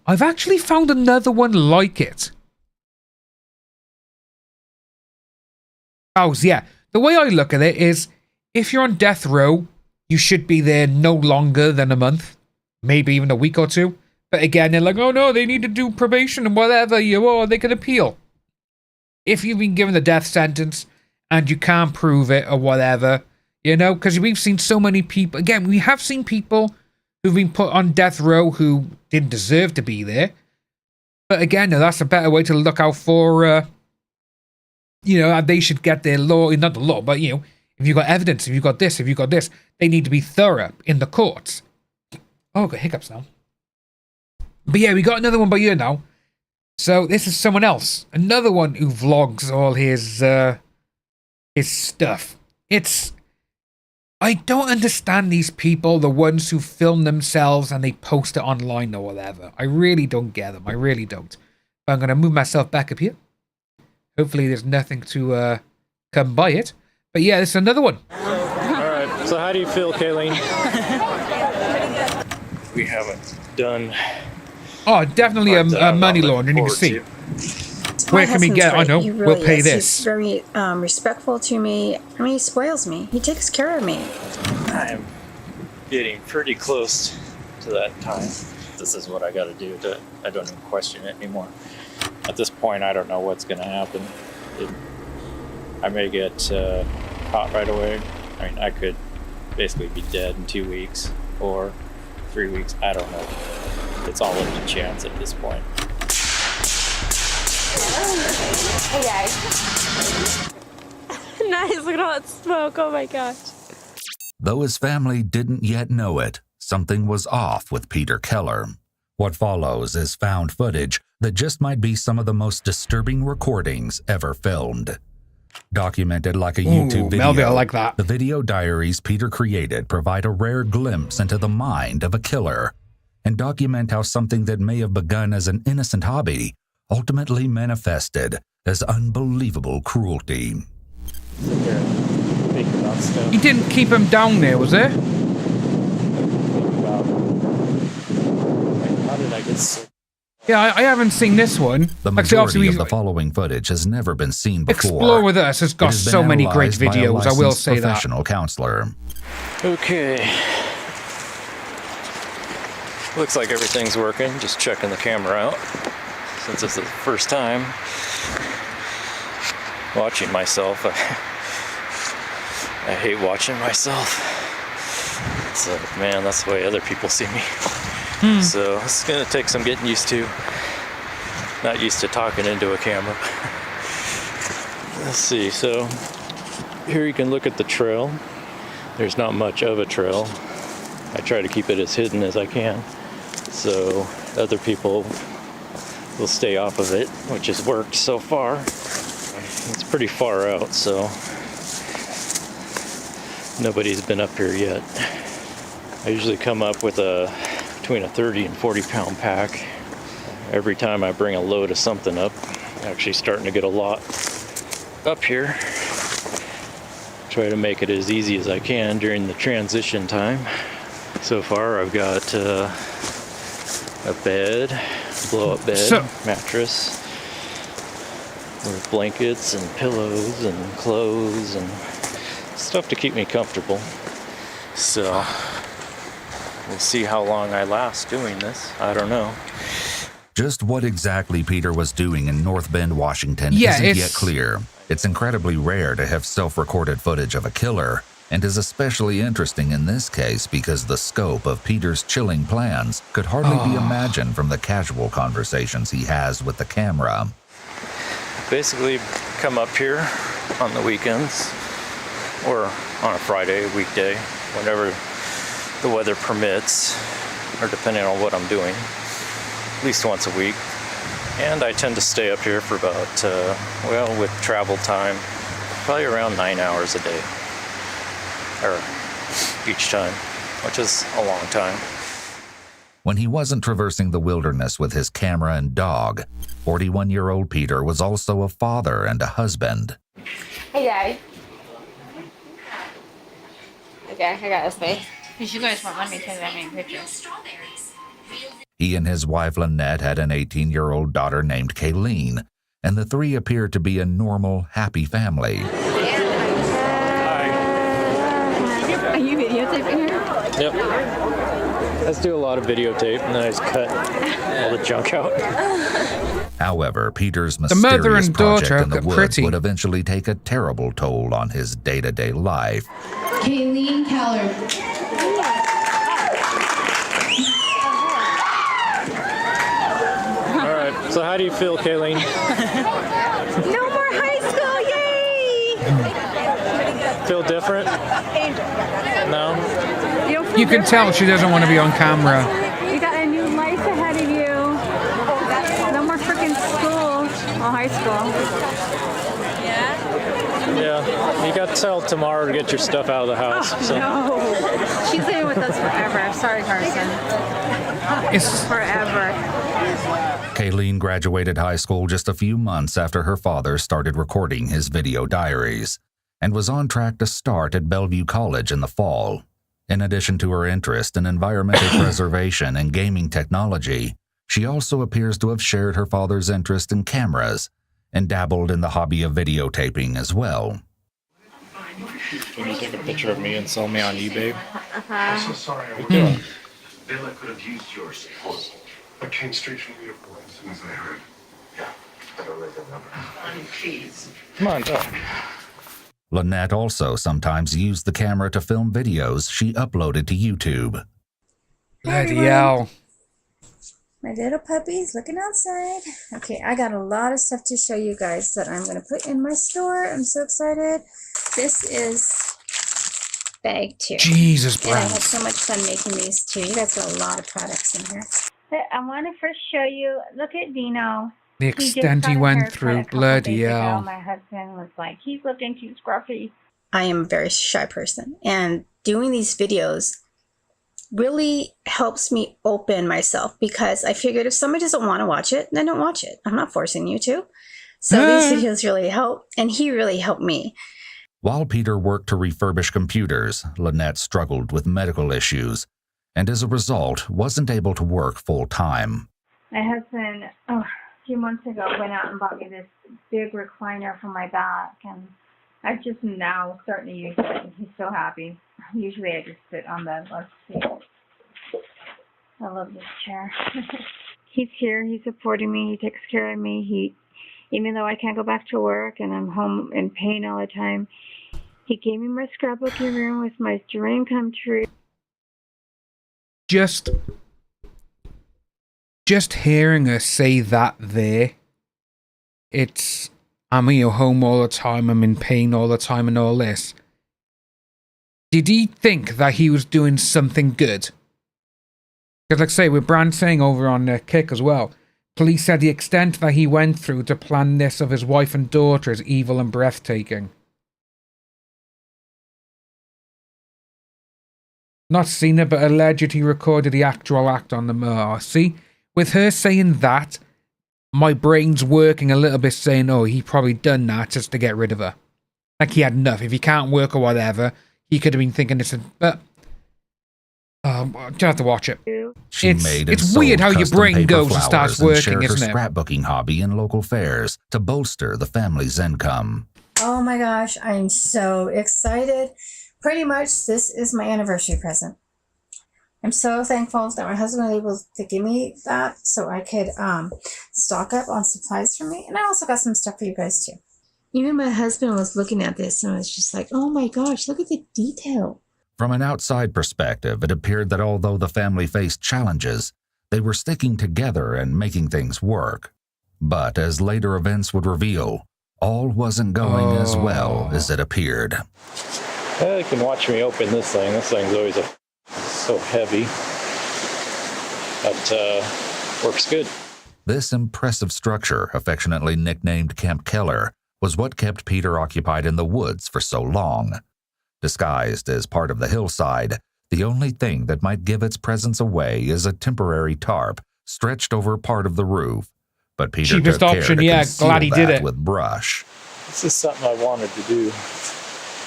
I've actually found another one like it. Oh, yeah. The way I look at it is, if you're on death row, you should be there no longer than a month. Maybe even a week or two. But again, they're like, oh no, they need to do probation and whatever, they can appeal. If you've been given the death sentence and you can't prove it or whatever, you know, because we've seen so many people, again, we have seen people who've been put on death row who didn't deserve to be there. But again, that's a better way to look out for, they should get their law, not the law, but, if you've got evidence, if you've got this, they need to be thorough in the courts. Oh, I've got hiccups now. But yeah, we got another one by you now. So this is someone else. Another one who vlogs all his stuff. I don't understand these people, the ones who film themselves and they post it online or whatever. I really don't get them. I really don't. But I'm going to move myself back up here. Hopefully there's nothing to come by it. But yeah, this is another one. Alright, so how do you feel, Kayleen? We haven't done... Oh, definitely a money laundering, you can see. Where can we get? I know, really we'll pay this. He's very respectful to me. I mean, he spoils me. He takes care of me. I'm getting pretty close to that time. This is what I got to do. I don't even question it anymore. At this point, I don't know what's going to happen. I may get caught right away. I mean, I could basically be dead in 2 weeks or 3 weeks. I don't know. It's all up to chance at this point. Hey guys. Nice, look at all that smoke. Oh my gosh. Though his family didn't yet know it, something was off with Peter Keller. What follows is found footage that just might be some of the most disturbing recordings ever filmed. Documented like a YouTube video, Melville, I like that. The video diaries Peter created provide a rare glimpse into the mind of a killer and document how something that may have begun as an innocent hobby ultimately manifested as unbelievable cruelty. He didn't keep him down there, was it? How did I get sick? Yeah, I haven't seen this one. The majority of the following footage has never been seen before. Explore With Us has got so many great videos, I will say that. Professional counselor. Okay. Looks like everything's working. Just checking the camera out. Since it's the first time watching myself. I hate watching myself. So, man, that's the way other people see me. So it's gonna take some getting used to. Not used to talking into a camera. Let's see, so here you can look at the trail. There's not much of a trail. I try to keep it as hidden as I can, so other people will stay off of it, which has worked so far. It's pretty far out, so nobody's been up here yet. I usually come up with between a 30 and 40 pound pack. Every time I bring a load of something up, I'm actually starting to get a lot up here. Try to make it as easy as I can during the transition time. So far I've got a bed, blow-up bed, mattress, with blankets and pillows and clothes and stuff to keep me comfortable. So we'll see how long I last doing this. I don't know. Just what exactly Peter was doing in North Bend, Washington isn't yet clear. It's incredibly rare to have self-recorded footage of a killer, and is especially interesting in this case because the scope of Peter's chilling plans could hardly be imagined from the casual conversations he has with the camera. Basically come up here on the weekends or on a Friday, weekday, whenever the weather permits, or depending on what I'm doing, at least once a week. And I tend to stay up here for about, well, with travel time, probably around 9 hours a day, or each time, which is a long time. When he wasn't traversing the wilderness with his camera and dog, 41-year-old Peter was also a father and a husband. Hey, Daddy. Okay, I got this face. Because you guys won't let me take that many pictures. He and his wife Lynette had an 18-year-old daughter named Kayleen, and the three appeared to be a normal, happy family. Are you videotaping here? Yep. Let's do a lot of videotape, and then I just cut all the junk out. However, Peter's The mother mysterious and daughter project in the are woods pretty. would eventually take a terrible toll on his day-to-day life. Kayleen Keller. All right, so how do you feel, Kayleen? No more high school, yay! Feel different? No? You can tell she doesn't want to be on camera. You got a new life ahead of you. No more freaking school. Oh, high school. Yeah, you got till tomorrow to get your stuff out of the house. So. No. She's staying with us forever. Sorry, Carson. Forever. Kayleen graduated high school just a few months after her father started recording his video diaries, and was on track to start at Bellevue College in the fall. In addition to her interest in environmental preservation and gaming technology, she also appears to have shared her father's interest in cameras and dabbled in the hobby of videotaping as well. Can you take a picture of me and sell me on eBay? I'm so sorry. Bella could have used your support. I came straight from the airport as soon as I heard. Yeah, I don't like that number. Honey, please. Come on, go. Lynette also sometimes used the camera to film videos she uploaded to YouTube. Bloody hell. My little puppy's looking outside. Okay, I got a lot of stuff to show you guys that I'm going to put in my store. I'm so excited. This is bag 2. Jesus, and I had so much fun making these too. You guys got a lot of products in here. I want to first show you, look at Dino. The extent he went through, bloody hell. My husband was like, he's looking too scruffy. I am a very shy person, and doing these videos really helps me open myself, because I figured if somebody doesn't want to watch it, then don't watch it. I'm not forcing you to. So these videos really help, and he really helped me. While Peter worked to refurbish computers, Lynette struggled with medical issues, and as a result, wasn't able to work full-time. My husband, a few months ago, went out and bought me this big recliner for my back, and I'm just now starting to use it, and he's so happy. Usually I just sit on the left seat. I love this chair. He's here, he's supporting me, he takes care of me. Even though I can't go back to work and I'm home in pain all the time, he gave me my scrapbooking room with my dream come true. Just hearing her say that there, it's, I'm in your home all the time, I'm in pain all the time and all this. Did he think that he was doing something good? Because like I say, with Brand saying over on Kick as well, police said the extent that he went through to plan this of his wife and daughter is evil and breathtaking. Not seen it, but alleged he recorded the actual act on the see, with her saying that, my brain's working a little bit saying, oh, he probably done that just to get rid of her. Like he had enough. If he can't work or whatever, he could have been thinking this, but you have to watch it. It's weird how your brain goes and starts working, isn't it? Scrapbooking hobby in local fairs to bolster the family's income. Oh my gosh, I'm so excited. Pretty much, this is my anniversary present. I'm so thankful that my husband was able to give me that so I could stock up on supplies for me. And I also got some stuff for you guys too. Even my husband was looking at this and was just like, oh my gosh, look at the detail. From an outside perspective, it appeared that although the family faced challenges, they were sticking together and making things work. But as later events would reveal, all wasn't going as well as it appeared. You can watch me open this thing. This thing's always so heavy, but works good. This impressive structure, affectionately nicknamed Camp Keller, was what kept Peter occupied in the woods for so long. Disguised as part of the hillside, the only thing that might give its presence away is a temporary tarp stretched over part of the roof. But Peter took care to conceal that with brush. This is something I wanted to do,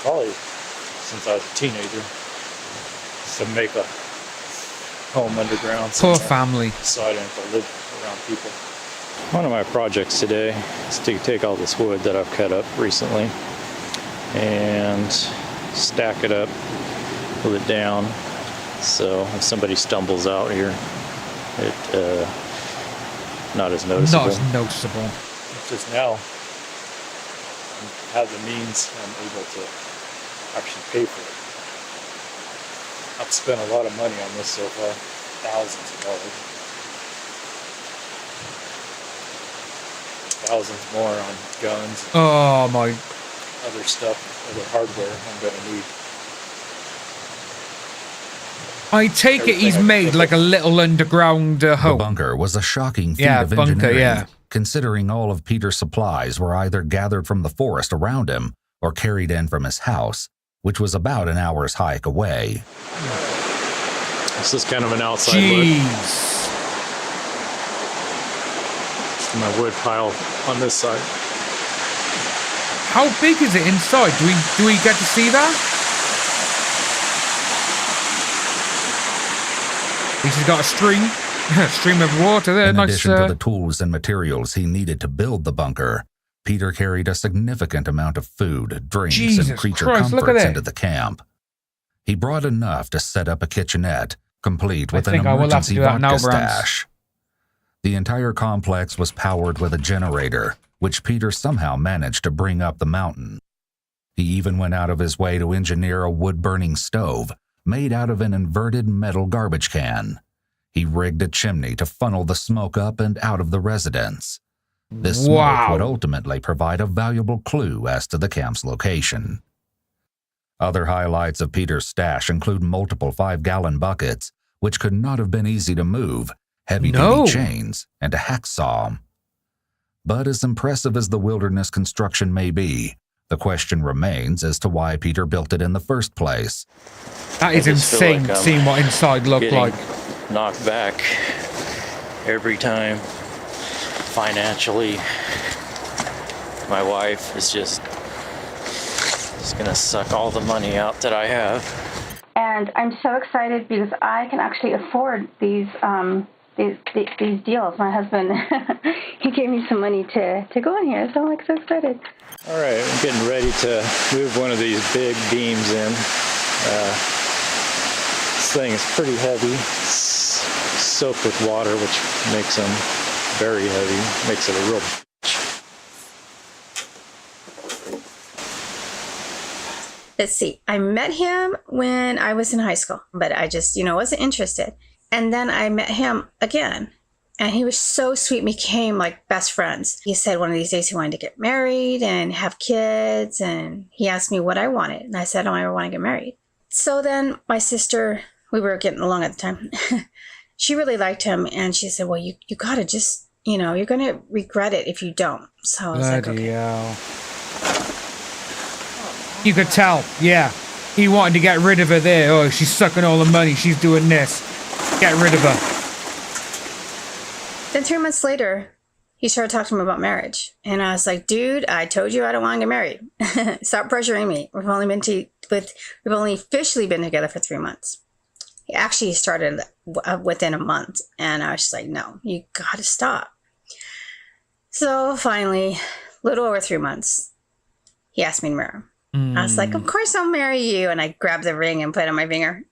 probably since I was a teenager, to make a home underground. Poor family. So I didn't have to live around people. One of my projects today is to take all this wood that I've cut up recently and stack it up, pull it down, so if somebody stumbles out here, it not as noticeable. Not as noticeable. It's just now I have the means, I'm able to actually pay for it. I've spent a lot of money on this so far, thousands of dollars. Thousands more on guns. Oh my. Other stuff, other hardware I'm going to need. I take it he's made like a little underground home. The bunker was a shocking feat of engineering, considering all of Peter's supplies were either gathered from the forest around him or carried in from his house, which was about an hour's hike away. This is kind of an outside look. My wood pile on this side. How big is it inside? Do we get to see that? He's got a stream of water there. In addition to the tools and materials he needed to build the bunker, Peter carried a significant amount of food, drinks, and creature comforts into the camp. He brought enough to set up a kitchenette, complete with an emergency vodka stash. The entire complex was powered with a generator, which Peter somehow managed to bring up the mountain. He even went out of his way to engineer a wood-burning stove made out of an inverted metal garbage can. He rigged a chimney to funnel the smoke up and out of the residence. This smoke would ultimately provide a valuable clue as to the camp's location. Other highlights of Peter's stash include multiple 5-gallon buckets, which could not have been easy to move, heavy-duty chains, and a hacksaw. But as impressive as the wilderness construction may be, the question remains as to why Peter built it in the first place. That is insane, like seeing what inside looked like. Knocked back every time. Financially, my wife is just gonna suck all the money out that I have. And I'm so excited because I can actually afford these deals. My husband, he gave me some money to go in here, so I'm like so excited. All right, I'm getting ready to move one of these big beams in. This thing is pretty heavy. It's soaked with water, which makes them very heavy, makes it a real Let's see. I met him when I was in high school, but I just, wasn't interested. And then I met him again, and he was so sweet. We became like best friends. He said one of these days he wanted to get married and have kids, and he asked me what I wanted. And I said, I don't want to get married. So then my sister, we were getting along at the time, she really liked him, and she said, well, you got to just, you're going to regret it if you don't. So I was like, okay. You could tell, yeah. He wanted to get rid of her there. Oh, she's sucking all the money. She's doing this. Get rid of her. Then 3 months later, he started talking to me about marriage. And I was like, dude, I told you I don't want to get married. Stop pressuring me. We've only officially been together for 3 months. He actually started within a month. And I was just like, no, you got to stop. So finally, a little over 3 months, he asked me to marry him. I was like, of course I'll marry you. And I grabbed the ring and put it on my finger.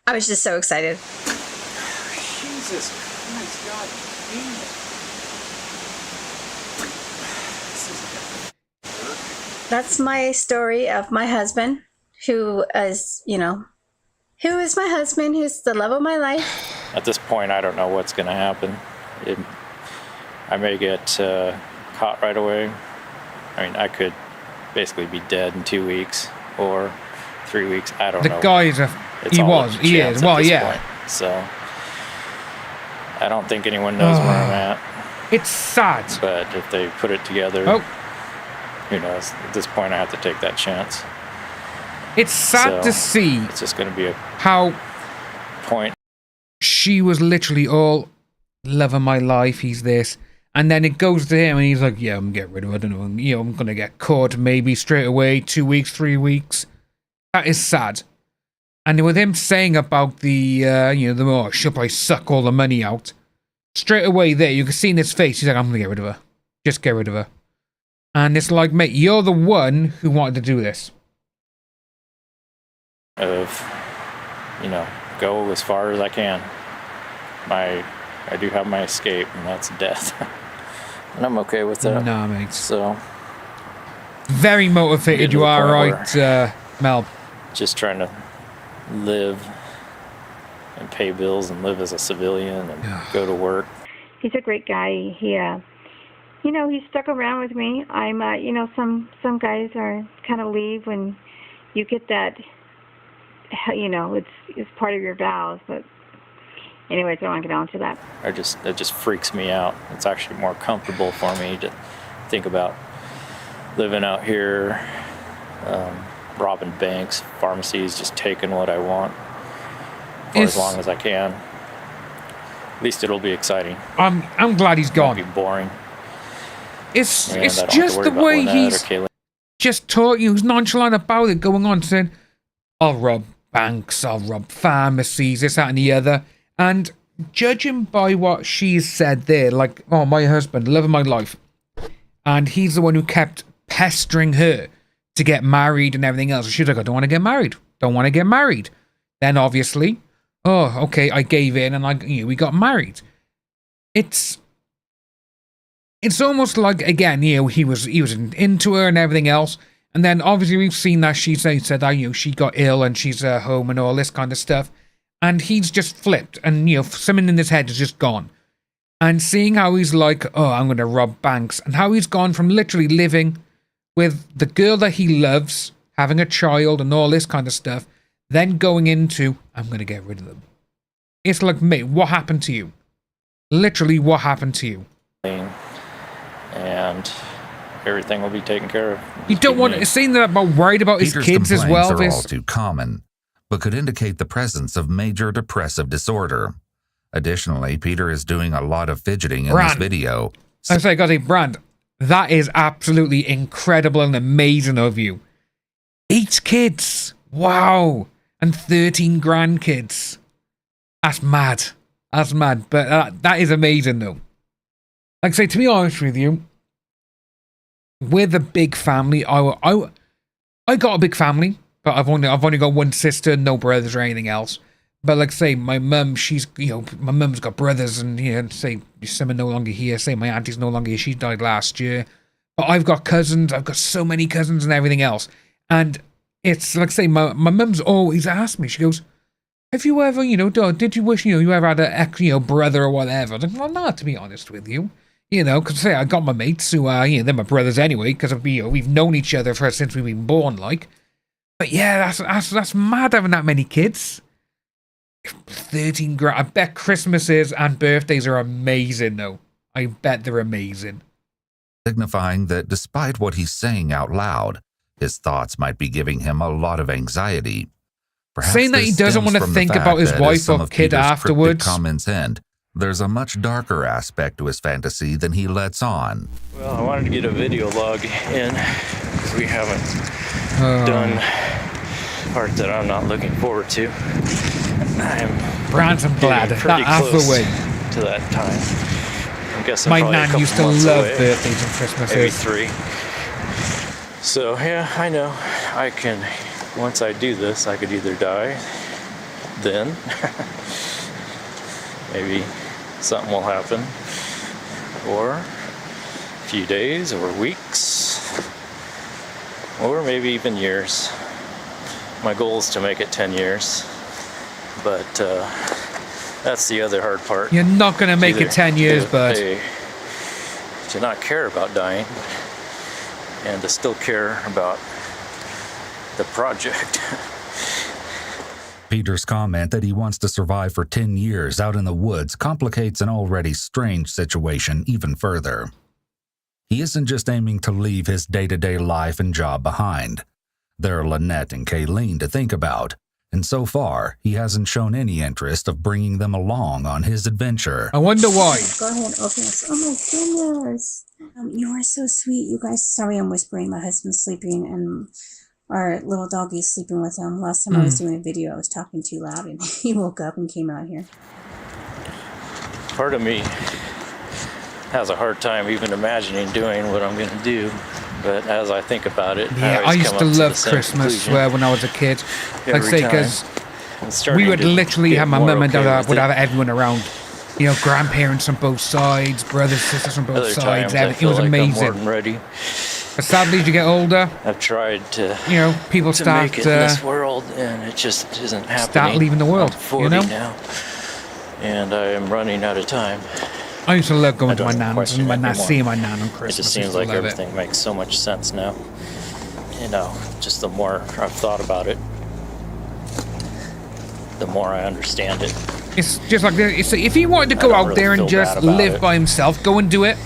I was just so excited. Jesus Christ, God damn it. That's my story of my husband, who is my husband, who's the love of my life. At this point, I don't know what's going to happen. I may get caught right away. I mean, I could basically be dead in 2 weeks or 3 weeks. I don't know. The guy is he is. Well, yeah. Point. So I don't think anyone knows where I'm at. It's sad. But if they put it together, who knows? At this point, I have to take that chance. It's sad to see. It's just going to be how point. She was literally all love of my life. He's this. And then it goes to him, and he's like, yeah, I'm going to get rid of it. I don't know. I'm going to get caught maybe straight away, 2 weeks, 3 weeks. That is sad. And with him saying about she'll probably suck all the money out. Straight away there, you can see in his face, he's like, I'm going to get rid of her. Just get rid of her. And it's like, mate, you're the one who wanted to do this. Go as far as I can. I do have my escape, and that's death. And I'm okay with that. Nah, mate. So very motivated you are, right, Mel? Just trying to live and pay bills and live as a civilian and go to work. He's a great guy. He stuck around with me. I'm, some guys are kind of leave when you get that, it's part of your vows, but anyways, I don't want to get on to that. It just freaks me out. It's actually more comfortable for me to think about living out here, robbing banks, pharmacies, just taking what I want for as long as I can. At least it'll be exciting. I'm glad he's gone. It won't be boring. It's just the way he's just talking. He was nonchalant about it, going on saying, I'll rob banks, I'll rob pharmacies, this, that, and the other. And judging by what she's said there, like, oh, my husband, love of my life. And he's the one who kept pestering her to get married and everything else. She's like, I don't want to get married. Don't want to get married. Then obviously, oh, okay, I gave in and we got married. It's almost like, again, he was into her and everything else. And then obviously we've seen that she said that, you know, she got ill and she's home and all this kind of stuff. And he's just flipped, and, you know, something in his head is just gone. And seeing how he's like, oh, I'm going to rob banks, and how he's gone from literally living with the girl that he loves, having a child and all this kind of stuff, then going into, I'm going to get rid of them. It's like, mate, what happened to you? Literally, what happened to you? And everything will be taken care of. You don't want to say that about worried about his kids as well. Are all too common, but could indicate the presence of major depressive disorder. Additionally, Peter is doing a lot of fidgeting in this video. I say, gotta say, Brand, that is absolutely incredible and amazing of you. 8 kids, wow, and 13 grandkids. That's mad. That's mad, but that is amazing, though. Like I say, to be honest with you, we're the big family. I got a big family, but I've only got one sister, no brothers or anything else. But like say, my mum, she's, you know, my mum's got brothers, and, you know, say some are no longer here. Say my auntie's no longer here. She died last year. But I've got cousins. I've got so many cousins and everything else. And it's like say, my mum's always asked me. She goes, "Have you ever, you know, did you wish, you know, you ever had a brother or whatever?" I'm like, well, not to be honest with you. You know, because say I got my mates who are, you know, they're my brothers anyway, because you know, we've known each other since we've been born, like. But yeah, that's mad having that many kids. 13 grand. I bet Christmases and birthdays are amazing, though. I bet they're amazing. Signifying that despite what he's saying out loud, his thoughts might be giving him a lot of anxiety. Perhaps saying that he doesn't want to think about his wife or kid afterwards. Comments end. There's a much darker aspect to his fantasy than he lets on. Well, I wanted to get a video log in because we haven't done part that I'm not looking forward to. I'm glad that out of the way to that time. I'm guessing my nan used to love birthdays and Christmases. Maybe 3. So yeah, I know. I can. Once I do this, I could either die then. Maybe something will happen, or a few days or weeks, or maybe even years. My goal is to make it 10 years, but that's the other hard part. You're not going to make it 10 years, bud. To not care about dying and to still care about the project. Peter's comment that he wants to survive for 10 years out in the woods complicates an already strange situation even further. He isn't just aiming to leave his day-to-day life and job behind. There are Lynette and Kayleen to think about, and so far, he hasn't shown any interest of bringing them along on his adventure. I wonder why. Go ahead, open this. Oh my goodness. You are so sweet, you guys. Sorry I'm whispering. My husband's sleeping, and our little doggy's sleeping with him. Last time I was doing a video, I was talking too loud, and he woke up and came out here. Part of me has a hard time even imagining doing what I'm going to do. But as I think about it, yeah, I used to love Christmas when I was a kid. Like I say, because we would literally have my mum and dad would have everyone around. You know, grandparents on both sides, brothers, sisters on both sides. It was amazing. I'm ready. But sadly, as you get older, I've tried to, you know, people start make it in this world, and it just isn't happening. Start leaving the world. I'm 40 now, and I am running out of time. I used to love going to my nan's and seeing my nan on Christmas. It just seems like everything makes so much sense now. You know, just the more I've thought about it, the more I understand it. It's just like if he wanted to go out there and just live by himself, go and do it.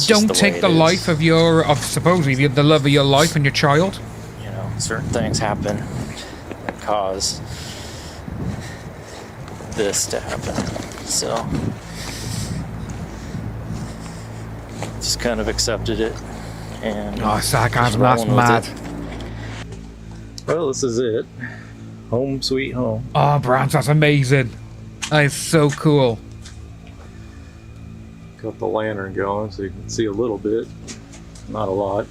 Don't take the life of supposedly the love of your life and your child. You know, certain things happen that cause this to happen. So just kind of accepted it, and sarcasm, that's mad. Well, this is it. Home sweet home. Oh, Brant, that's amazing. That is so cool. Got the lantern going so you can see a little bit, not a lot.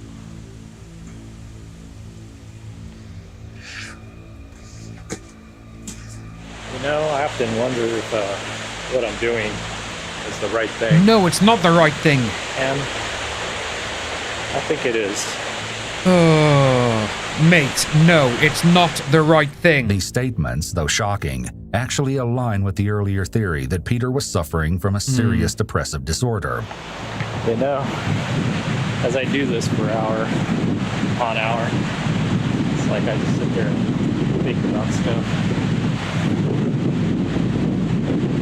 You know, I often wonder if what I'm doing is the right thing. No, it's not the right thing. And I think it is. Oh. Mate, no, it's not the right thing. These statements, though shocking, actually align with the earlier theory that Peter was suffering from a serious depressive disorder. You know, as I do this for hour on hour, it's like I just sit there and think about stuff.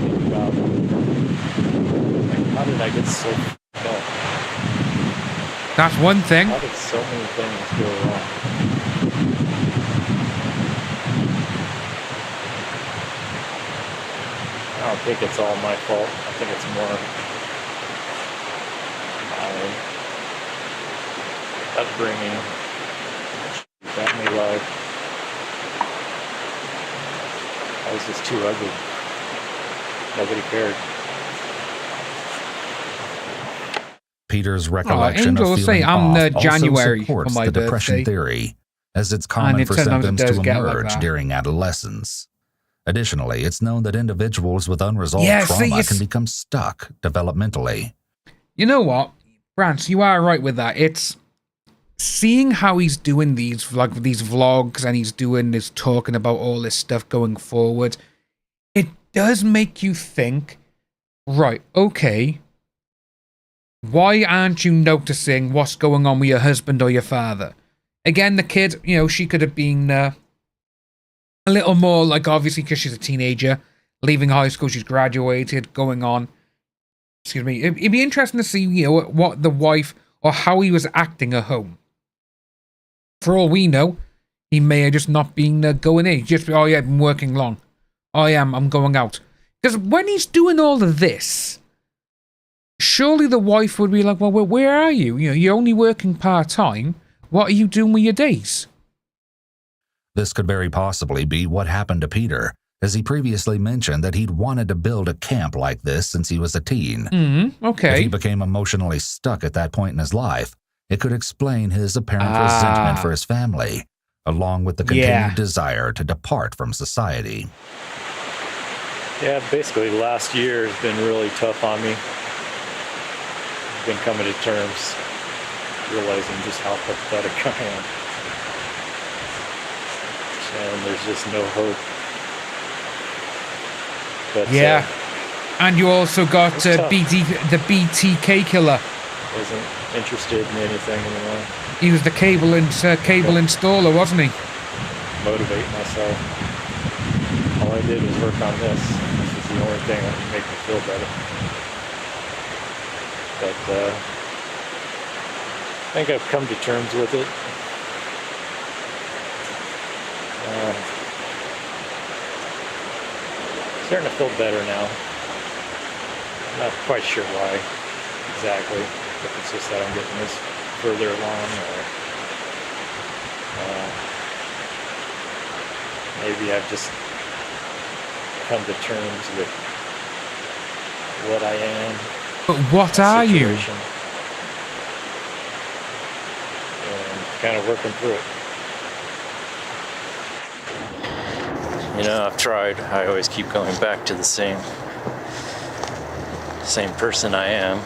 Think about, like, how did I get so f***ed up? That's one thing. How did so many things go wrong? I don't think it's all my fault. I think it's more my upbringing, family life. I was just too ugly. Nobody cared. Peter's recollection Angel of will feeling say, I'm off January also supports for my the depression birthday. theory, as it's common for sometimes it symptoms does to get like emerge that. during adolescence. Additionally, it's known that individuals with unresolved Yeah, trauma see, can become stuck developmentally. You know what, Brance, you are right with that. It's seeing how he's doing these vlogs and he's doing this, talking about all this stuff going forward. It does make you think, right, okay, why aren't you noticing what's going on with your husband or your father? Again, the kid, you know, she could have been a little more, like, obviously because she's a teenager, leaving high school, she's graduated, going on. Excuse me. It'd be interesting to see, you know, what the wife or how he was acting at home. For all we know, he may have just not been going in. Just, oh yeah, I've been working long. Oh yeah, I'm going out. Because when he's doing all of this, surely the wife would be like, well, where are you? You know, you're only working part-time. What are you doing with your days? This could very possibly be what happened to Peter, as he previously mentioned that he'd wanted to build a camp like this since he was a teen. Okay. If he became emotionally stuck at that point in his life, it could explain his apparent resentment for his family, along with the continued desire to depart from society. Yeah, basically last year has been really tough on me. I've been coming to terms, realizing just how pathetic I am. And there's just no hope. But, yeah. And you also got the BTK killer. Wasn't interested in anything anymore. He was the cable installer, wasn't he? Motivate myself. All I did was work on this. This is the only thing that would make me feel better. But I think I've come to terms with it. Starting to feel better now. Not quite sure why exactly. If it's just that I'm getting this further along, or maybe I've just come to terms with what I am. But what are you? And kind of working through it. You know, I've tried. I always keep going back to the same person I am.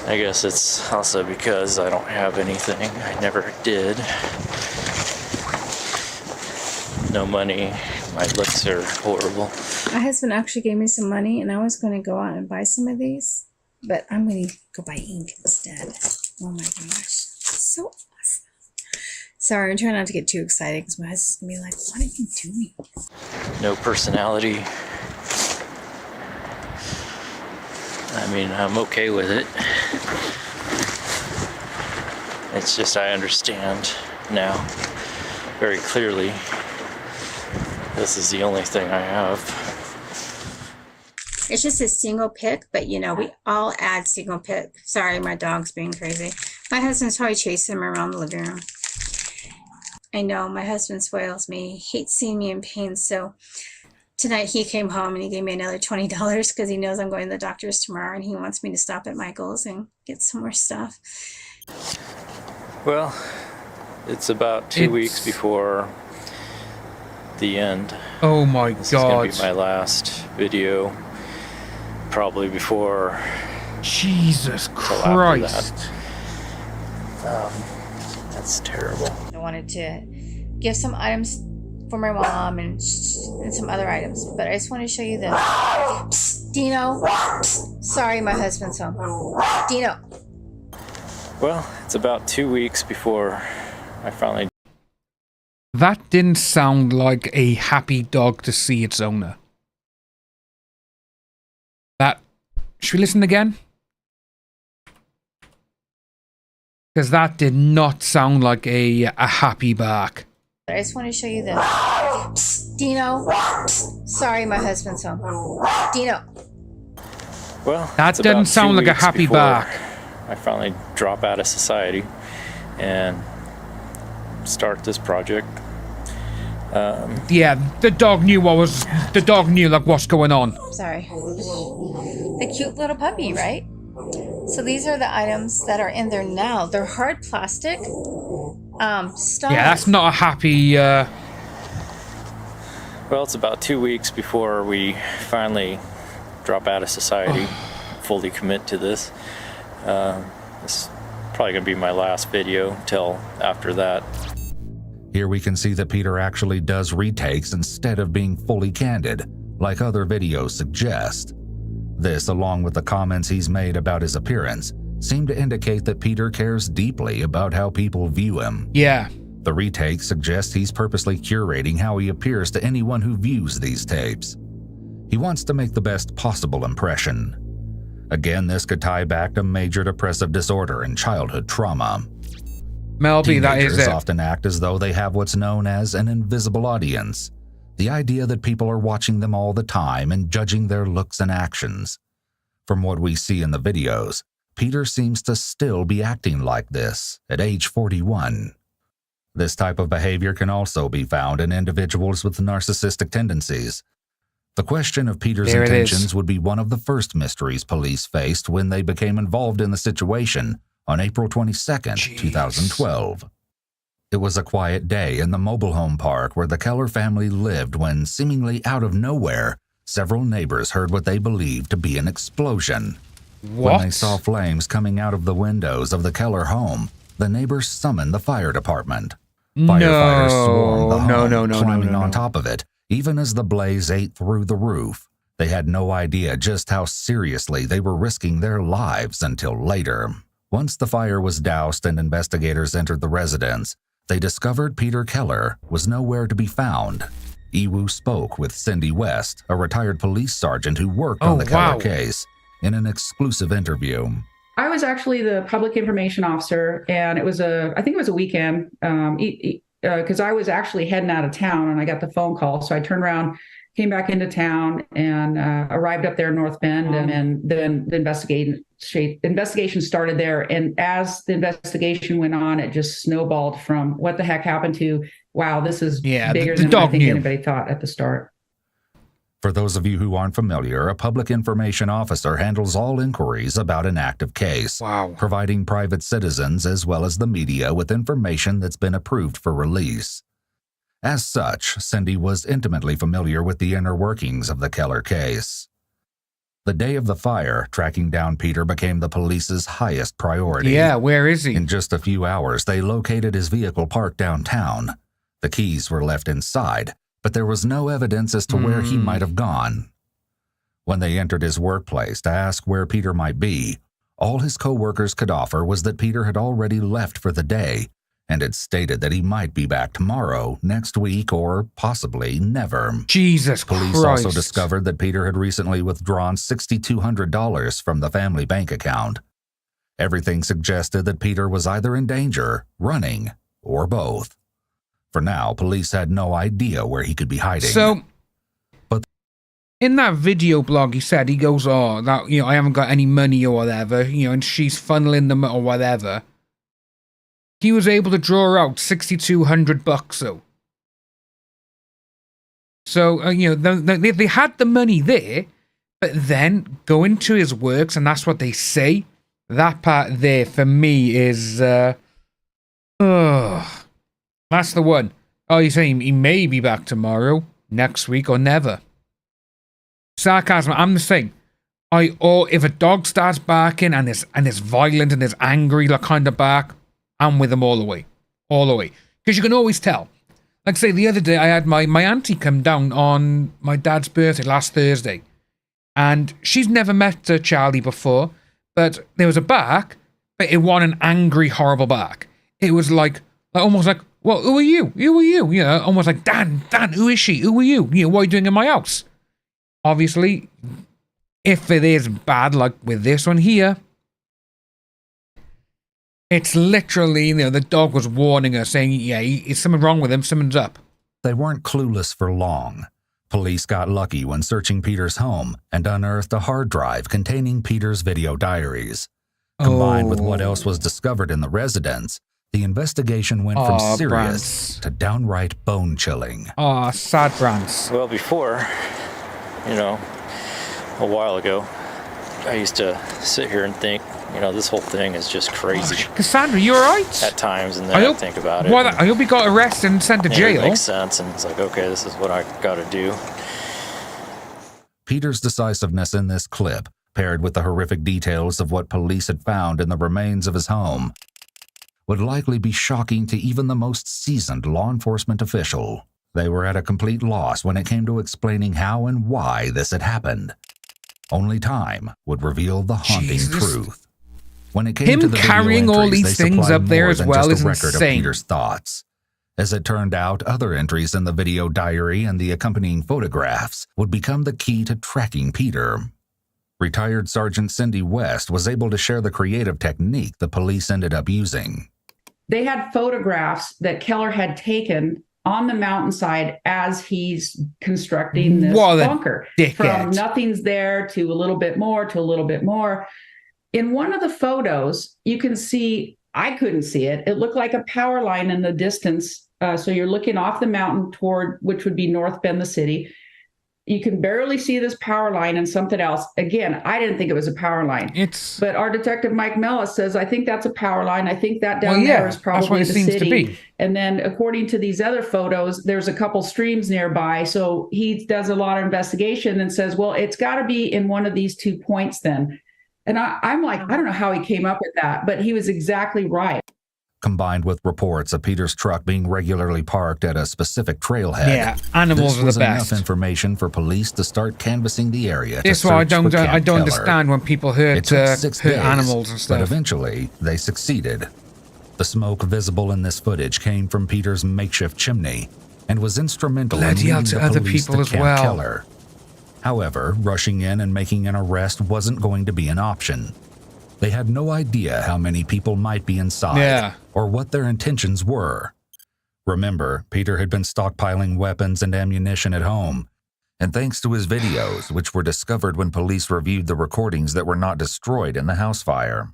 I guess it's also because I don't have anything. I never did. No money. My looks are horrible. My husband actually gave me some money, and I was going to go out and buy some of these, but I'm going to go buy ink instead. Oh my gosh. So awesome. Sorry, I'm trying not to get too excited because my husband's going to be like, what are you doing? No personality. I mean, I'm okay with it. It's just I understand now very clearly. This is the only thing I have. It's just a single pick, but you know, we all add single pick. Sorry, my dog's being crazy. My husband's probably chasing him around the living room. I know, my husband spoils me. He hates seeing me in pain, so tonight he came home and he gave me another $20 because he knows I'm going to the doctor's tomorrow and he wants me to stop at Michael's and get some more stuff. Well, it's about 2 weeks before the end. Oh my This God. is going to be my last video. probably before. Jesus Christ. That's terrible. I wanted to give some items for my mom and some other items, but I just want to show you this. Psst, Dino. Sorry, my husband's home. Dino. Well, it's about 2 weeks before I finally. That didn't sound like a happy dog to see its owner. Should we listen again? Because that did not sound like a happy bark. I just want to show you this. Psst, Dino. Sorry, my husband's home. Dino. Well, that doesn't sound like a happy bark. I finally drop out of society and start this project. Yeah, the dog knew like what's going on. Sorry. The cute little puppy, right? So these are the items that are in there now. They're hard plastic. Stone. Yeah, that's not a happy. Well, it's about 2 weeks before we finally drop out of society, fully commit to this. This is probably going to be my last video till after that. Here we can see that Peter actually does retakes instead of being fully candid, like other videos suggest. This, along with the comments he's made about his appearance, seem to indicate that Peter cares deeply about how people view him. Yeah. The retake suggests he's purposely curating how he appears to anyone who views these tapes. He wants to make the best possible impression. Again, this could tie back to major depressive disorder and childhood trauma. Melby, that is Teenagers it. often act as though they have what's known as an invisible audience. The idea that people are watching them all the time and judging their looks and actions. From what we see in the videos, Peter seems to still be acting like this at age 41. This type of behavior can also be found in individuals with narcissistic tendencies. The question of Peter's intentions would be one of the first mysteries police faced when they became involved in the situation on April 22nd, 2012. It was a quiet day in the mobile home park where the Keller family lived when, seemingly out of nowhere, several neighbors heard what they believed to be an explosion. What? When they saw flames coming out of the windows of the Keller home, the neighbors summoned the fire department. Firefighters swarmed the home, climbing on top of it, even as the blaze ate through the roof. They had no idea just how seriously they were risking their lives until later. Once the fire was doused and investigators entered the residence, they discovered Peter Keller was nowhere to be found. Iwu spoke with Cindy West, a retired police sergeant who worked on the Keller case, in an exclusive interview. I was actually the public information officer, and I think it was a weekend, because I was actually heading out of town and I got the phone call. So I turned around, came back into town, and arrived up there in North Bend, and then the investigation started there. And as the investigation went on, it just snowballed from what the heck happened to, wow, this is bigger than I think anybody thought at the start. For those of you who aren't familiar, a public information officer handles all inquiries about an active case, providing private citizens as well as the media with information that's been approved for release. As such, Cindy was intimately familiar with the inner workings of the Keller case. The day of the fire, tracking down Peter became the police's highest priority. Yeah, where is he? In just a few hours, they located his vehicle parked downtown. The keys were left inside, but there was no evidence as to where he might have gone. When they entered his workplace to ask where Peter might be, all his co-workers could offer was that Peter had already left for the day and had stated that he might be back tomorrow, next week, or possibly never. Jesus Police Christ. also discovered that Peter had recently withdrawn $6,200 from the family bank account. Everything suggested that Peter was either in danger, running, or both. For now, police had no idea where he could be hiding. So, in that video blog, he said, he goes, I haven't got any money or whatever, and she's funneling them or whatever. He was able to draw out $6,200 though. So, they had the money there, but then going to his works, and that's what they say. That part there, for me, is, that's the one. Oh, you're saying he may be back tomorrow, next week, or never. Sarcasm, I'm the same. if a dog starts barking and it's violent and it's angry, like kind of bark, I'm with them all the way. Because you can always tell. Like say the other day, I had my auntie come down on my dad's birthday last Thursday. And she's never met Charlie before, but there was a bark, but it wasn't an angry, horrible bark. It was like almost like, well, who are you? Who are you? You know, almost like, Dan, who is she? Who are you? You know, what are you doing in my house? Obviously, if it is bad, like with this one here, it's literally, you know, the dog was warning her, saying, yeah, is something wrong with him? Something's up. They weren't clueless for long. Police got lucky when searching Peter's home and unearthed a hard drive containing Peter's video diaries. Combined with what else was discovered in the residence, the investigation went from serious to downright bone-chilling. Oh, sad Brance. Well, before, you know, a while ago, I used to sit here and think, you know, this whole thing is just crazy. Cassandra, you alright? At times, and then I think about it. I hope he got arrested and sent to jail. It makes sense, and it's like, okay, this is what I gotta do. Peter's decisiveness in this clip, paired with the horrific details of what police had found in the remains of his home, would likely be shocking to even the most seasoned law enforcement official. They were at a complete loss when it came to explaining how and why this had happened. Only time would reveal the haunting truth. When it came to the carrying video all entries, these they things up there as well is just a record insane. of Peter's thoughts. As it turned out, other entries in the video diary and the accompanying photographs would become the key to tracking Peter. Retired Sergeant Cindy West was able to share the creative technique the police ended up using. They had photographs that Keller had taken on the mountainside as he's constructing this bunker. From nothing's there to a little bit more to a little bit more. In one of the photos, you can see, I couldn't see it. It looked like a power line in the distance. So you're looking off the mountain toward, which would be North Bend, the city. You can barely see this power line and something else. Again, I didn't think it was a power line. But our detective Mike Mellis says, I think that's a power line. I think that down there is probably the city. And then according to these other photos, there's a couple streams nearby. So he does a lot of investigation and says, well, it's got to be in one of these 2 points then. And I'm like, I don't know how he came up with that, but he was exactly right. Combined with reports of Peter's truck being regularly parked at a specific trailhead, animals this are was the best. Enough information for police to start canvassing the area. That's why I don't understand when people hurt animals and stuff. But eventually, they succeeded. The smoke visible in this footage came from Peter's makeshift chimney and was instrumental in leading the other police people to as Camp well. Keller. However, rushing in and making an arrest wasn't going to be an option. They had no idea how many people might be inside or what their intentions were. Remember, Peter had been stockpiling weapons and ammunition at home, and thanks to his videos, which were discovered when police reviewed the recordings that were not destroyed in the house fire,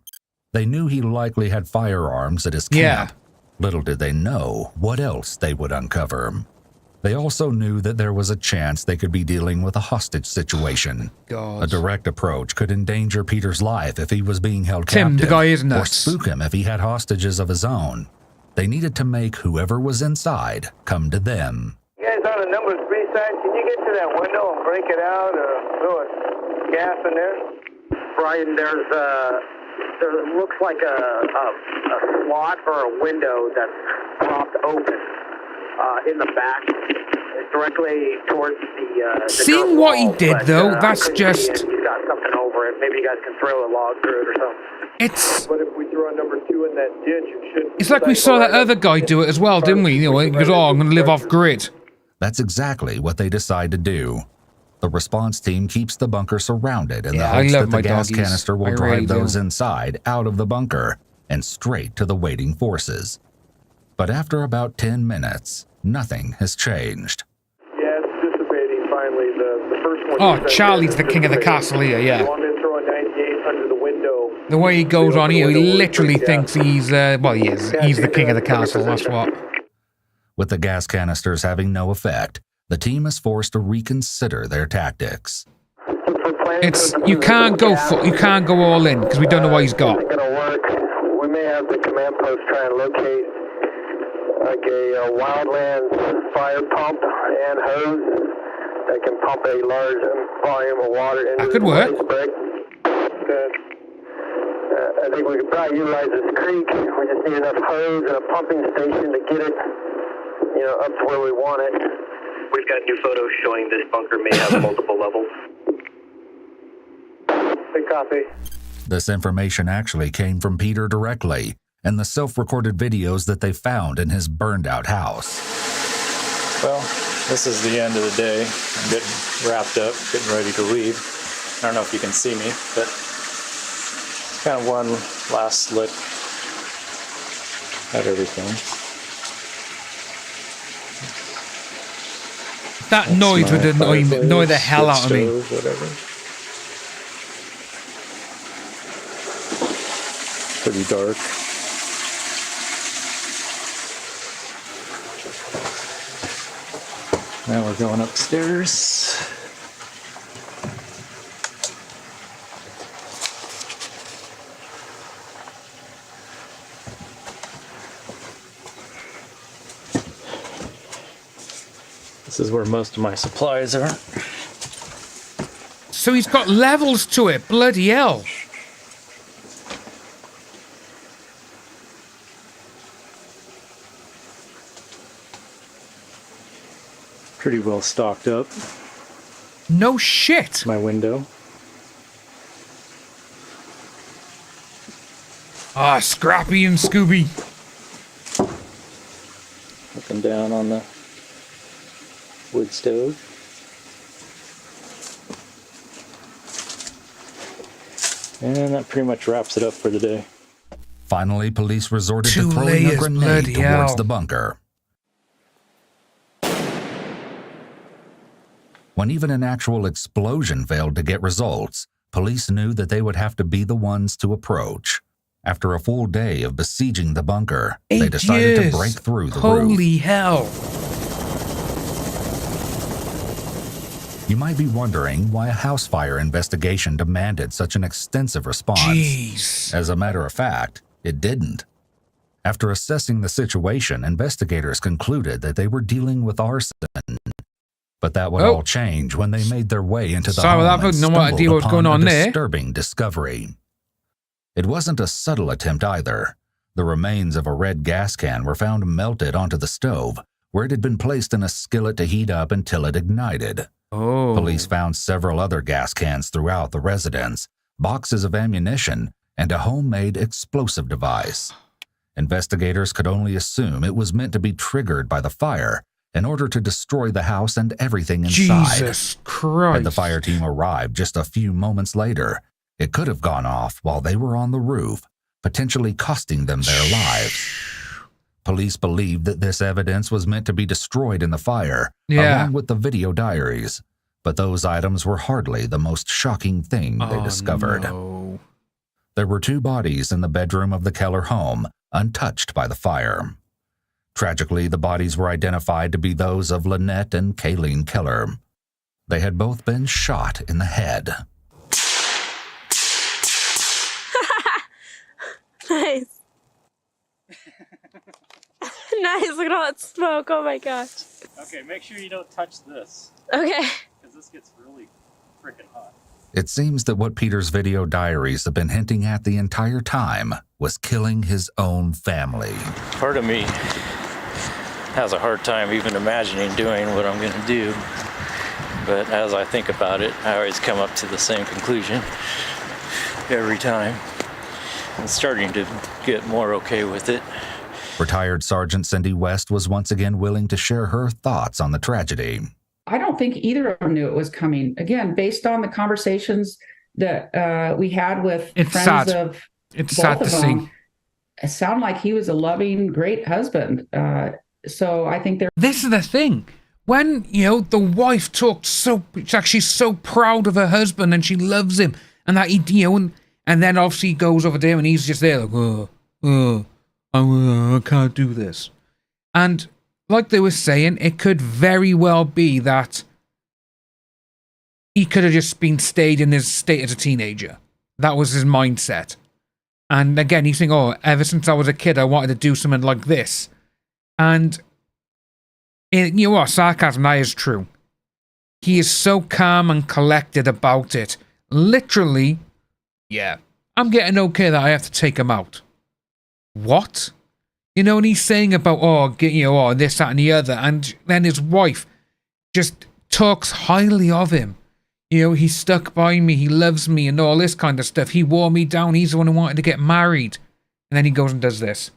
they knew he likely had firearms at his camp. Little did they know what else they would uncover. They also knew that there was a chance they could be dealing with a hostage situation. A direct approach could endanger Peter's life if he was being held captive, the guy is nuts. or spook him if he had hostages of his own. They needed to make whoever was inside come to them. You guys on the number 3 side, can you get to that window and break it out or throw a gas in there? Brian, there looks like a slot or a window that's propped open in the back, directly towards the Seeing what he did, though, that's just... He's got something over it. Maybe you guys can throw a log through it or something. But if we throw a number 2 in that ditch, it should... It's like we saw that other guy do it as well, didn't we? You know, he goes, I'm going to live off grid. That's exactly what they decide to do. The response team keeps the bunker surrounded in the hopes that the gas canister will drive those inside out of the bunker and straight to the waiting forces. But after about 10 minutes, nothing has changed. Yeah, it's dissipating finally. The first one... Oh, Charlie's the king of the castle here, You want me to throw a 98 under the window? The way he goes on here, he literally thinks he's, well, he is. He's the king of the castle, that's what. With the gas canisters having no effect, the team is forced to reconsider their tactics. You can't go all in, because we don't know what he's got. It's gonna work. We may have the command post try and locate like a wildlands fire pump and hose that can pump a large volume of water into that could work. the good. I think we could probably utilize this creek. We just need enough hose and a pumping station to get it, up to where we want it. We've got new photos showing this bunker may have multiple levels. Good copy. This information actually came from Peter directly and the self-recorded videos that they found in his burned-out house. Well, this is the end of the day. I'm getting wrapped up, getting ready to leave. I don't know if you can see me, but kind of one last look at everything. That noise would annoy the hell out of me. Whatever. Pretty dark. Now we're going upstairs. This is where most of my supplies are. So he's got levels to it. Bloody hell. Pretty well stocked up. No shit. My window. Ah, Scrappy and Scooby. Looking down on the wood stove. And that pretty much wraps it up for the day. Finally, police resorted to throwing a grenade towards the bunker. When even an actual explosion failed to get results, police knew that they would have to be the ones to approach. After a full day of besieging the bunker, they decided to break through the roof. Holy hell. You might be wondering why a house fire investigation demanded such an extensive response. Jeez. As a matter of fact, it didn't. After assessing the situation, investigators concluded that they were dealing with arson. But that would all change when they made their way into the home and stumbled upon a disturbing discovery. It wasn't a subtle attempt either. The remains of a red gas can were found melted onto the stove, where it had been placed in a skillet to heat up until it ignited. Police found several other gas cans throughout the residence, boxes of ammunition, and a homemade explosive device. Investigators could only assume it was meant to be triggered by the fire in order to destroy the house and everything inside. Jesus Christ. Had the fire team arrived just a few moments later, it could have gone off while they were on the roof, potentially costing them their lives. Police believed that this evidence was meant to be destroyed in the fire, along with the video diaries, but those items were hardly the most shocking thing they discovered. No. There were 2 bodies in the bedroom of the Keller home, untouched by the fire. Tragically, the bodies were identified to be those of Lynette and Kayleen Keller. They had both been shot in the head. Nice. Nice, look at all that smoke, oh my gosh. Okay, make sure you don't touch this. Okay. Because this gets really freaking hot. It seems that what Peter's video diaries have been hinting at the entire time was killing his own family. Part of me has a hard time even imagining doing what I'm going to do. But as I think about it, I always come up to the same conclusion every time. I'm starting to get more okay with it. Retired Sergeant Cindy West was once again willing to share her thoughts on the tragedy. I don't think either of them knew it was coming. Again, based on the conversations that we had with friends of both of them, it sounded like he was a loving, great husband. So I think this is the thing. When, the wife talked she's so proud of her husband and she loves him, and that he, and then obviously he goes over there and he's just there like, I can't do this. And like they were saying, it could very well be that he could have just stayed in his state as a teenager. That was his mindset. And again, he's saying, ever since I was a kid, I wanted to do something like this. And you know what? Sarcasm, that is true. He is so calm and collected about it. Literally, Yeah, I'm getting okay that I have to take him out. What? You know, and he's saying about, this, that, and the other, and then his wife just talks highly of him. You know, he stuck by me, he loves me, and all this kind of stuff. He wore me down, he's the one who wanted to get married. And then he goes and does this.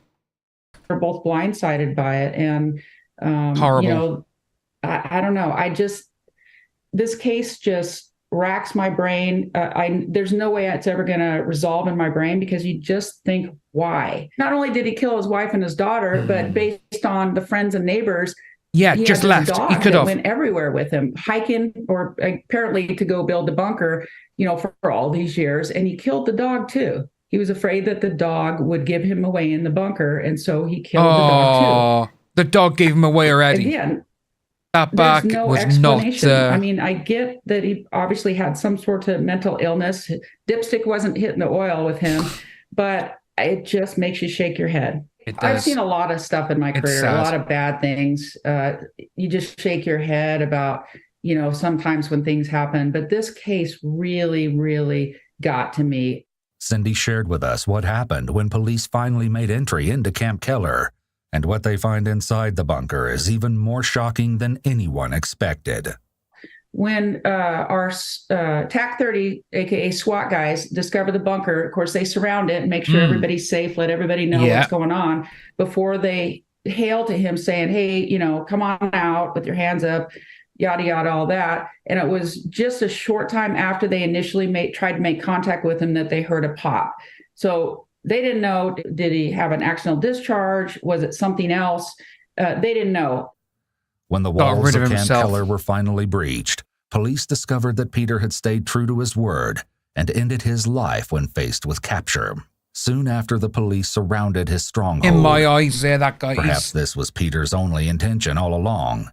We're both blindsided by it, and, horrible. You know, I don't know. This case just racks my brain. There's no way it's ever going to resolve in my brain, because you just think, why? Not only did he kill his wife and his daughter, but based on the friends and neighbors, yeah, just left. He could have went everywhere with him, hiking, or apparently to go build a bunker, you know, for all these years. And he killed the dog too. He was afraid that the dog would give him away in the bunker, and so he killed the dog too. The dog gave him away already. Again, that back there's no was explanation. not. I mean, I get that he obviously had some sort of mental illness. Dipstick wasn't hitting the oil with him, but it just makes you shake your head. I've seen a lot of stuff in my career, a lot of bad things. You just shake your head about, you know, sometimes when things happen. But this case really, really got to me. Cindy shared with us what happened when police finally made entry into Camp Keller. And what they find inside the bunker is even more shocking than anyone expected. When our TAC 30, aka SWAT guys, discover the bunker, of course, they surround it and make sure everybody's safe, let everybody know what's going on before they hail to him saying, hey, you know, come on out with your hands up, yada, yada, all that. And it was just a short time after they initially tried to make contact with him that they heard a pop. So they didn't know, did he have an accidental discharge? Was it something else? They didn't know. When the walls of Camp Keller were finally breached, police discovered that Peter had stayed true to his word and ended his life when faced with capture. Soon after, the police surrounded his stronghold. In my eyes, that guy Perhaps this was Peter's only intention all along.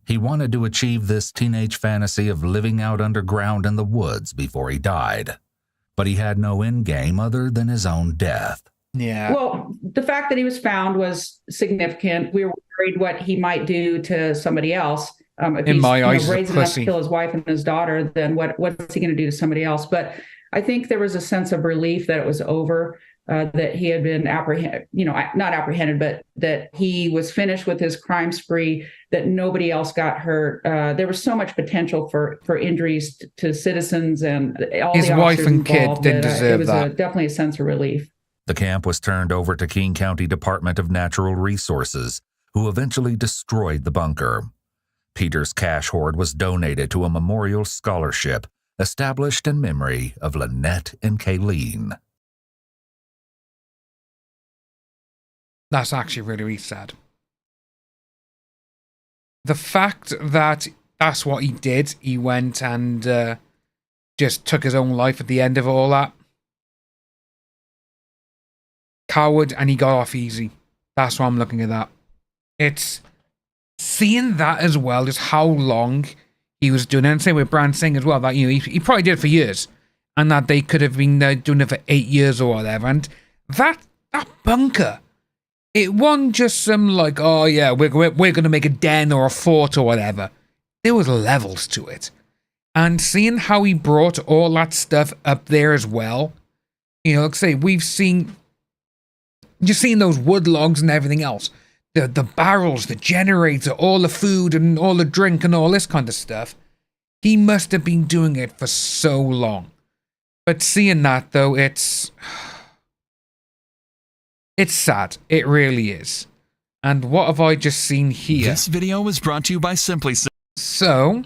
He wanted to achieve this teenage fantasy of living out underground in the woods before he died. But he had no end game other than his own death. Yeah. Well, the fact that he was found was significant. We were worried what he might do to somebody else. If in he's my eyes, brazen enough to kill his wife and his daughter, then what's he going to do to somebody else? But I think there was a sense of relief that it was over, that he had been not apprehended, but that he was finished with his crime spree, that nobody else got hurt. There was so much potential for injuries to citizens, and all his the wife and involved, kid didn't deserve that. It was definitely a sense of relief. The camp was turned over to King County Department of Natural Resources, who eventually destroyed the bunker. Peter's cash hoard was donated to a memorial scholarship established in memory of Lynette and Kayleen. That's actually really, really sad. The fact that that's what he did, he went and just took his own life at the end of all that. Coward, and he got off easy. That's why I'm looking at that. It's seeing that as well, just how long he was doing it. And same with Brand Singh as well, that, you know, he probably did it for years, and that they could have been doing it for 8 years or whatever. And that bunker, it wasn't just some like, oh yeah, we're going to make a den or a fort or whatever. There was levels to it. And seeing how he brought all that stuff up there as well, you know, like I say, we've seen, just seeing those wood logs and everything else, the barrels, the generator, all the food and all the drink and all this kind of stuff. He must have been doing it for so long. But seeing that though, it's sad. It really is. And what have I just seen here? This video was brought to you by Simply. So,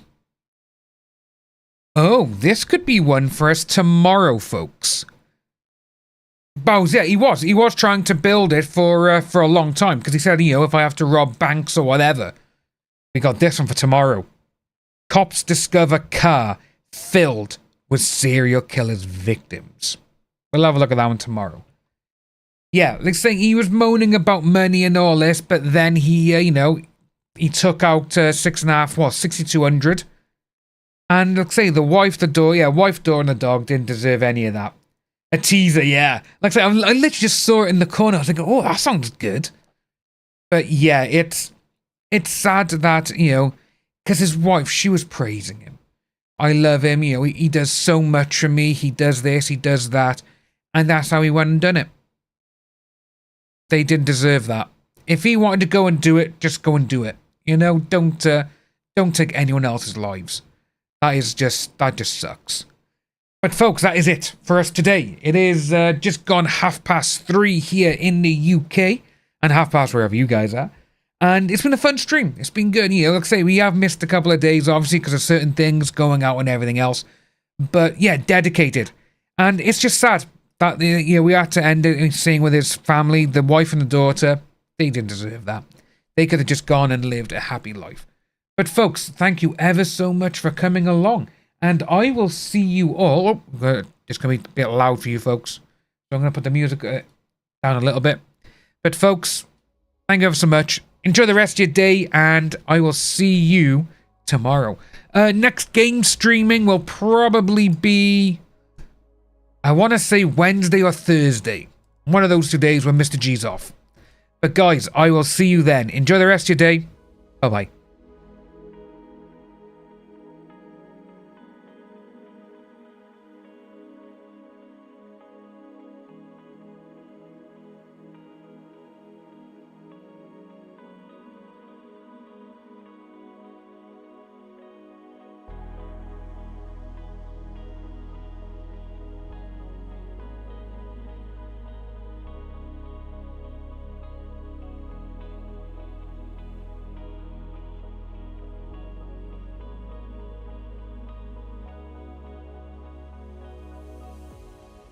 this could be one for us tomorrow, folks. Bowser, yeah, he was trying to build it for a long time, because he said, you know, if I have to rob banks or whatever. We got this one for tomorrow. Cops discover car filled with serial killer's victims. We'll have a look at that one tomorrow. Yeah, like saying he was moaning about money and all this, but then he, he took out $6,200. And like say, the wife, door, and the dog didn't deserve any of that. A teaser, yeah. Like I say, I literally just saw it in the corner. I was thinking, oh, that sounds good. But yeah, it's sad that, because his wife, she was praising him. I love him. You know, he does so much for me. He does this, he does that. And that's how he went and done it. They didn't deserve that. If he wanted to go and do it, just go and do it. You know, don't take anyone else's lives. That just sucks. But folks, that is it for us today. It is just gone 3:30 here in the UK and 3:30 wherever you guys are. And it's been a fun stream. It's been good. You know, like I say, we have missed a couple of days, obviously, because of certain things going out and everything else. But yeah, dedicated. And it's just sad that we had to end it seeing with his family, the wife and the daughter. They didn't deserve that. They could have just gone and lived a happy life. But folks, thank you ever so much for coming along. And I will see you all. Oh, it's going to be a bit loud for you folks. So I'm going to put the music down a little bit. But folks, thank you ever so much. Enjoy the rest of your day, and I will see you tomorrow. Next game streaming will probably be, I want to say Wednesday or Thursday. One of those 2 days when Mr. G's off. But guys, I will see you then. Enjoy the rest of your day. Bye-bye.